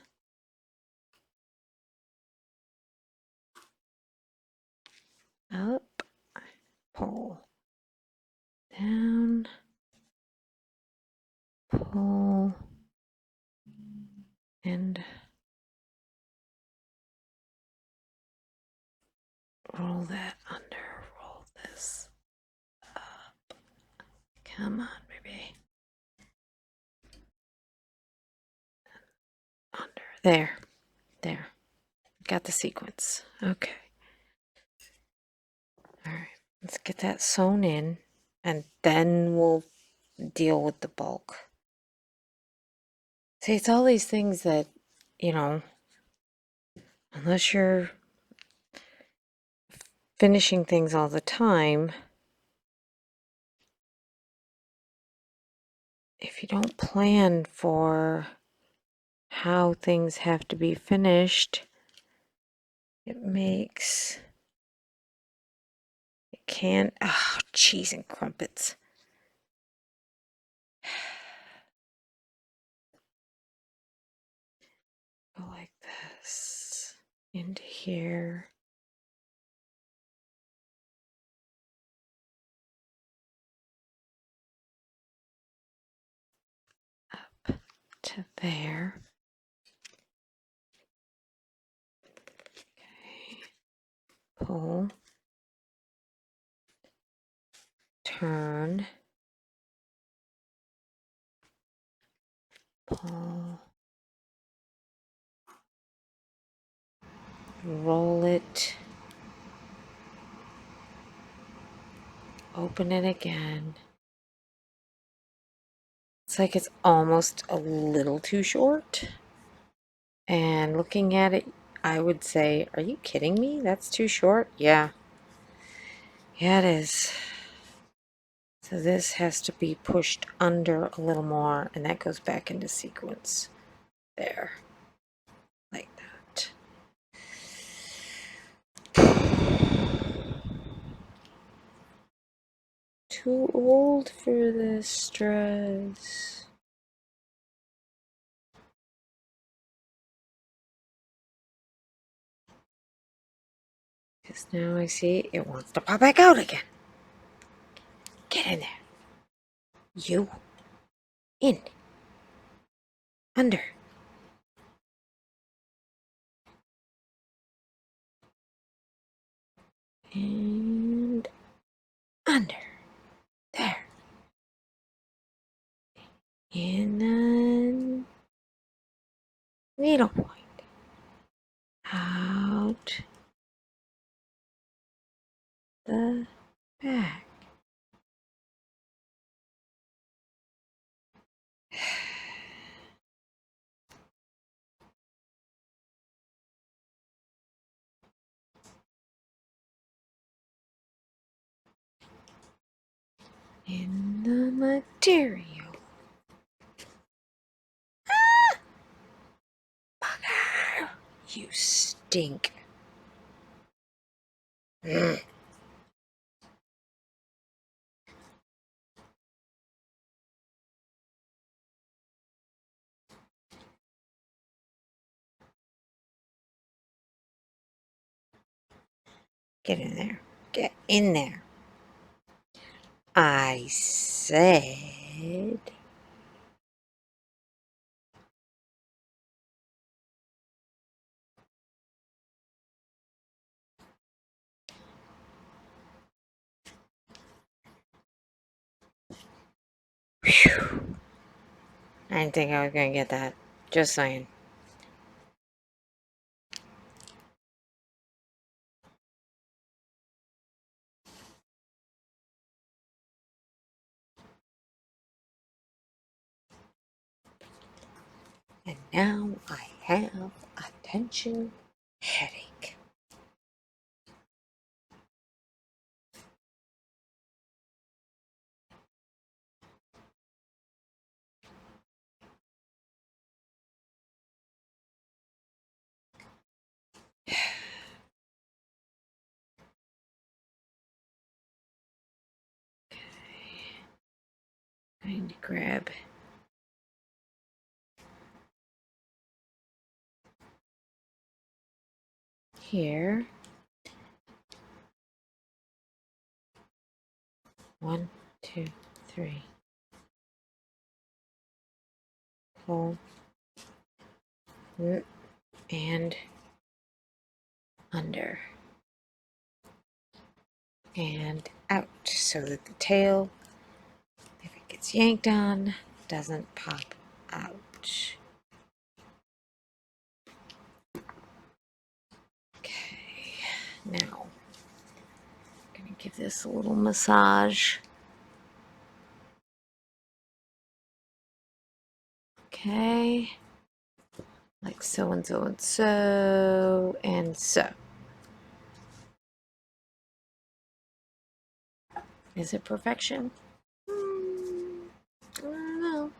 up, pull, down, pull, and roll that under. Roll this up. Come on, baby. Under. There. There. Got the sequence. Okay. All right. Let's get that sewn in, and then we'll deal with the bulk. See, it's all these things that, you know, unless you're finishing things all the time, if you don't plan for how things have to be finished, it can't, oh, cheese and crumpets. Go like this, into here. Up to there. Okay. Pull. Turn. Pull. Roll it. Open it again. It's like it's almost a little too short. And looking at it, I would say, are you kidding me? That's too short? Yeah. Yeah, it is. So this has to be pushed under a little more, and that goes back into sequence. There. Like that. Too old for this dress. Because now I see it wants to pop back out again. Get in there. You. In. Under. And under. There. And then needlepoint. Out the back. In the material. Bugger! You stink. Get in there. Get in there. I said... Whew. I didn't think I was going to get that. Just saying. And now I have a tension headache. Trying to grab here. 1, 2, 3. Pull. And under. And out. So that the tail, if it gets yanked on, doesn't pop out. Okay. Now, I'm going to give this a little massage. Okay. Like so and so and so and so. Is it perfection? I don't know.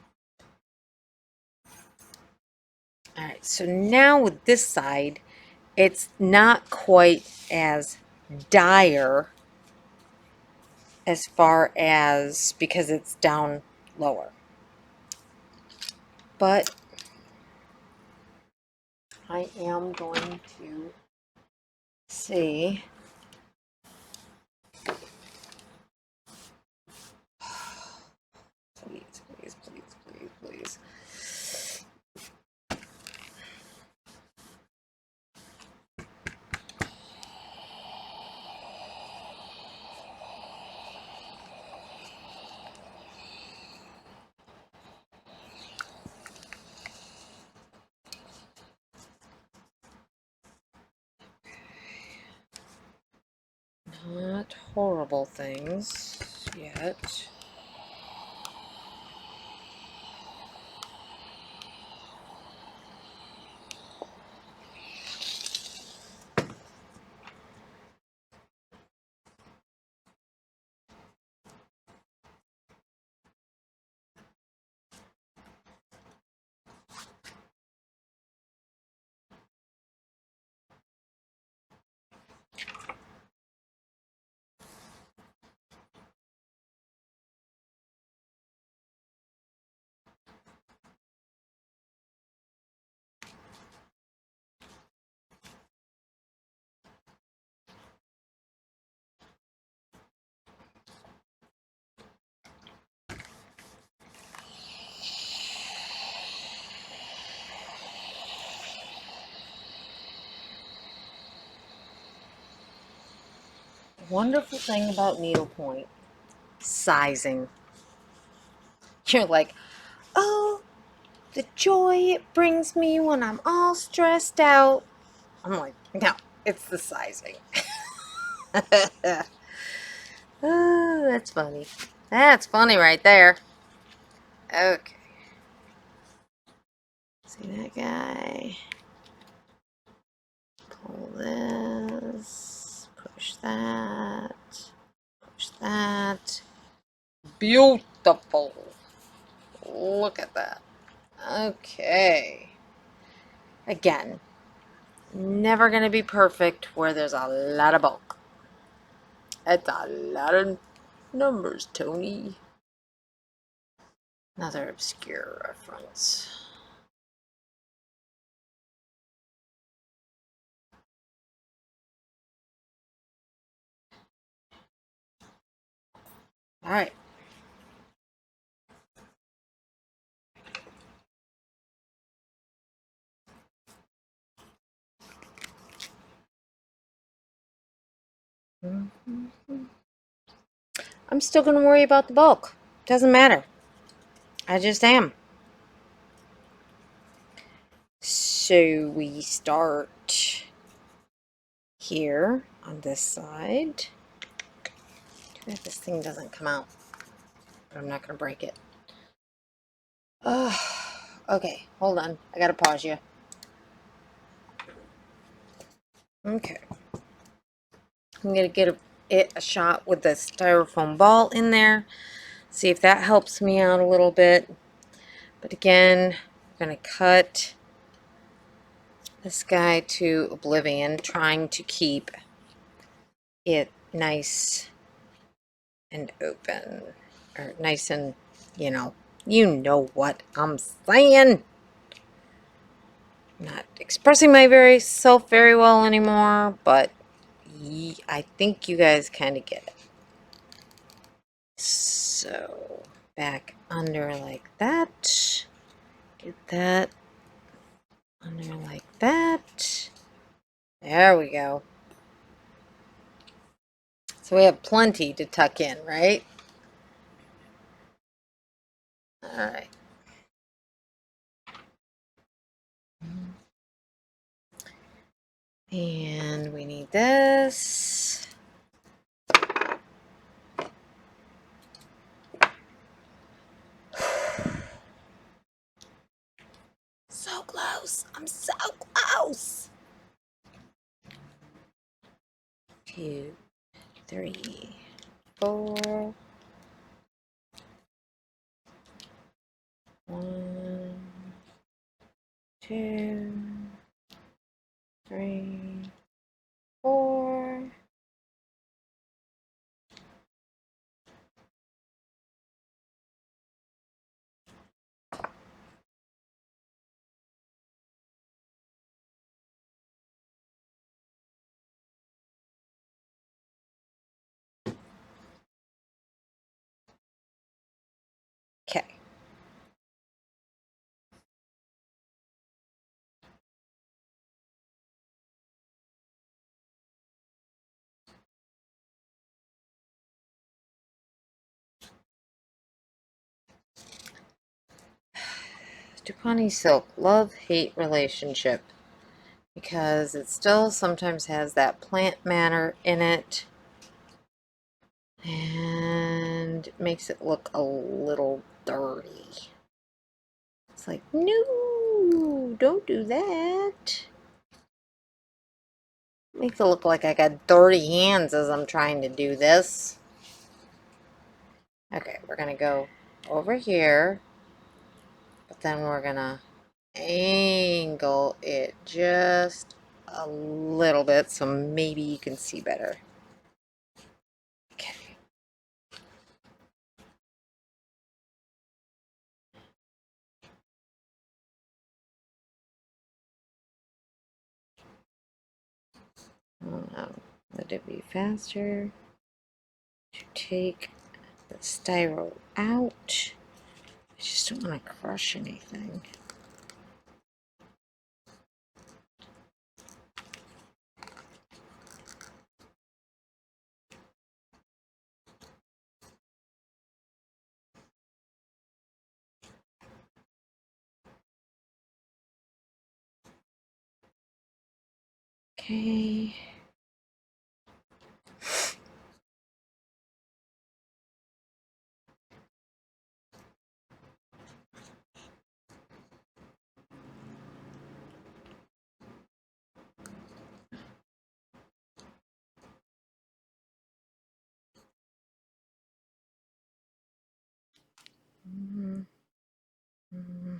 Alright, so now with this side, it's not quite as dire as far as because it's down lower. But I am going to see. Please, please, please, please, please. Not horrible things yet. Wonderful thing about needlepoint, sizing. You're like, oh, the joy it brings me when I'm all stressed out. I'm like, no, it's the sizing. Oh, that's funny. That's funny right there. Okay. See that guy? Pull this. Push that. Push that. Beautiful. Look at that. Okay. Again, never going to be perfect where there's a lot of bulk. It's a lot of numbers, Tony. Another obscure reference. All right. I'm still going to worry about the bulk. Doesn't matter. I just am. So we start here on this side. Too bad this thing doesn't come out, but I'm not going to break it. Okay, hold on. I got to pause you. Okay. I'm going to get a shot with the styrofoam ball in there. See if that helps me out a little bit. But again, I'm going to cut this guy to oblivion, trying to keep it nice and open. Or nice and, you know what I'm saying. Not expressing my self very well anymore, but I think you guys kind of get it. So, back under like that. Get that under like that. There we go. So we have plenty to tuck in, right? All right. And we need this. So close. I'm so close. 2, 3, 4. 1, 2, 3, 4. Okay. Dupani silk, love-hate relationship, because it still sometimes has that plant matter in it and makes it look a little dirty. It's like, no, don't do that. Makes it look like I got dirty hands as I'm trying to do this. Okay, we're gonna go over here, but then we're gonna angle it just a little bit so maybe you can see better. Okay. Let it be faster to take the styro out. I just don't want to crush anything. Okay. Mm -hmm.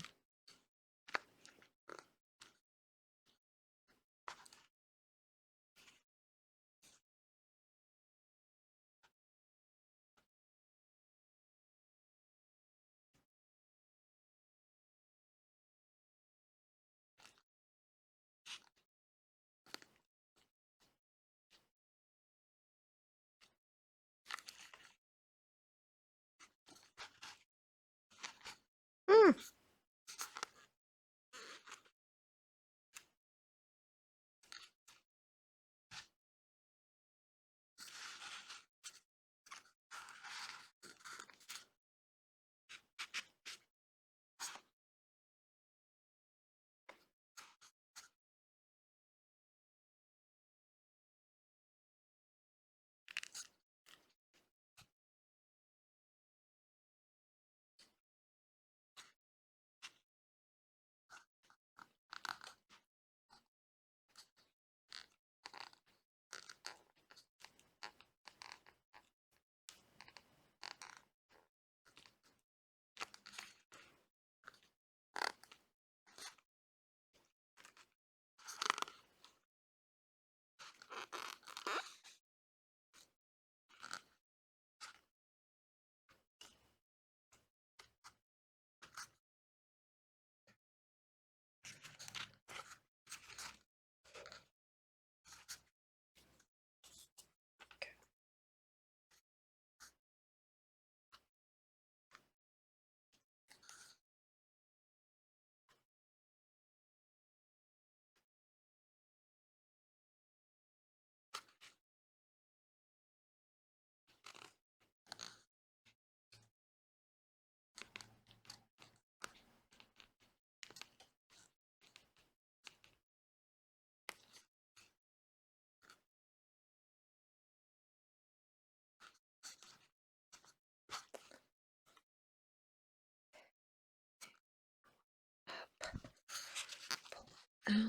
out.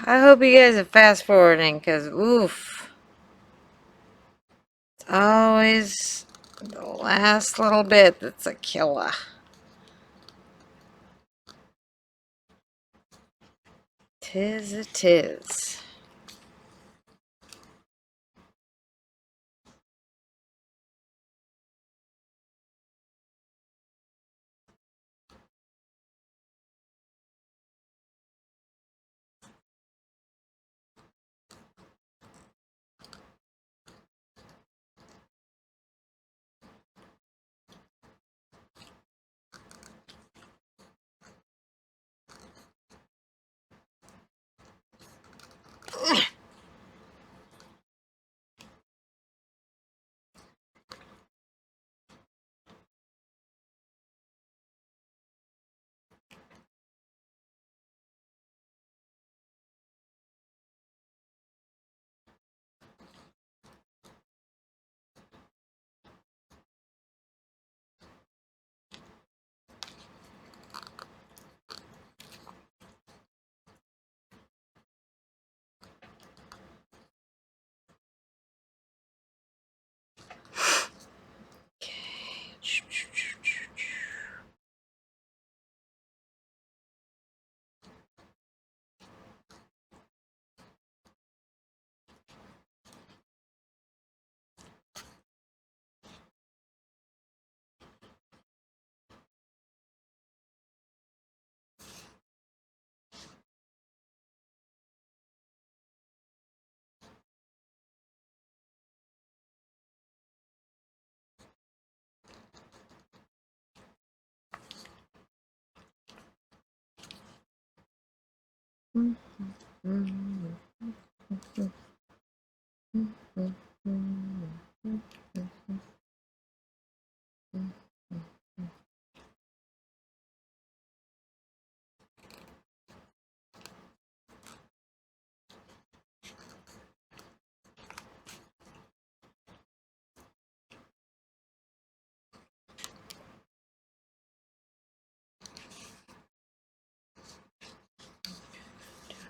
I hope you guys are fast forwarding, because oof, it's always the last little bit that's a killer. Tis a tis.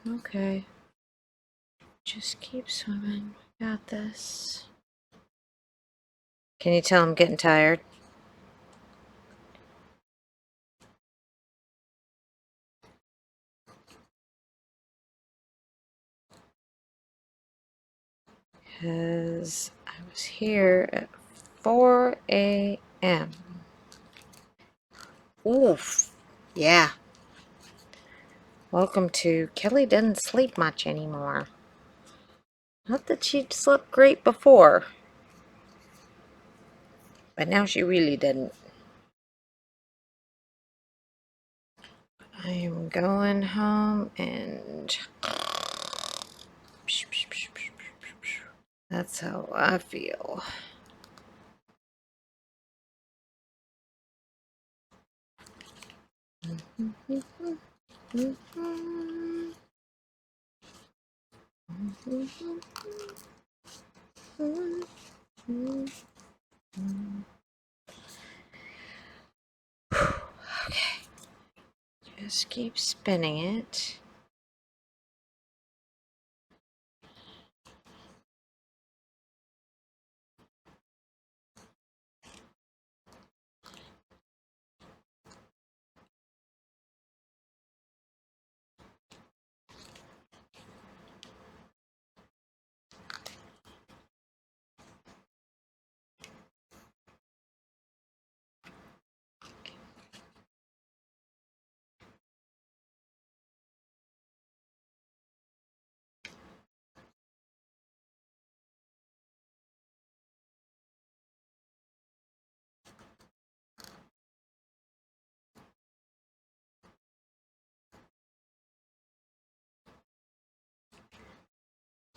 Okay. Just keep swimming. Got this. Can you tell I'm getting tired? Because I was here at 4 a.m. Oof. Yeah. Welcome to Kelly doesn't sleep much anymore. Not that she slept great before, but now she really didn't. I am going home and that's how I feel. Okay, just keep spinning it.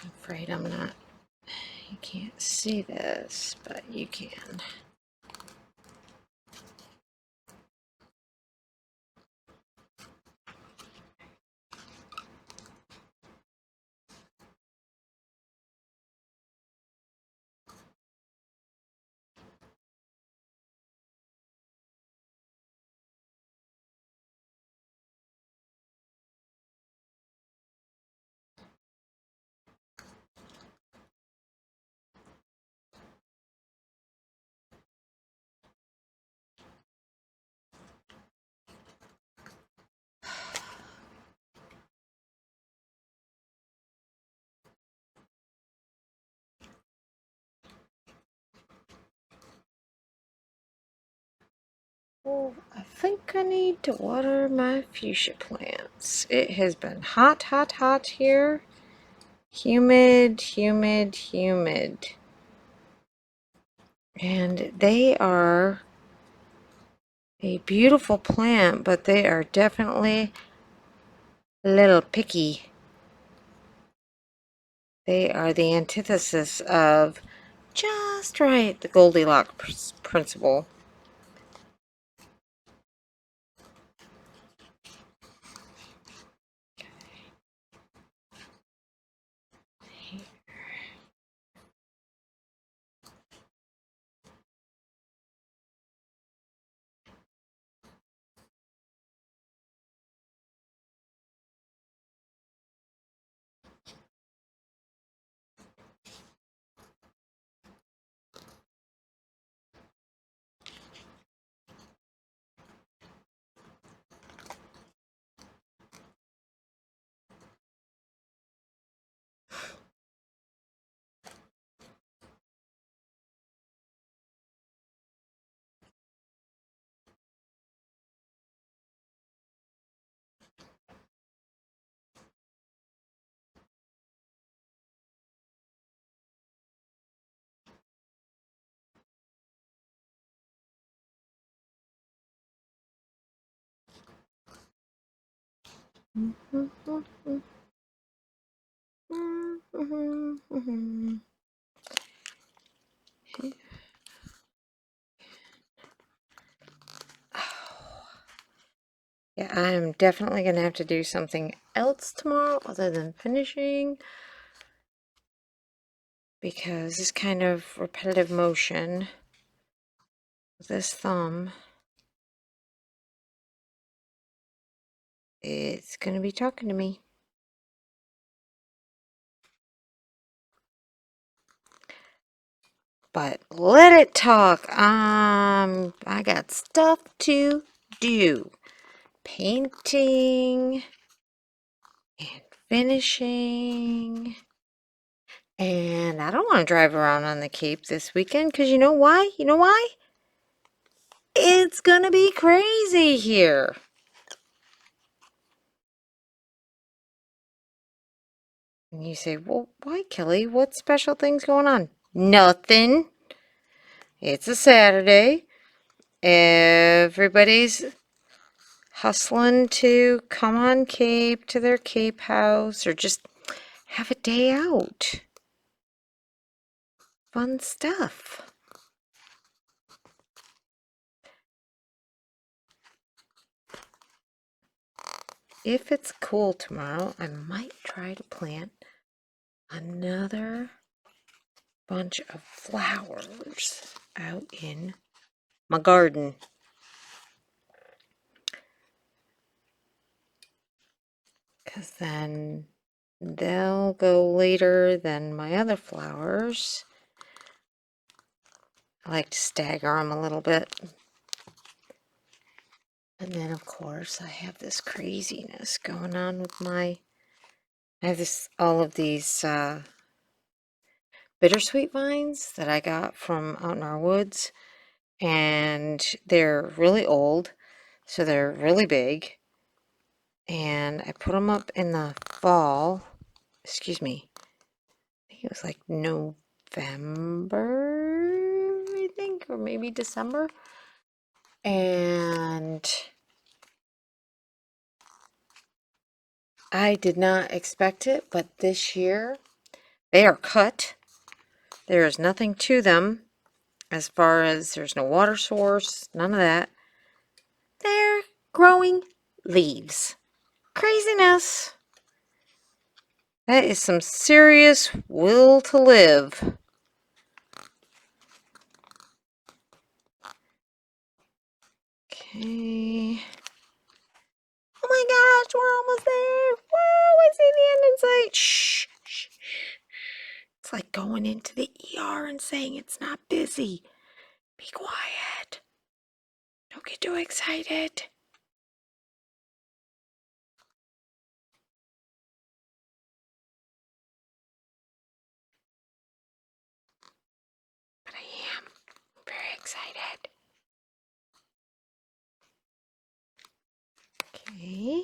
I'm afraid I'm not. You can't see this, but you can. Oh, I think I need to water my fuchsia plants. It has been hot, hot, hot here. Humid, humid, humid. And they are a beautiful plant, but they are definitely a little picky. They are the antithesis of just right, the Goldilocks principle. Yeah, I'm definitely going to have to do something else tomorrow other than finishing, because this kind of repetitive motion with this thumb, it's going to be talking to me. But let it talk. I got stuff to do. Painting and finishing. And I don't want to drive around on the Cape this weekend, because you know why? You know why? It's gonna be crazy here. And you say, well, why, Kelly? What special things going on? Nothing. It's a Saturday. Everybody's hustling to come on Cape to their Cape house or just have a day out. Fun stuff. If it's cool tomorrow, I might try to plant another bunch of flowers out in my garden. Because then they'll go later than my other flowers. I like to stagger them a little bit. And then, of course, I have this craziness going on with I have all of these bittersweet vines that I got from out in our woods. And they're really old, so they're really big. And I put them up in the fall. Excuse me. I think it was like November, I think, or maybe December. And I did not expect it, but this year they are cut. There is nothing to them as far as there's no water source, none of that. They're growing leaves. Craziness. That is some serious will to live. Okay. Oh my gosh, we're almost there. Whoa, I see the end in sight. Shh, shh, shh. It's like going into the ER and saying it's not busy. Be quiet. Don't get too excited. But I am very excited. Okay.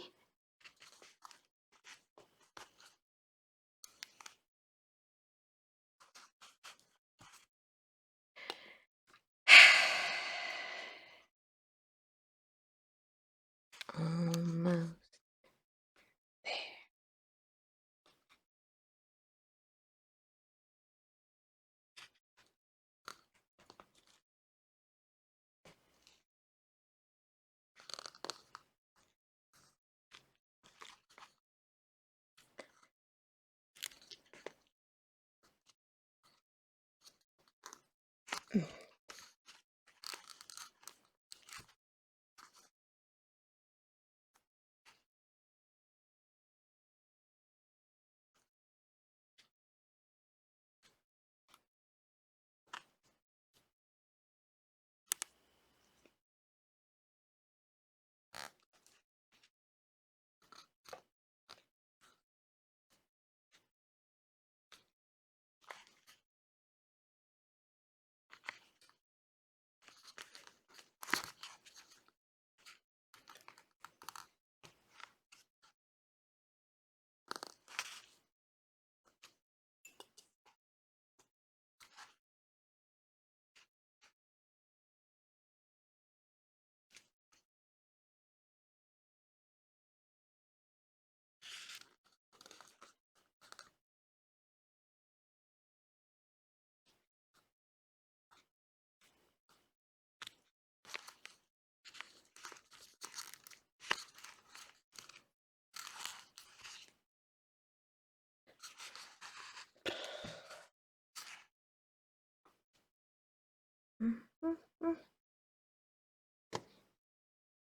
Almost there.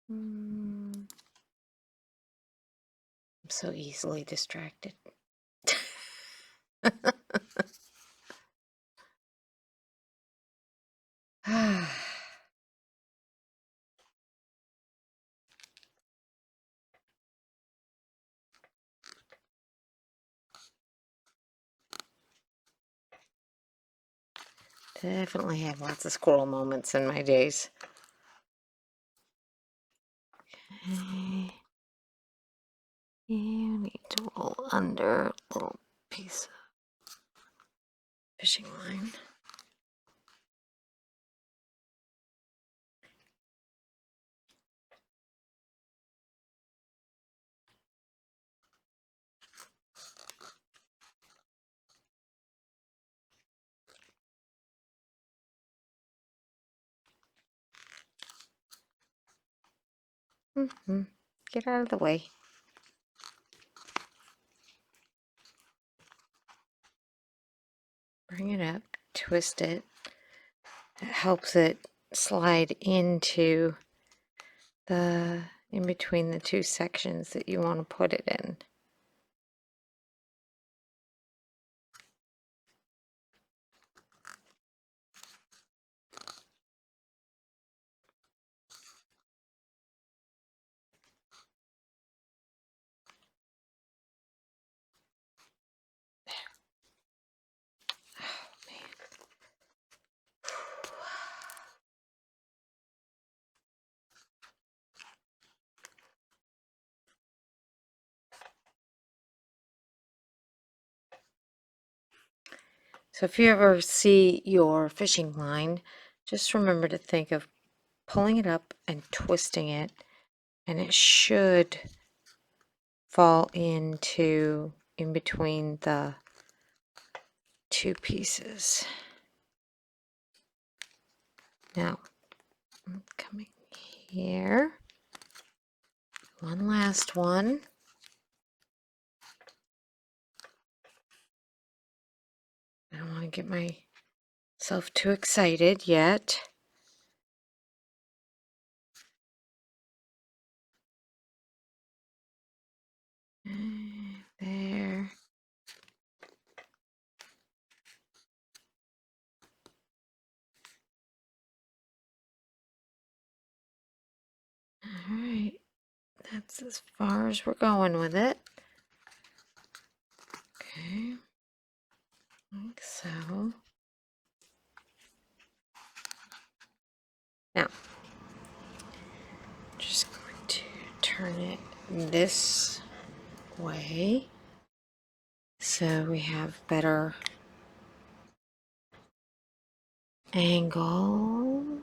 I'm so easily distracted. Definitely have lots of squirrel moments in my days. Okay. You need to roll under a little piece of fishing line. Get out of the way. Bring it up, twist it. It helps it slide into the in between the two sections that you want to put it in. So if you ever see your fishing line, just remember to think of pulling it up and twisting it, and it should fall into in between the two pieces. Now, I'm coming here. One last one. I don't want to get myself too excited yet. There. All right. That's as far as we're going with it. Okay. Like so. Now, just going to turn it this way so we have better angles.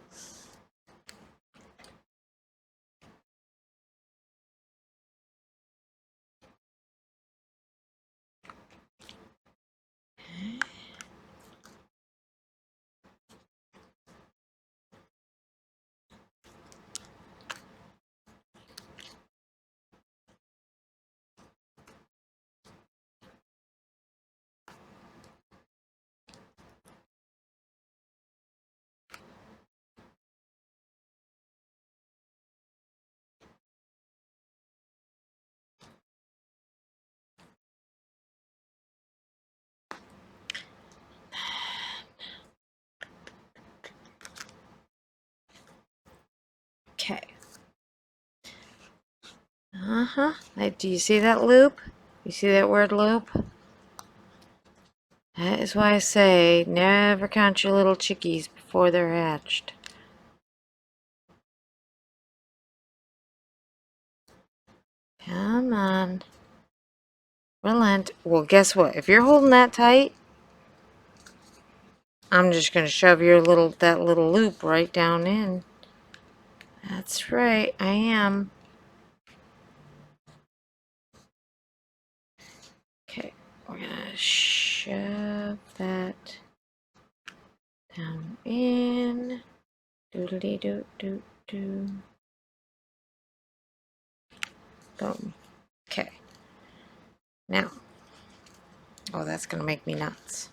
Okay. Do you see that loop? You see that word loop? That is why I say never count your little chickies before they're hatched. Come on. Relent. Well, guess what? If you're holding that tight, I'm just going to shove that little loop right down in. That's right, I am. Okay, we're going to shove that down in. Doodly doo doo doo. Boom. Okay. Now. Oh, that's going to make me nuts.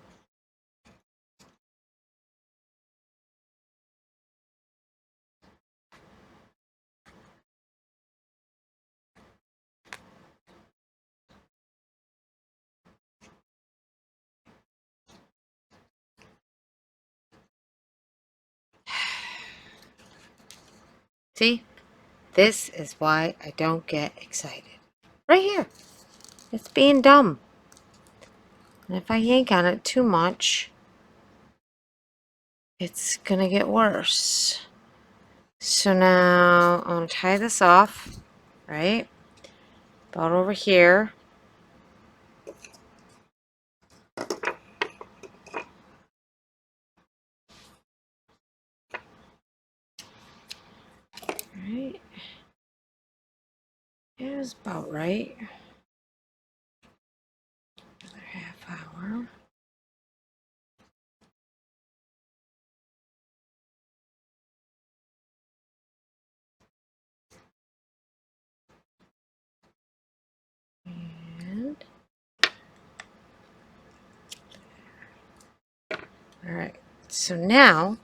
See? This is why I don't get excited. Right here. It's being dumb. And if I yank on it too much, it's going to get worse. So now I'm going to tie this off, right? About over here. right? Another half hour. And all right, so now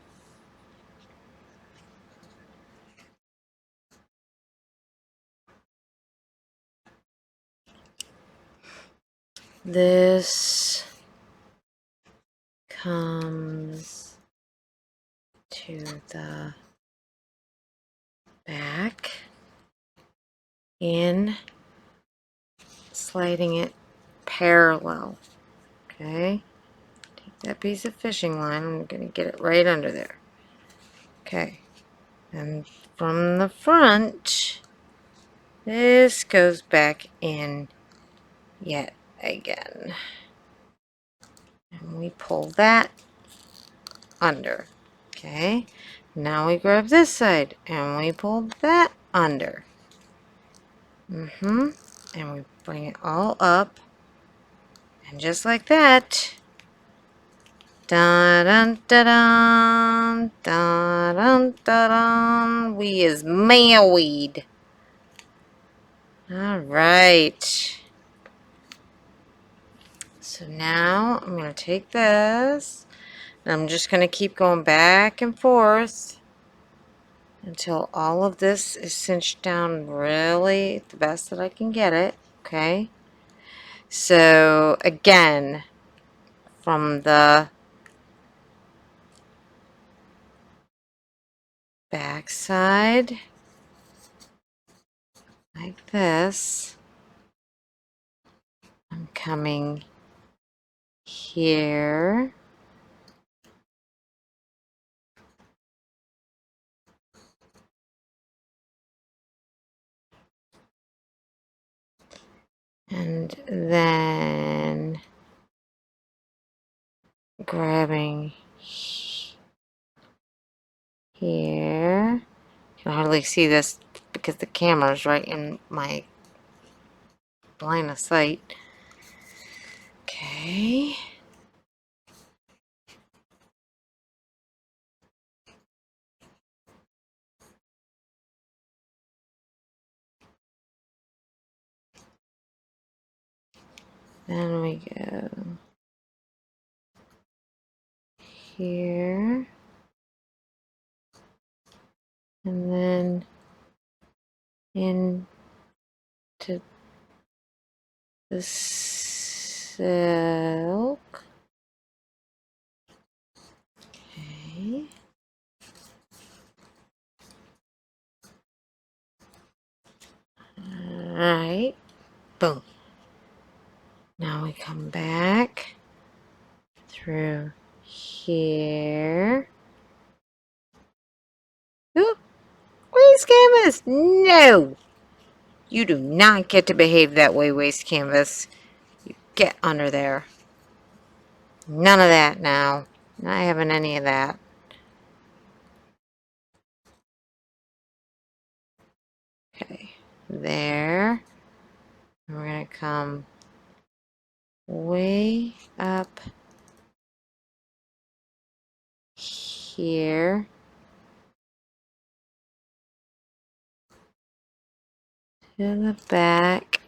this comes to the back in, sliding it parallel. Okay, take that piece of fishing line. I'm going to get it right under there. Okay, and from the front, this goes back in yet again. And we pull that under. Okay, now we grab this side and we pull that under. And we bring it all up. And just like that, dun dun dun dun dun dun, we is married. All right. So now I'm going to take this, and I'm just going to keep going back and forth until all of this is cinched down really the best that I can get it. Okay. So again, from the back side, like this, I'm coming here, and then grabbing here. You can hardly see this because the camera's right in my line of sight. Okay. Then we go here. And then into the silk. Okay. Alright. Boom. Now we come back through here. Ooh, waste canvas! No! You do not get to behave that way, waste canvas. You get under there. None of that now. Not having any of that. Okay. There. And we're going to come way up here. To the back.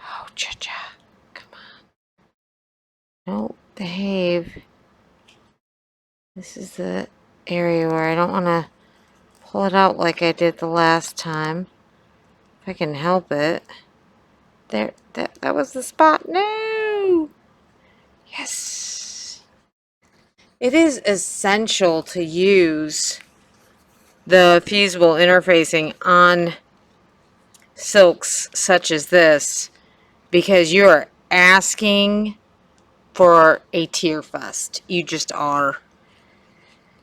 Oh, cha-cha. Come on. Nope, behave. This is the area where I don't want to pull it out like I did the last time. If I can help it. There, that was the spot. No! Yes! It is essential to use the fusible interfacing on silks such as this because you are asking for a tear fest. You just are.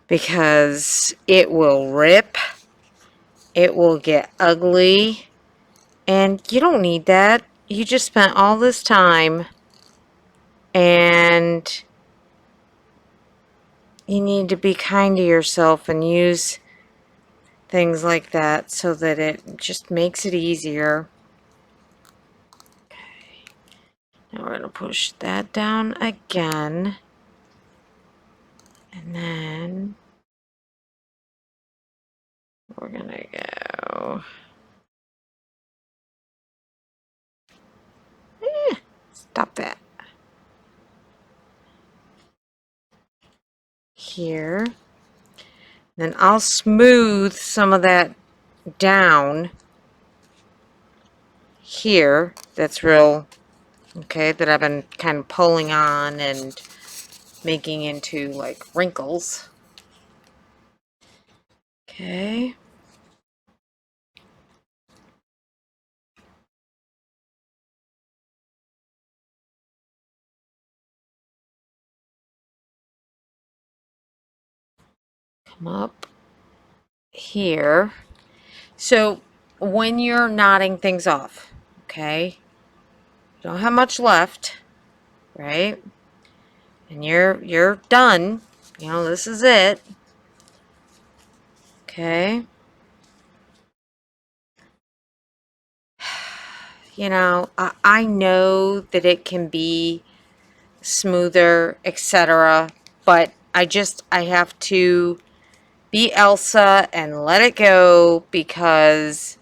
Because it will rip, it will get ugly, and you don't need that. You just spent all this time and you need to be kind to yourself and use things like that so that it just makes it easier. Okay. Now we're going to push that down again. And then we're going to go... Stop that. Here. Then I'll smooth some of that down here. That's real, okay, that I've been kind of pulling on and making into like wrinkles. Okay. Come up here. So when you're knotting things off, okay, you don't have much left, right? And you're done. You know, this is it. Okay. You know, I know that it can be smoother, etc., but I have to be Elsa and let it go because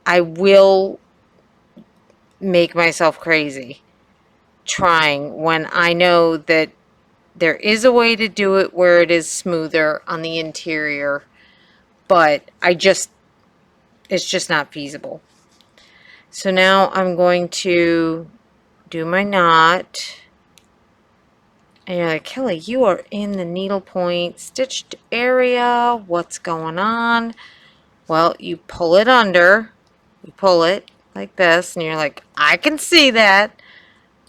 I will make myself crazy trying when I know that there is a way to do it where it is smoother on the interior, but it's just not feasible. So now I'm going to do my knot. And you're like, Kelly, you are in the needlepoint stitched area. What's going on? Well, you pull it under. You pull it like this, and you're like, I can see that.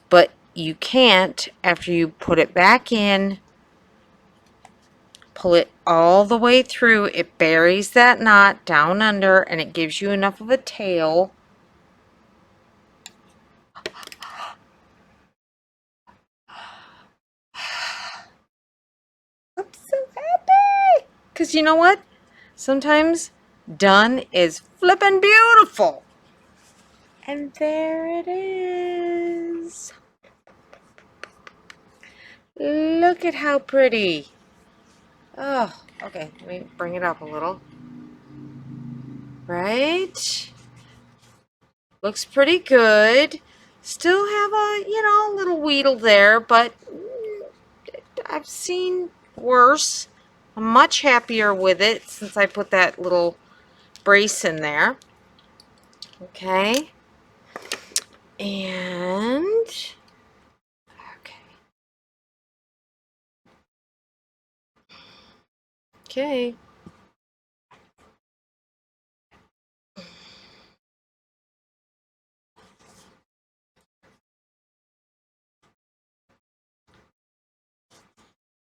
But you can't after you put it back in. Pull it all the way through. It buries that knot down under, and it gives you enough of a tail. I'm so happy! Because you know what? Sometimes done is flippin' beautiful. And there it is. Look at how pretty. Oh, okay. Let me bring it up a little. Right? Looks pretty good. Still have a, little wheedle there, but I've seen worse. I'm much happier with it since I put that little brace in there. Okay. And okay.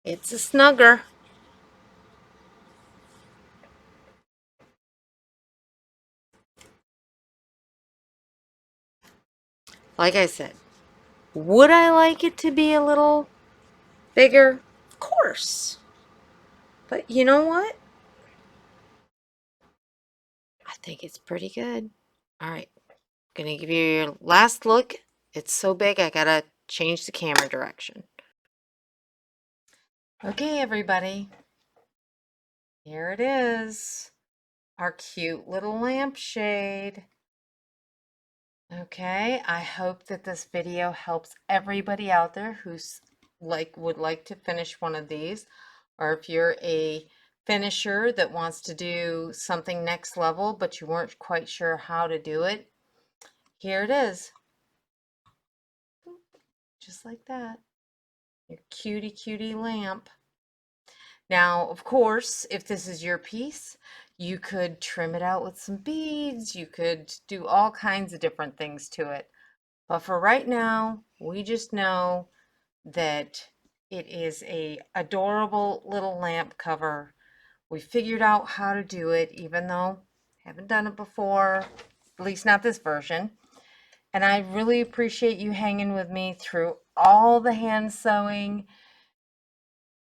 It's a snugger. Like I said, would I like it to be a little bigger? Of course. But you know what? I think it's pretty good. All right. Gonna give you your last look. It's so big, I gotta change the camera direction. Okay, everybody. Here it is. Our cute little lampshade. Okay, I hope that this video helps everybody out there who's would like to finish one of these, or if you're a finisher that wants to do something next level but you weren't quite sure how to do it. Here it is. Just like that. Your cutie lamp. Now, of course, if this is your piece, you could trim it out with some beads. You could do all kinds of different things to it. But for right now, we just know that it is a adorable little lamp cover. We figured out how to do it, even though I haven't done it before, at least not this version. And I really appreciate you hanging with me through all the hand sewing.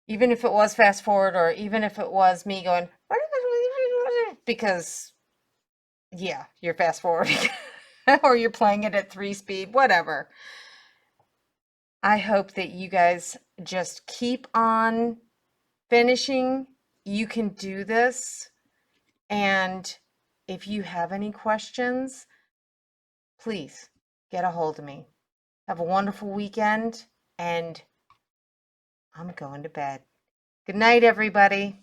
Even if it was fast forward, or even if it was me going, because yeah, you're fast forwarding or you're playing it at 3 speed, whatever. I hope that you guys just keep on finishing. You can do this. And if you have any questions, please get a hold of me. Have a wonderful weekend, and I'm going to bed. Good night, everybody.